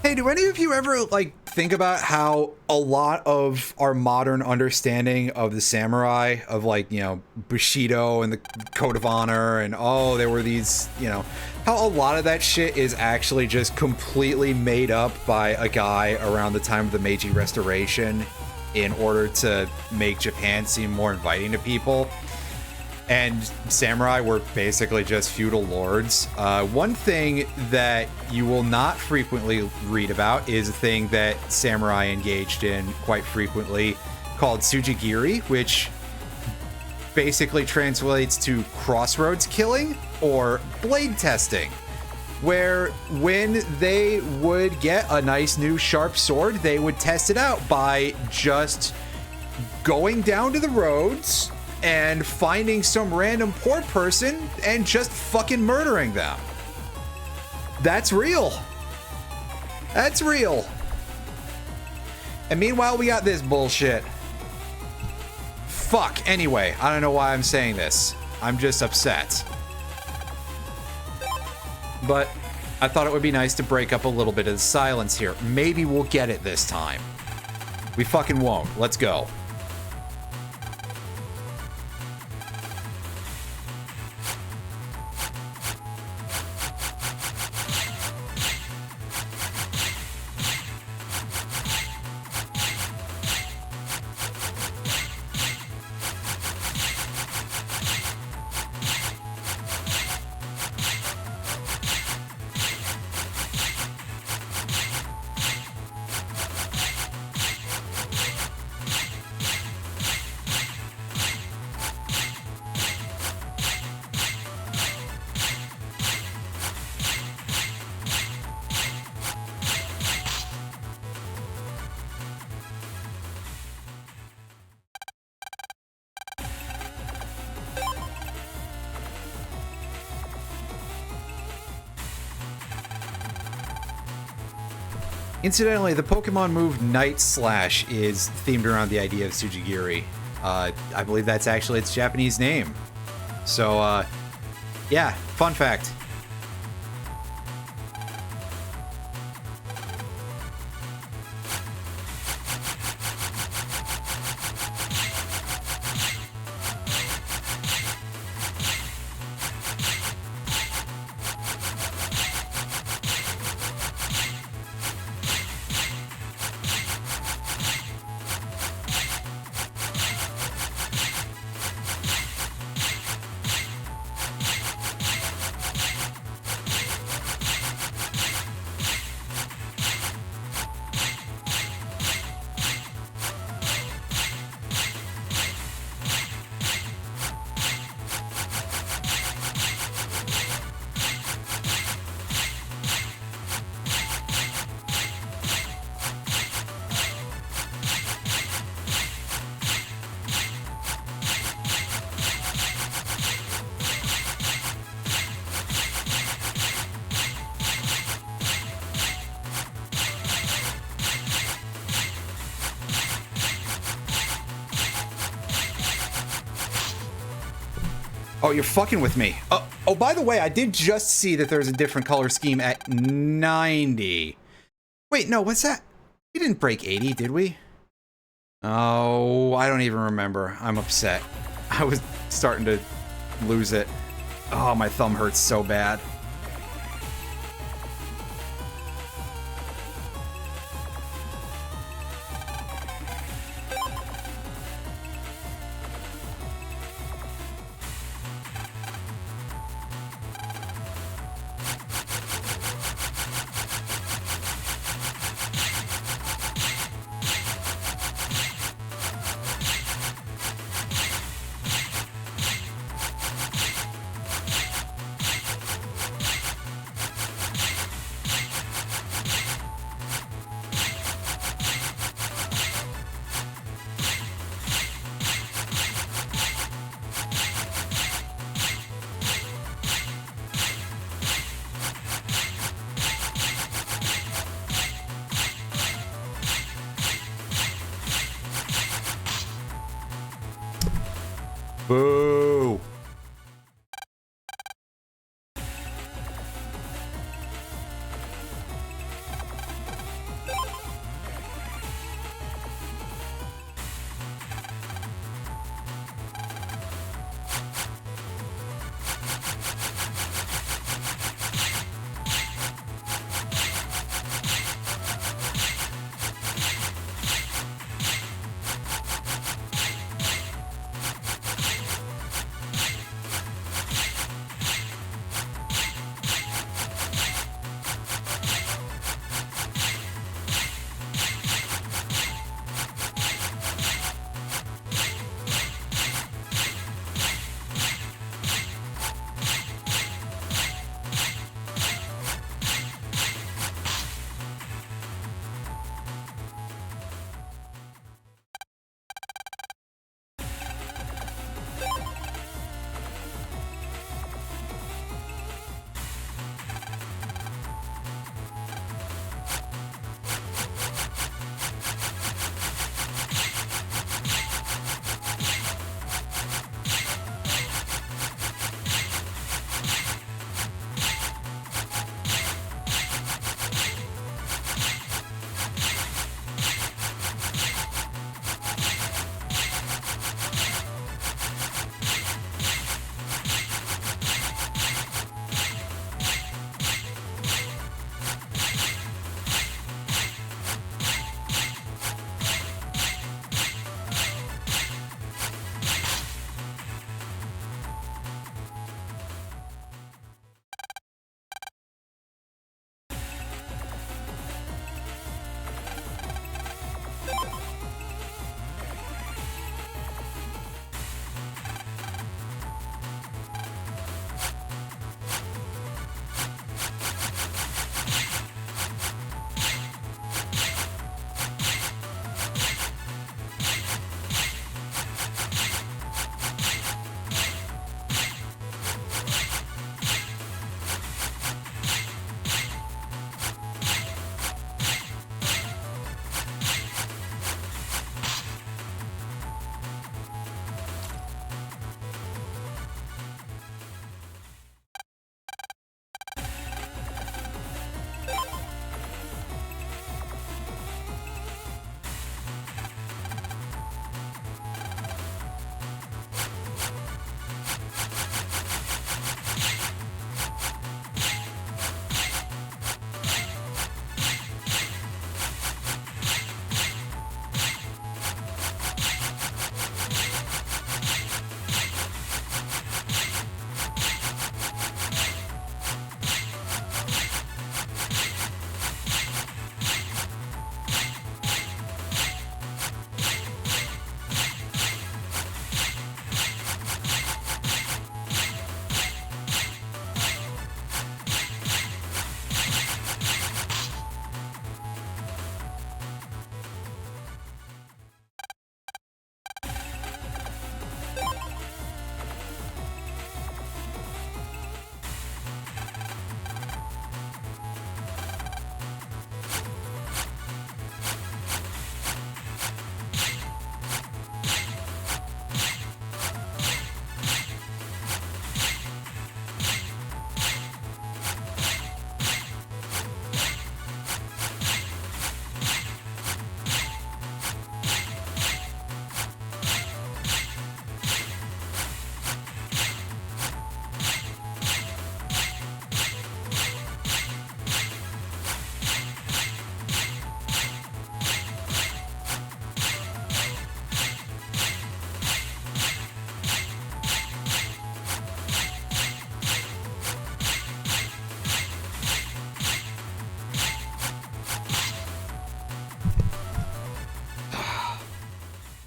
Hey, do any of you ever, like, think about how a lot of our modern understanding of the samurai, of, like, you know, Bushido and the Code of Honor, and, oh, there were these, you know, how a lot of that shit is actually just completely made up by a guy around the time of the Meiji Restoration in order to make Japan seem more inviting to people? And samurai were basically just feudal lords. One thing that you will not frequently read about is a thing that samurai engaged in quite frequently called sujigiri, which basically translates to crossroads killing or blade testing, where when they would get a nice new sharp sword, they would test it out by just going down to the roads and finding some random poor person and just fucking murdering them. That's real. That's real. And meanwhile, we got this bullshit. Fuck. Anyway, I don't know why I'm saying this. I'm just upset. But I thought it would be nice to break up a little bit of the silence here. Maybe we'll get it this time. We fucking won't. Let's go. Incidentally, the Pokemon move Night Slash is themed around the idea of Sujigiri. I believe that's actually its Japanese name. So, yeah, fun fact. Oh, you're fucking with me. Oh, by the way, I did just see that there's a different color scheme at 90. Wait, no, what's that? We didn't break 80, did we? Oh, I don't even remember. I'm upset. I was starting to lose it. Oh, my thumb hurts so bad. Boo!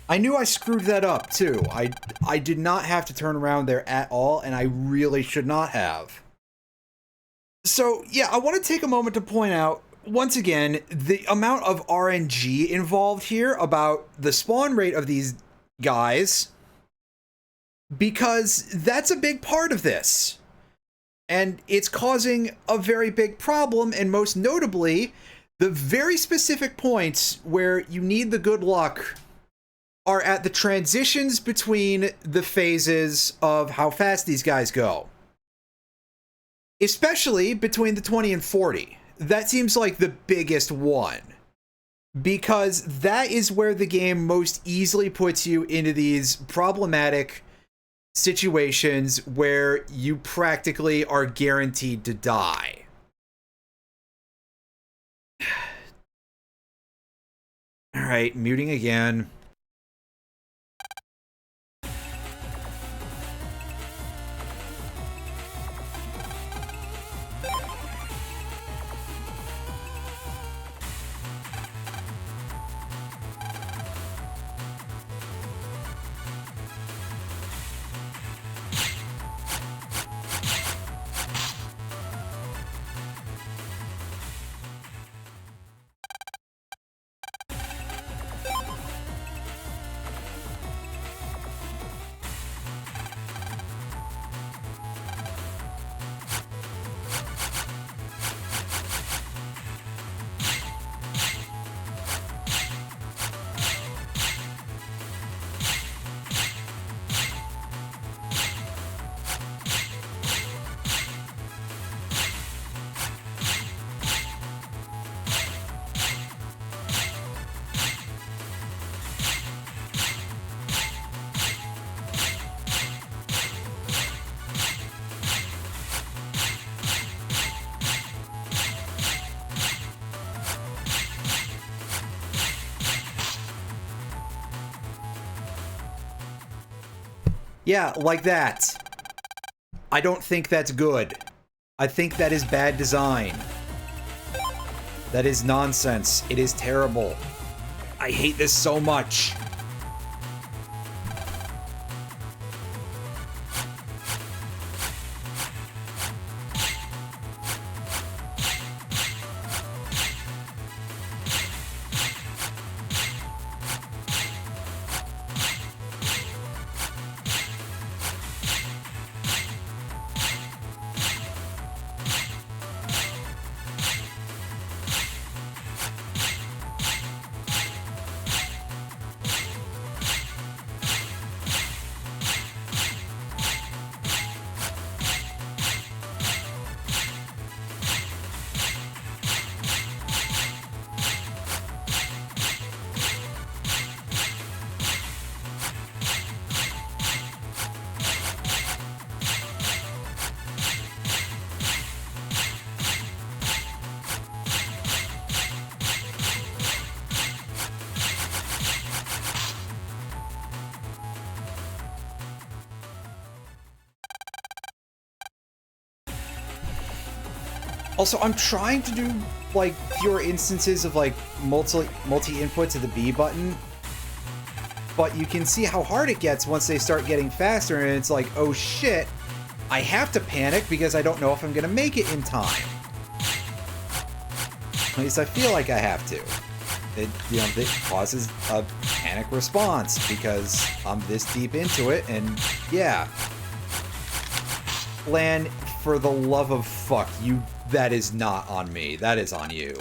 I knew I screwed that up, too. I did not have to turn around there at all, and I really should not have. So, yeah, I want to take a moment to point out, once again, the amount of RNG involved here about the spawn rate of these guys, because that's a big part of this. And it's causing a very big problem, and most notably, the very specific points where you need the good luck are at the transitions between the phases of how fast these guys go. Especially between the 20 and 40. That seems like the biggest one. Because that is where the game most easily puts you into these problematic situations where you practically are guaranteed to die. Alright, muting again. Yeah, like that. I don't think that's good. I think that is bad design. That is nonsense. It is terrible. I hate this so much. Also, I'm trying to do, like, fewer instances of, like, multi-input to the B button. But you can see how hard it gets once they start getting faster, and it's like, oh shit, I have to panic because I don't know if I'm gonna make it in time. At least I feel like I have to. It causes a panic response because I'm this deep into it, and yeah. Lan, for the love of fuck, that is not on me. That is on you.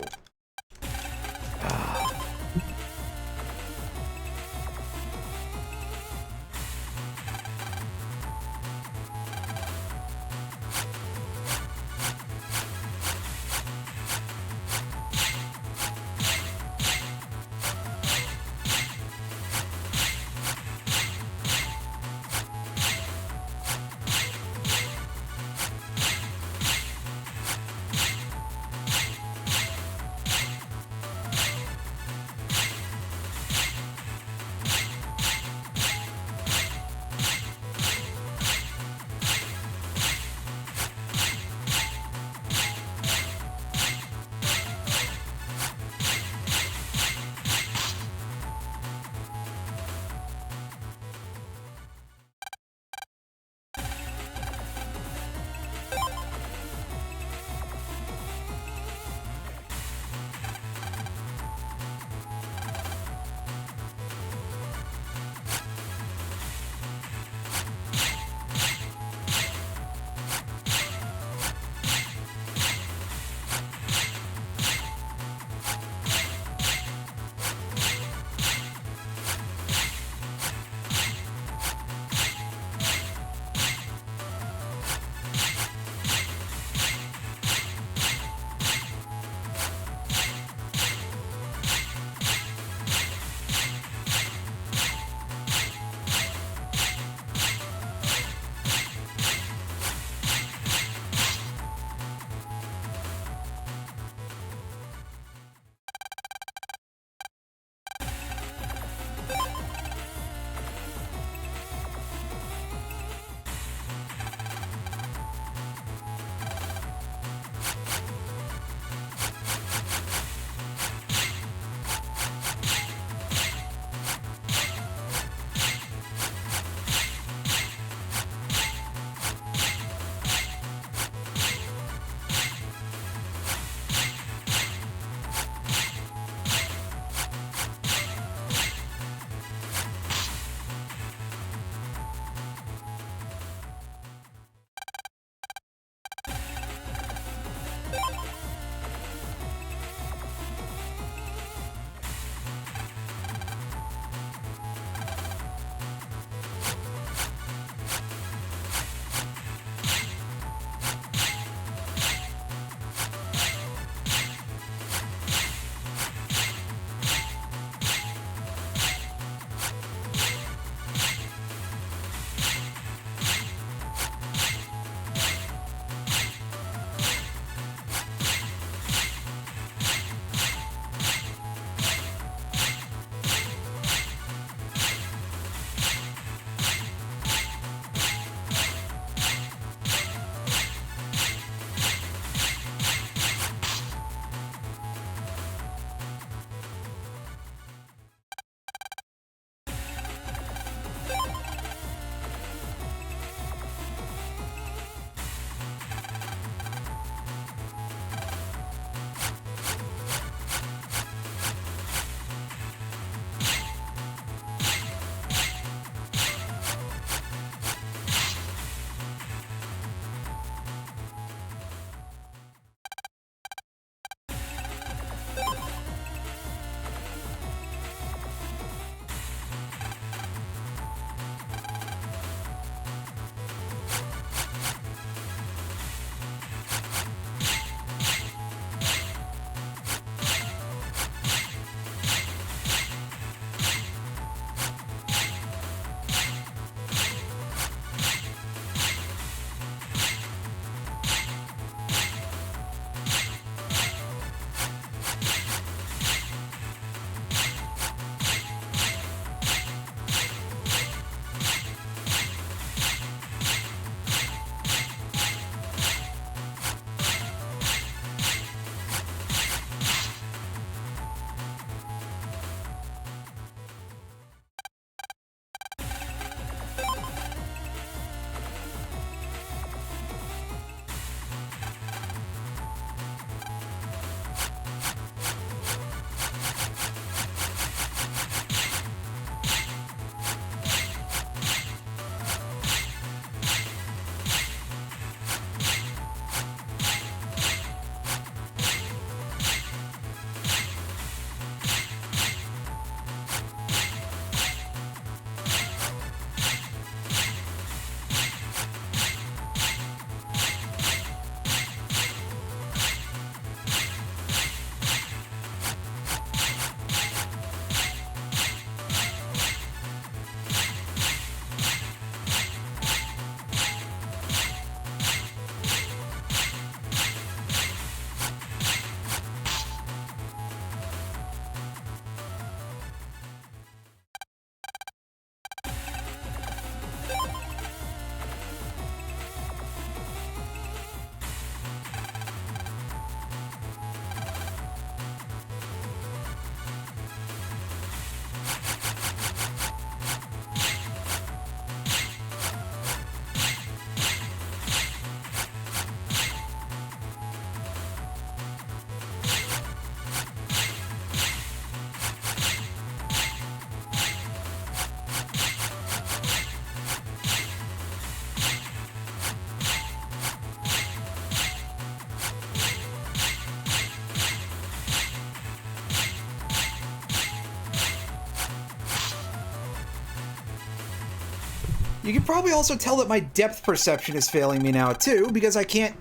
You can probably also tell that my depth perception is failing me now too, because I can't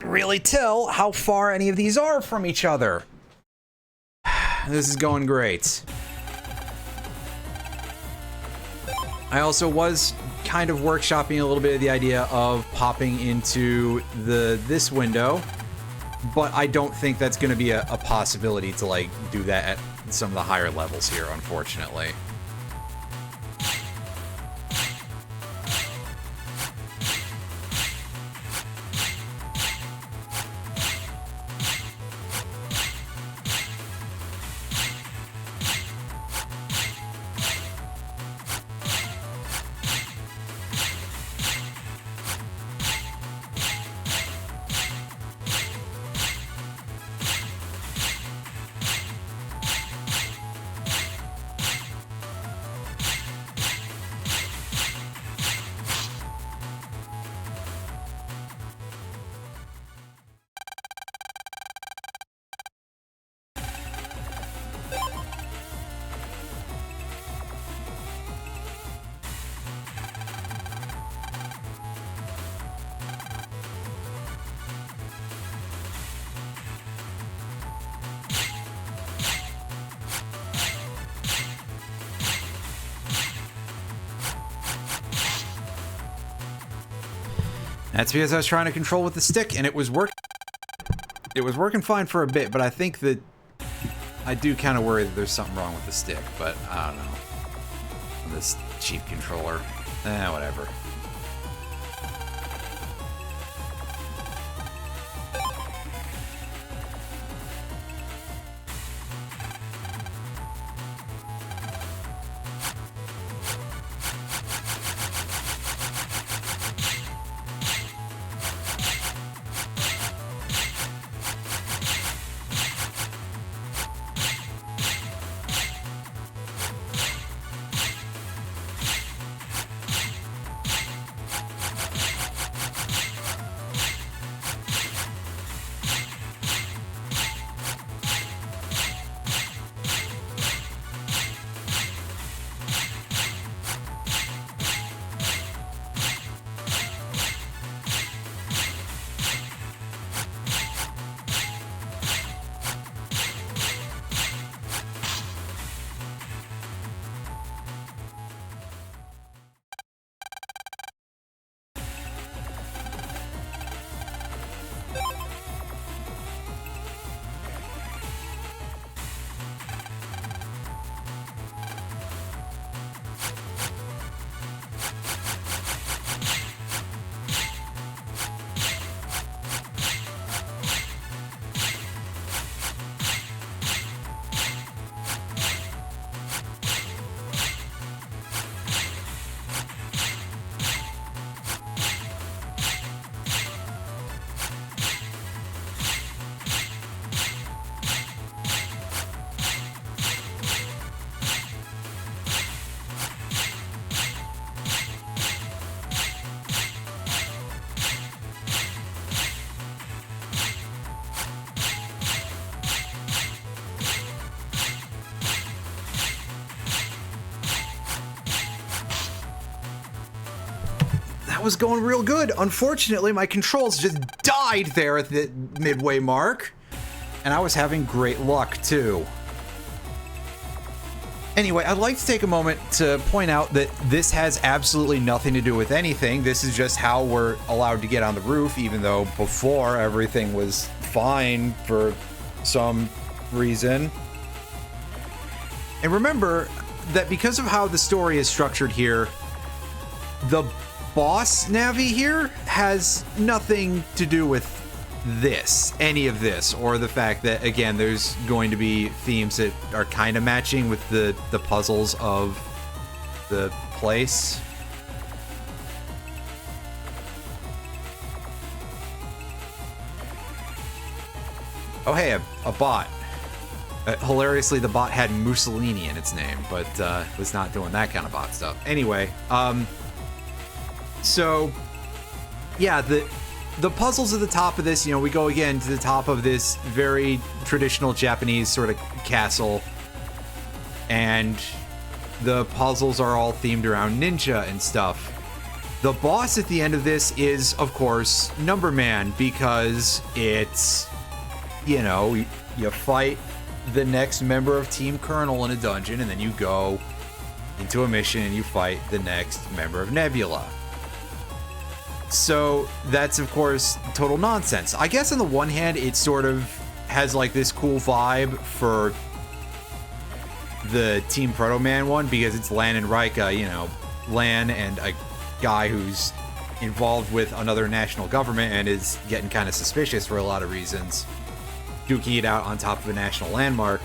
really tell how far any of these are from each other. This is going great. I also was kind of workshopping a little bit of the idea of popping into this window, but I don't think that's going to be a possibility to like do that at some of the higher levels here, unfortunately. That's because I was trying to control with the stick, and it was working fine for a bit, but I think that I do kind of worry that there's something wrong with the stick, but I don't know. This cheap controller. Whatever. That was going real good. Unfortunately, my controls just died there at the midway mark, and I was having great luck too. Anyway, I'd like to take a moment to point out that this has absolutely nothing to do with anything. This is just how we're allowed to get on the roof, even though before everything was fine for some reason. And remember that because of how the story is structured here, the boss Navi here has nothing to do with this, any of this, or the fact that, again, there's going to be themes that are kind of matching with the puzzles of the place. Oh, hey, a bot. Hilariously, the bot had Mussolini in its name, but was not doing that kind of bot stuff. Anyway, so, yeah, the puzzles at the top of this, you know, we go again to the top of this very traditional Japanese sort of castle, and the puzzles are all themed around ninja and stuff. The boss at the end of this is, of course, Number Man, because it's, you know, you fight the next member of Team Colonel in a dungeon, and then you go into a mission and you fight the next member of Nebula. So that's, of course, total nonsense. I guess on the one hand, it sort of has like this cool vibe for the Team Proto Man one, because it's Lan and Rika, you know, Lan and a guy who's involved with another national government and is getting kind of suspicious for a lot of reasons, duking it out on top of a national landmark.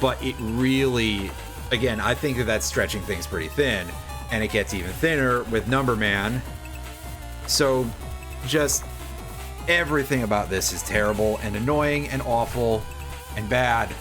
But it really, again, I think that that's stretching things pretty thin, and it gets even thinner with Number Man. So just everything about this is terrible and annoying and awful and bad.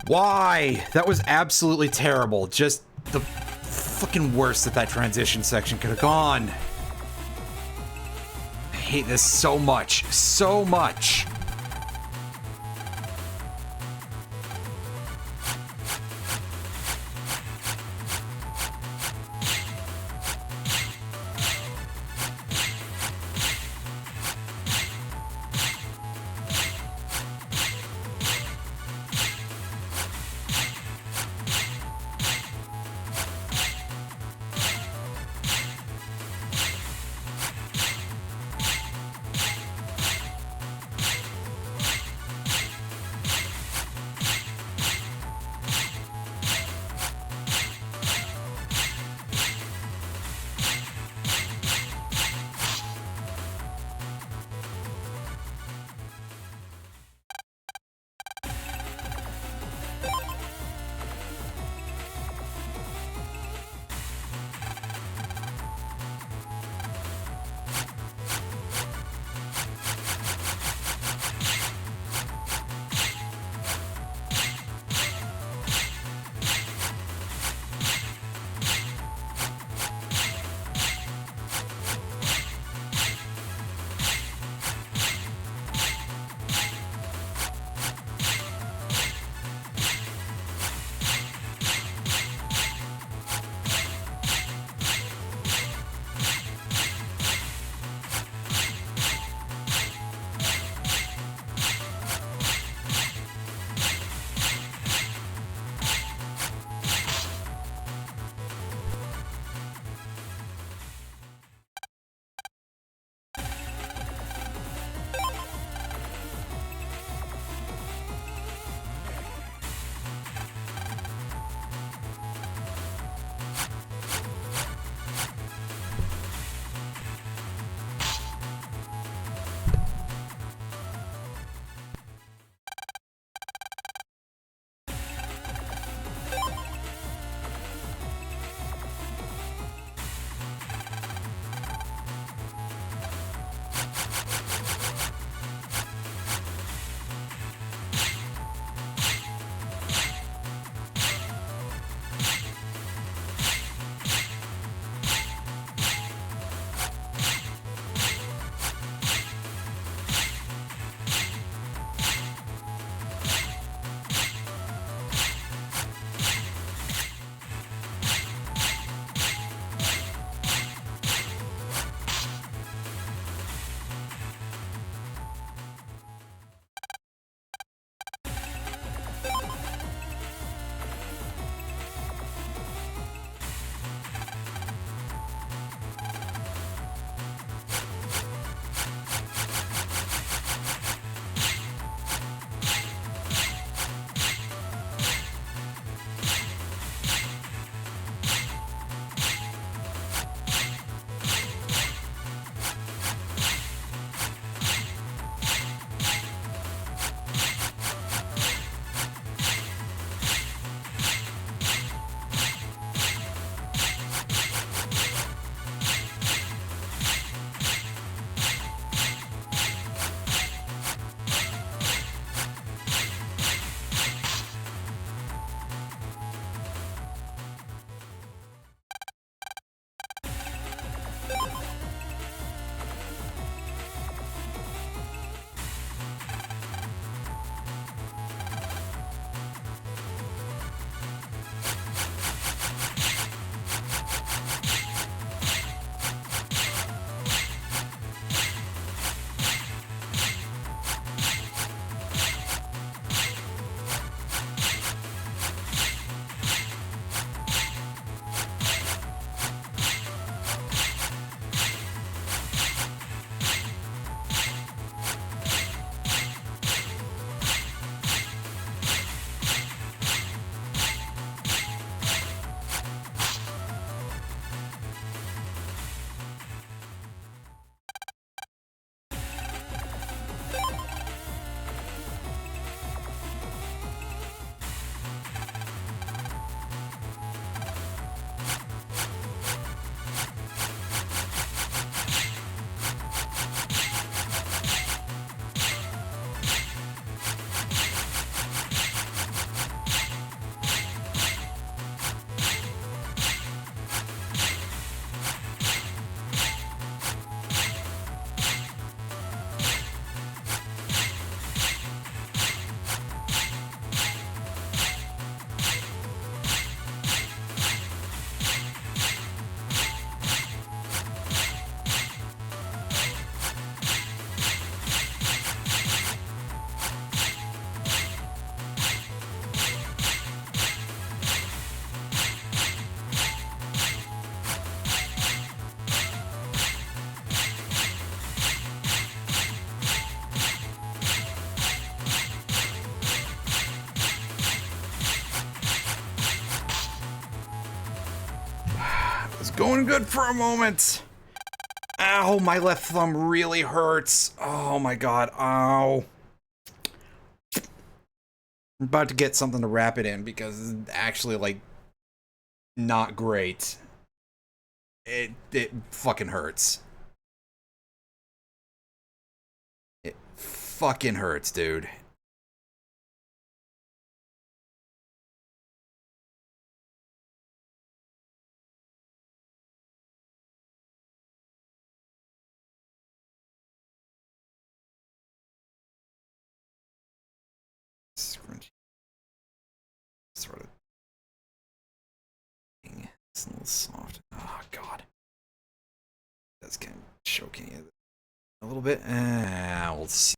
Why? That was absolutely terrible. Just the fucking worst that transition section could have gone. I hate this so much. So much. going good for a moment. Ow, my left thumb really hurts. Oh my god, ow. I'm about to get something to wrap it in because it's actually, like, not great. It fucking hurts. It fucking hurts, dude. Sort of thing. It's a little soft. Oh god. That's kind of choking it a little bit. We'll see.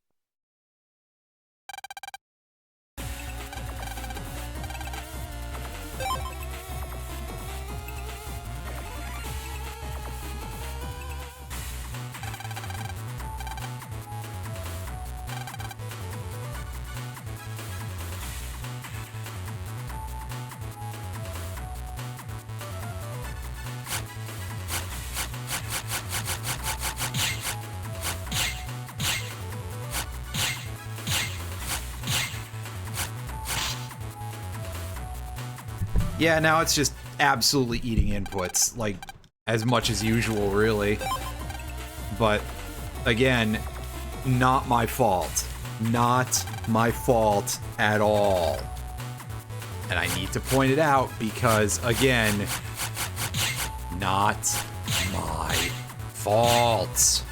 Yeah, now it's just absolutely eating inputs, like, as much as usual, really. But, again, not my fault. Not my fault at all. And I need to point it out because, again, not my fault.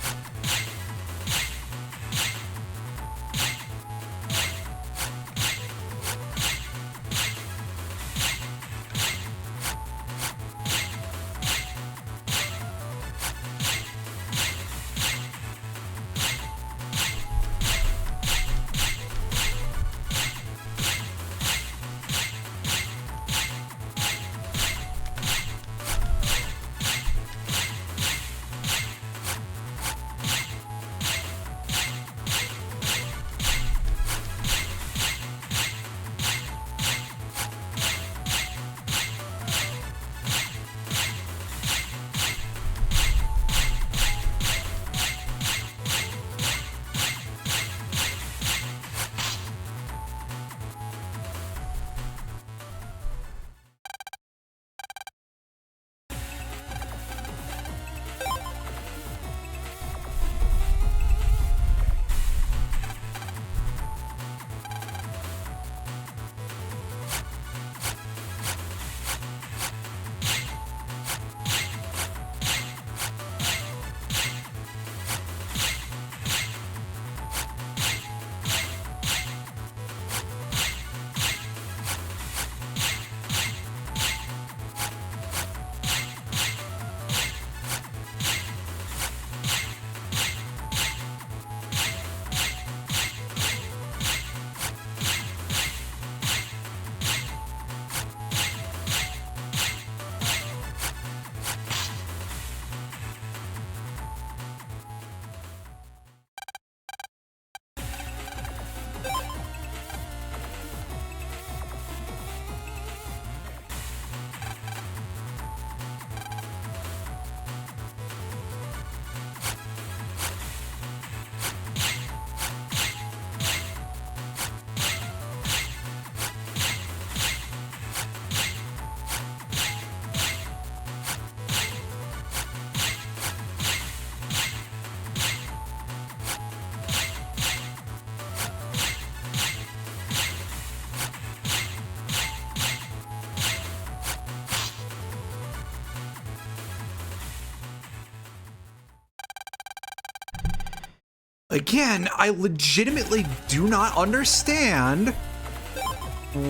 Again, I legitimately do not understand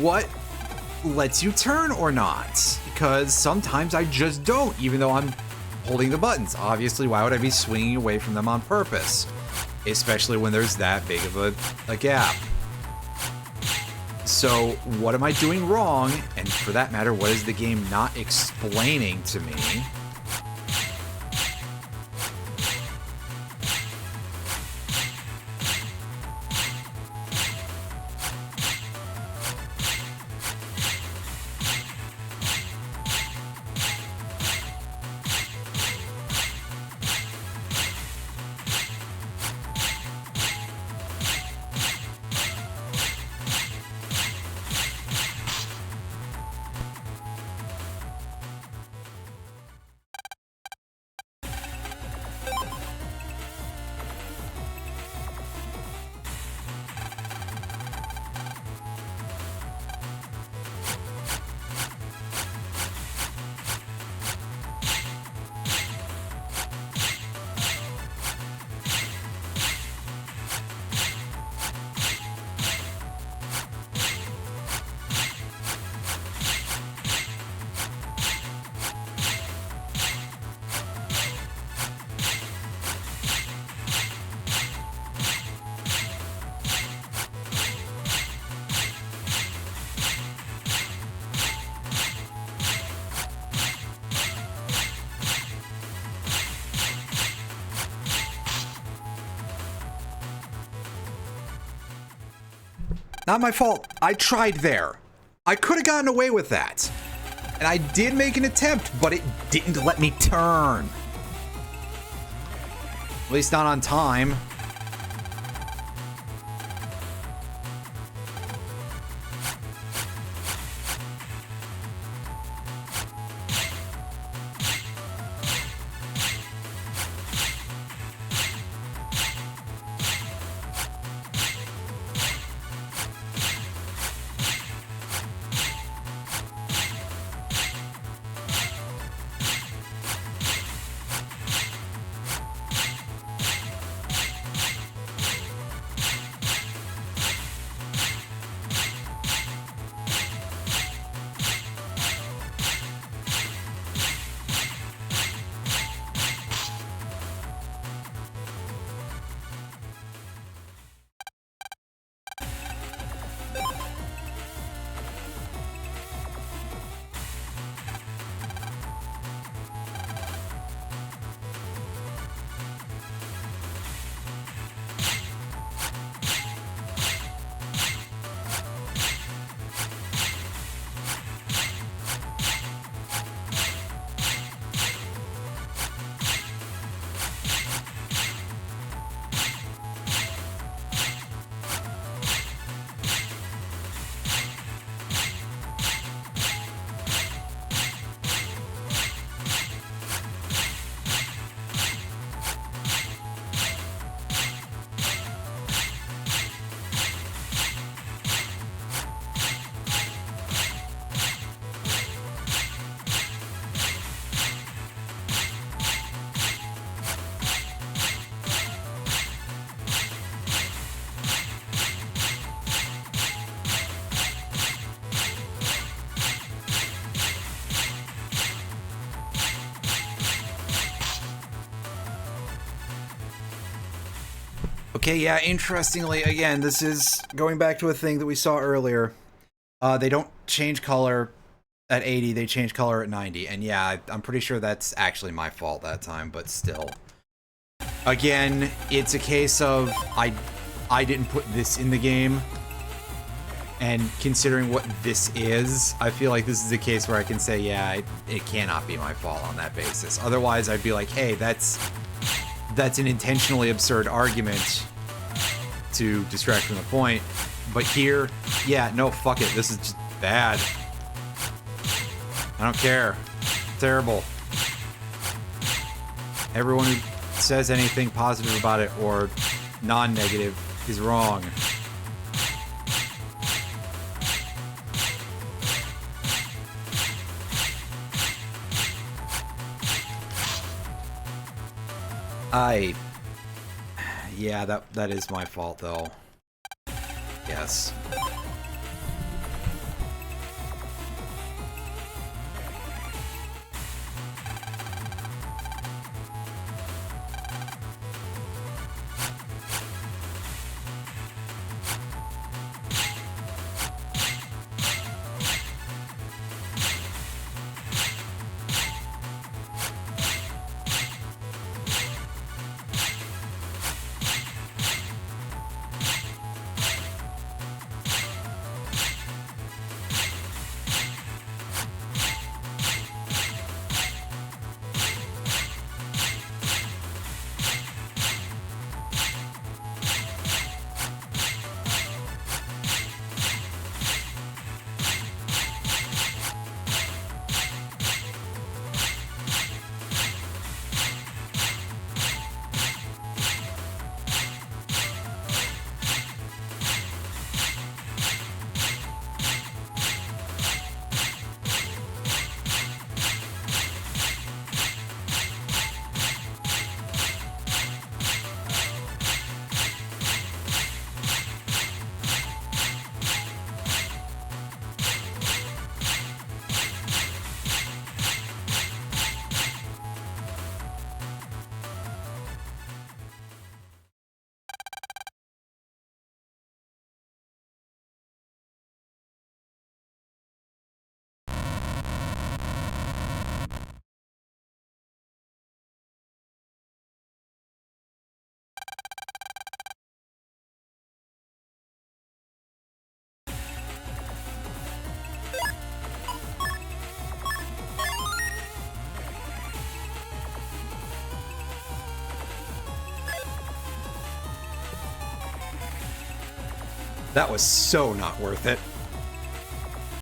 what lets you turn or not, because sometimes I just don't, even though I'm holding the buttons. Obviously, why would I be swinging away from them on purpose? Especially when there's that big of a gap. So, what am I doing wrong? And for that matter, what is the game not explaining to me? Not my fault. I tried there. I could have gotten away with that. And I did make an attempt, but it didn't let me turn. At least not on time. Okay, yeah, interestingly, again, this is going back to a thing that we saw earlier. They don't change color at 80, they change color at 90. And yeah, I'm pretty sure that's actually my fault that time, but still. Again, it's a case of I didn't put this in the game. And considering what this is, I feel like this is a case where I can say, yeah, it cannot be my fault on that basis. Otherwise, I'd be like, hey, that's an intentionally absurd argument to distract from the point. But here, yeah, no, fuck it. This is just bad. I don't care. Terrible. Everyone who says anything positive about it or non-negative is wrong. Yeah, that is my fault, though. Yes. That was so not worth it.